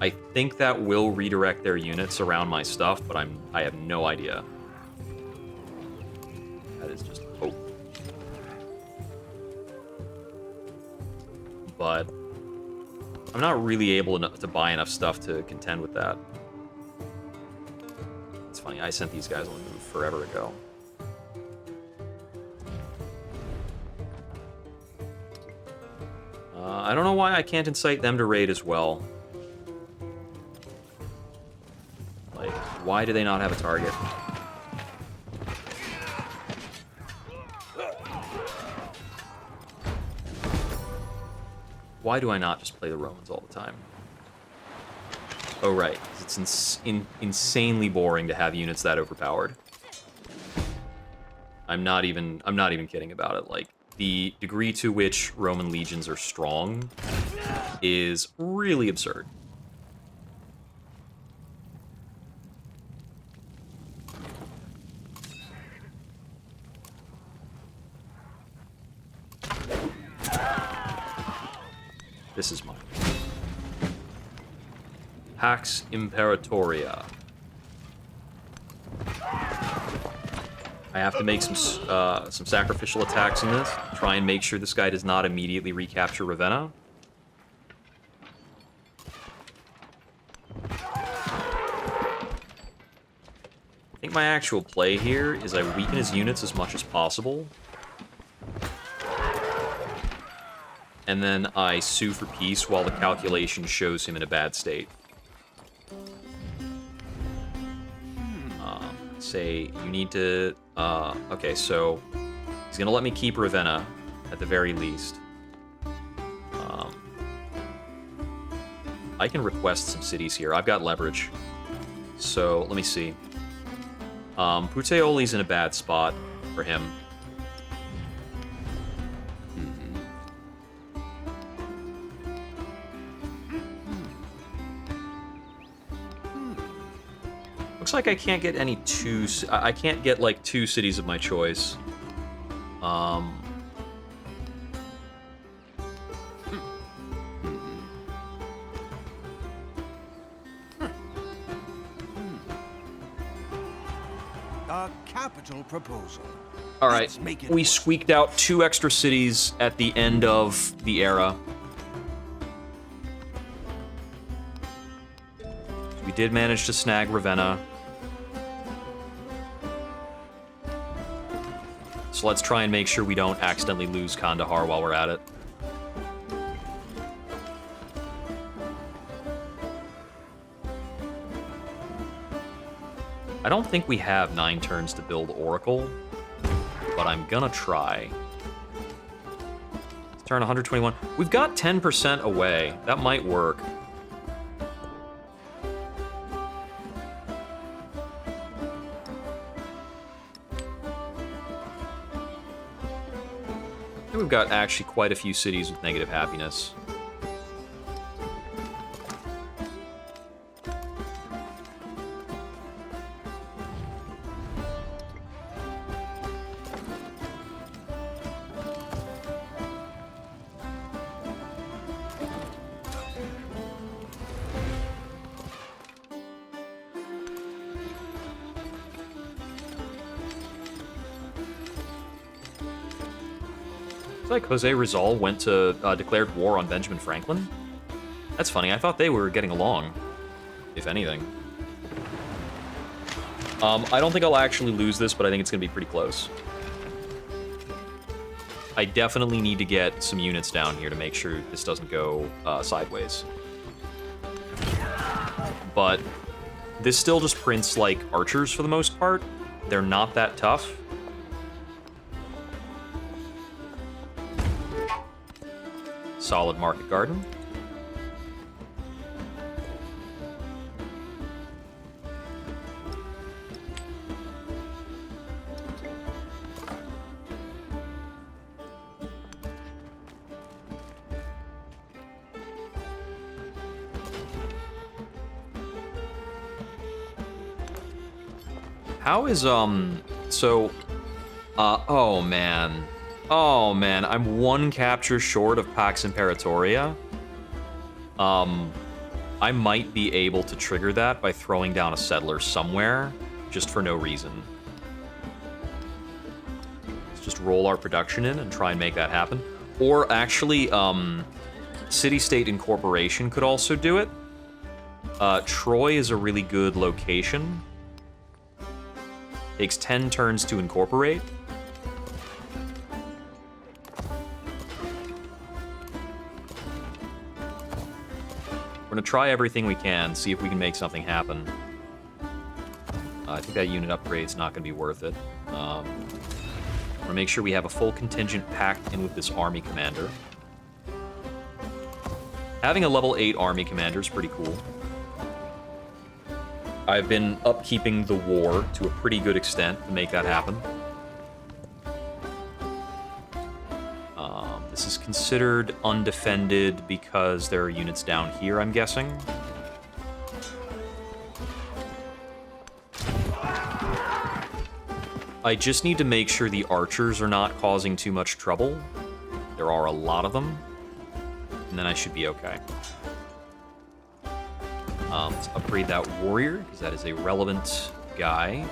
I think that will redirect their units around my stuff, but I have no idea. That is just hope. But I'm not really able to buy enough stuff to contend with that. It's funny, I sent these guys on the move forever ago. I don't know why I can't incite them to raid as well. Like, why do they not have a target? Why do I not just play the Romans all the time? Oh, right. It's insanely boring to have units that overpowered. I'm not even kidding about it. Like, the degree to which Roman legions are strong is really absurd. This is mine. Pax Imperatoria. I have to make some sacrificial attacks in this. Try and make sure this guy does not immediately recapture Ravenna. I think my actual play here is I weaken his units as much as possible. And then I sue for peace while the calculation shows him in a bad state. Say, you need to... okay, so he's going to let me keep Ravenna, at the very least. I can request some cities here. I've got leverage. So, let me see. Puteoli's in a bad spot for him. Looks like I can't get any I can't get, like, 2 cities of my choice. A capital proposal. All right, Let's make it we work. squeaked out 2 extra cities at the end of the era. We did manage to snag Ravenna. So let's try and make sure we don't accidentally lose Kandahar while we're at it. I don't think we have 9 turns to build Oracle, but I'm gonna try. Let's turn 121. We've got 10% away. That might work. I think we've got actually quite a few cities with negative happiness. It's like Jose Rizal went to declared war on Benjamin Franklin. That's funny. I thought they were getting along, if anything. I don't think I'll actually lose this, but I think it's going to be pretty close. I definitely need to get some units down here to make sure this doesn't go sideways. But this still just prints like archers for the most part. They're not that tough. Solid market garden. How is, oh man. Oh man, I'm 1 capture short of Pax Imperatoria. I might be able to trigger that by throwing down a settler somewhere, just for no reason. Let's just roll our production in and try and make that happen. Or actually, City-State Incorporation could also do it. Troy is a really good location. Takes 10 turns to incorporate. We're gonna try everything we can, see if we can make something happen. I think that unit upgrade's not gonna be worth it. We're gonna make sure we have a full contingent packed in with this army commander. Having a level 8 army commander is pretty cool. I've been upkeeping the war to a pretty good extent to make that happen. This is considered undefended because there are units down here, I'm guessing. I just need to make sure the archers are not causing too much trouble. There are a lot of them. And then I should be okay. Let's upgrade that warrior, because that is a relevant guy.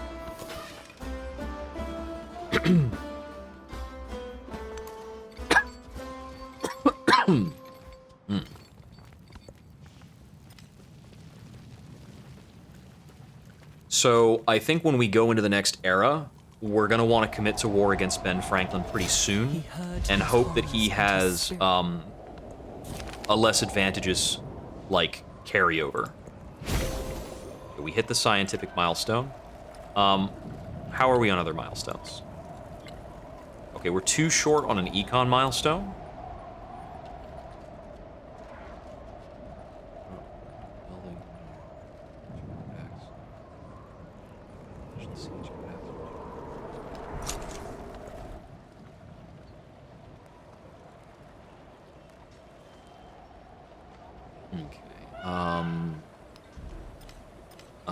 So I think when we go into the next era, we're going to want to commit to war against Ben Franklin pretty soon and hope that he has a less advantageous, like, carryover. We hit the scientific milestone. How are we on other milestones? Okay, we're 2 short on an econ milestone.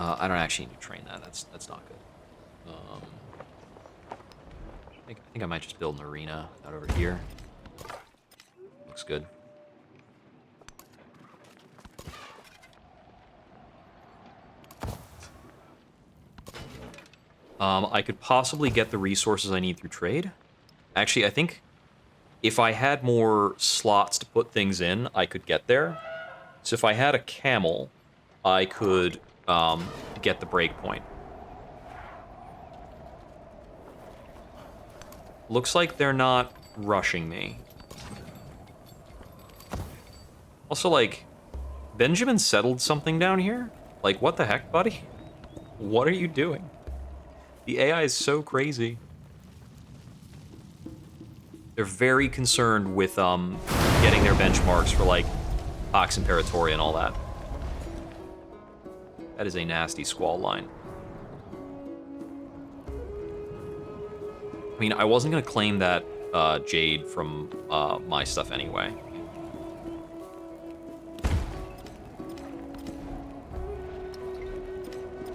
I don't actually need to train that. That's not good. I think I might just build an arena out over here. Looks good. I could possibly get the resources I need through trade. Actually, I think if I had more slots to put things in, I could get there. So if I had a camel, I could get the breakpoint. Looks like they're not rushing me. Also, like, Benjamin settled something down here? Like, what the heck, buddy? What are you doing? The AI is so crazy. They're very concerned with getting their benchmarks for, like, Pax Imperatoria and all that. That is a nasty squall line. I mean, I wasn't going to claim that Jade from my stuff anyway.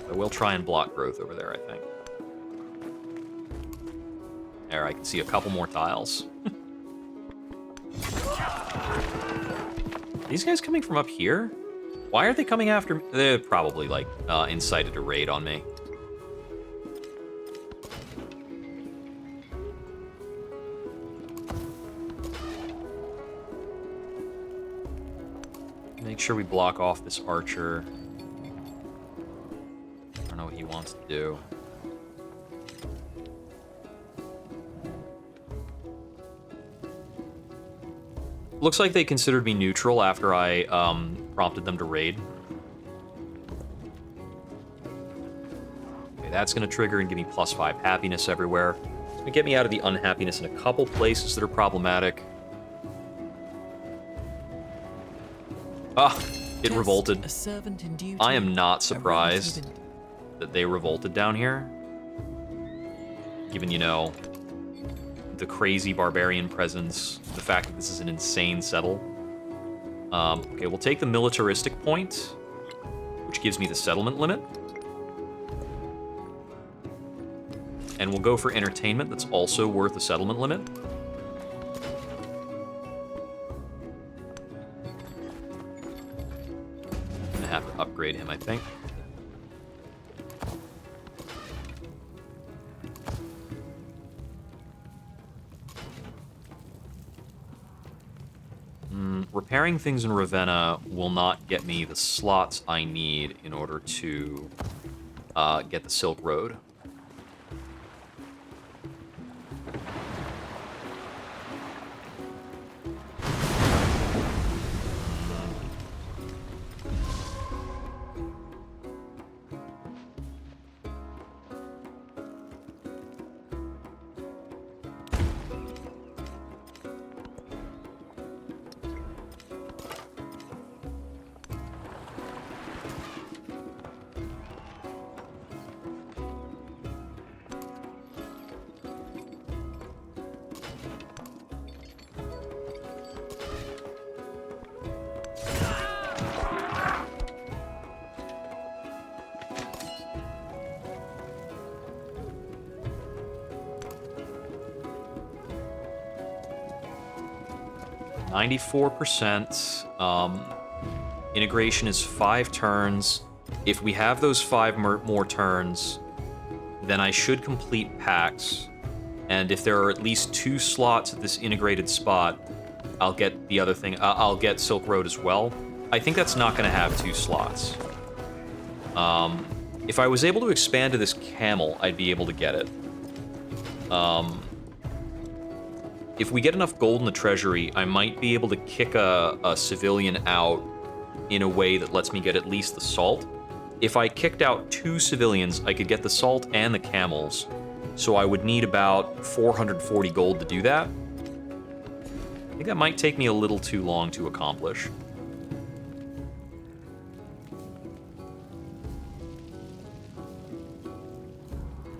I will try and block growth over there, I think. There, I can see a couple more tiles. These guys coming from up here? Why are they coming after me? They're probably, like, incited a raid on me. Make sure we block off this archer. I don't know what he wants to do. Looks like they considered me neutral after I prompted them to raid. Okay, that's going to trigger and give me +5 happiness everywhere. It's going to get me out of the unhappiness in a couple places that are problematic. Ah, it revolted. A servant in duty, I am not a surprised relative that they revolted down here. Given, you know, the crazy barbarian presence, the fact that this is an insane settle. Okay, we'll take the militaristic point, which gives me the settlement limit. And we'll go for entertainment, that's also worth a settlement limit. I'm gonna have to upgrade him, I think. Repairing things in Ravenna will not get me the slots I need in order to get the Silk Road. %. Integration is 5 turns. If we have those 5 more turns, then I should complete PAX. And if there are at least 2 slots at this integrated spot, I'll get the other thing. I'll get Silk Road as well. I think that's not going to have 2 slots. If I was able to expand to this camel, I'd be able to get it. If we get enough gold in the treasury, I might be able to kick a civilian out in a way that lets me get at least the salt. If I kicked out 2 civilians, I could get the salt and the camels, so I would need about 440 gold to do that. I think that might take me a little too long to accomplish.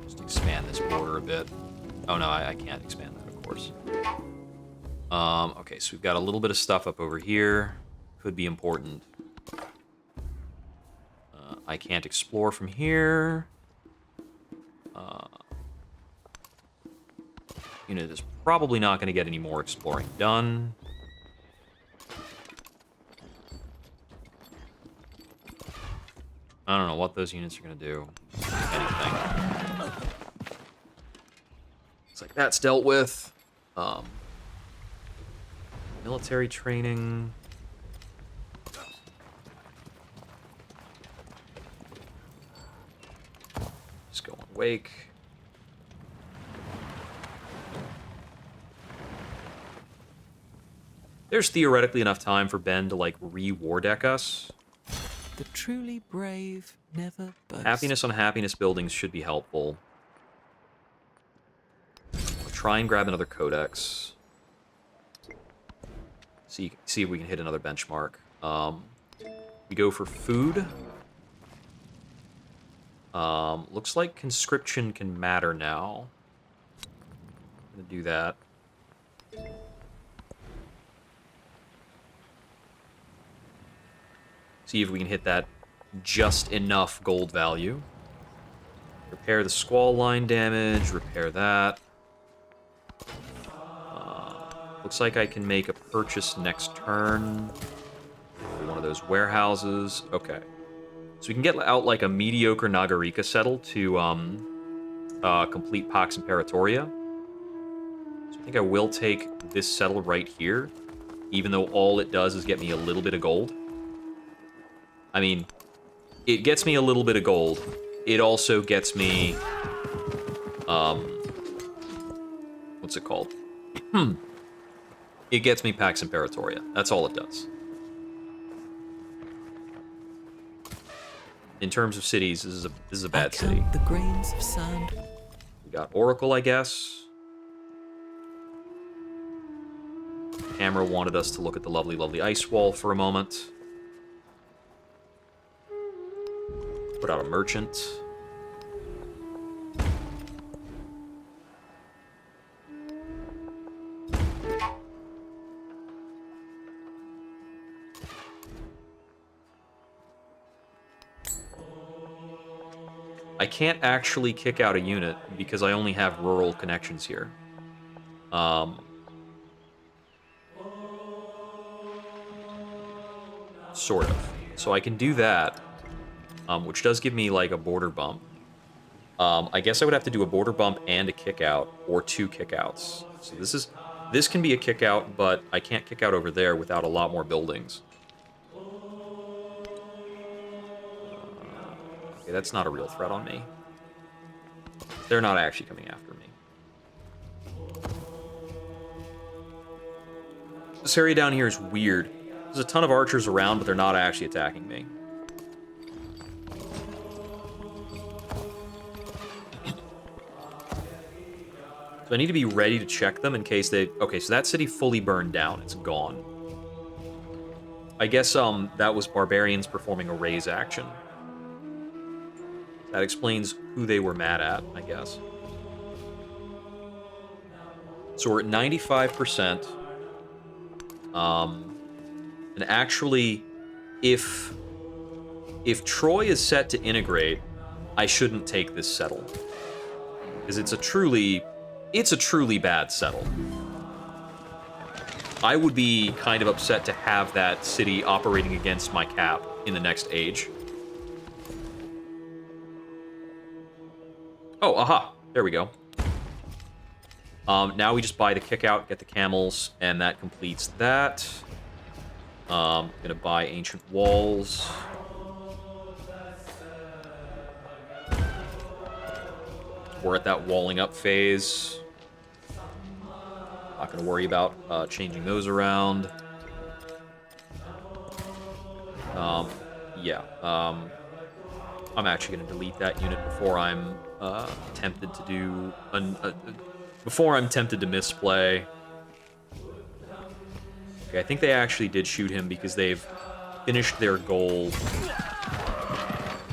Just expand this border a bit. Oh no, I can't expand that, of course. Okay, so we've got a little bit of stuff up over here. Could be important. I can't explore from here. Unit is probably not going to get any more exploring done. I don't know what those units are going to do. Anything. It's like that's dealt with. Military training. Just go on wake. There's theoretically enough time for Ben to, like, re-war deck us. The truly brave never boast. Happiness on happiness buildings should be helpful. We'll try and grab another codex. See if we can hit another benchmark. We go for food. Looks like conscription can matter now. I'm gonna do that. See if we can hit that just enough gold value. Repair the squall line damage, repair that. Looks like I can make a purchase next turn. One of those warehouses. Okay. So we can get out like a mediocre Nagarika settle to complete Pax Imperatoria. So I think I will take this settle right here, even though all it does is get me a little bit of gold. I mean, it gets me a little bit of gold. It also gets me, what's it called? It gets me Pax Imperatoria. That's all it does. In terms of cities, this is a bad city. The grains of sand. We got Oracle, I guess. Camera wanted us to look at the lovely, lovely ice wall for a moment. Put out a merchant. I can't actually kick out a unit because I only have rural connections here. Sort of. So I can do that, which does give me like a border bump. I guess I would have to do a border bump and a kick out, or 2 kickouts. So this can be a kick out, but I can't kick out over there without a lot more buildings. Okay, that's not a real threat on me. They're not actually coming after me. This area down here is weird. There's a ton of archers around, but they're not actually attacking me. So I need to be ready to check them in case they... Okay, so that city fully burned down. It's gone. I guess that was barbarians performing a raise action. That explains who they were mad at, I guess. So we're at 95%. And actually, if Troy is set to integrate, I shouldn't take this settle. Because it's a truly bad settle. I would be kind of upset to have that city operating against my cap in the next age. Oh, aha. There we go. Now we just buy the kick out, get the camels, and that completes that. Gonna buy ancient walls. We're at that walling up phase. Not gonna worry about changing those around. Yeah. I'm actually gonna delete that unit before I'm tempted to do before I'm tempted to misplay. Okay, I think they actually did shoot him because they've finished their goal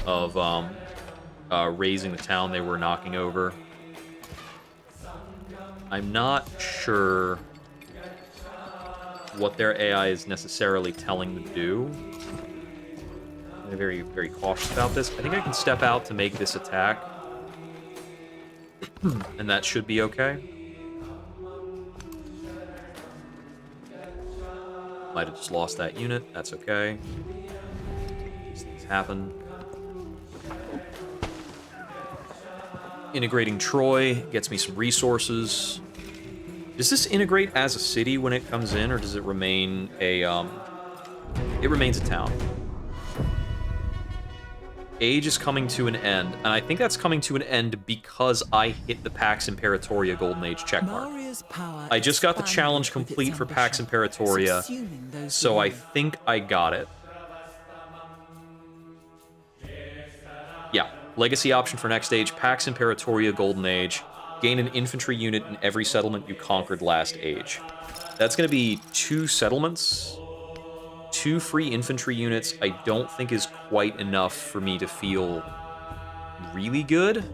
of raising the town they were knocking over. I'm not sure what their AI is necessarily telling them to do. I'm very, very cautious about this. I think I can step out to make this attack. And that should be okay. Might have just lost that unit. That's okay. These things happen. Integrating Troy gets me some resources. Does this integrate as a city when it comes in, or does it remain a, it remains a town. Age is coming to an end, and I think that's coming to an end because I hit the Pax Imperatoria Golden Age checkmark. I just got the challenge complete for Pax Imperatoria, so I think I got it. Yeah, legacy option for next age, Pax Imperatoria Golden Age. Gain an infantry unit in every settlement you conquered last age. That's going to be 2 settlements. 2 free infantry units I don't think is quite enough for me to feel really good.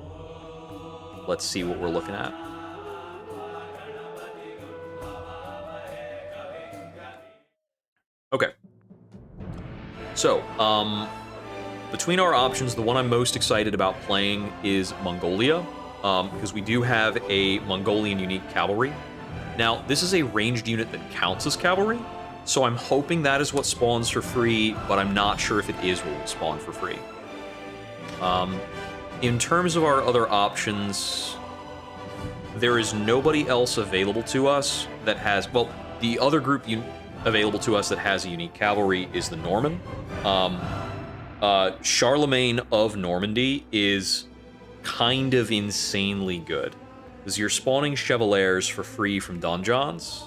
Let's see what we're looking at. Okay. So, between our options, the one I'm most excited about playing is Mongolia, because we do have a Mongolian unique cavalry. Now, this is a ranged unit that counts as cavalry, so I'm hoping that is what spawns for free, but I'm not sure if it is what will spawn for free. In terms of our other options, there is nobody else available to us that has... Well, the other group available to us that has a unique cavalry is the Norman. Charlemagne of Normandy is kind of insanely good, because you're spawning Chevaliers for free from dungeons.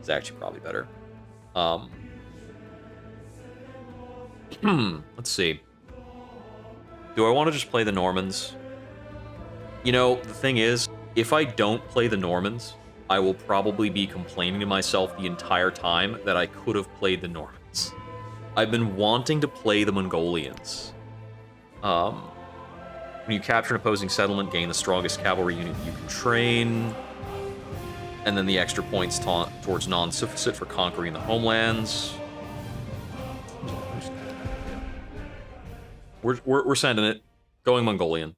It's actually probably better. Let's see. Do I want to just play the Normans? You know, the thing is, if I don't play the Normans, I will probably be complaining to myself the entire time that I could have played the Normans. I've been wanting to play the Mongolians. When you capture an opposing settlement, gain the strongest cavalry unit you can train. And then the extra points towards non-sufficit for conquering the homelands. We're sending it. Going Mongolian.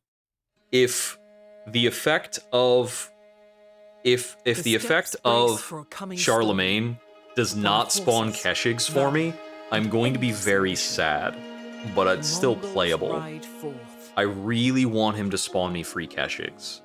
If the effect of Charlemagne does not spawn Keshigs for me, I'm going to be very sad, but it's still playable. I really want him to spawn me free Keshigs.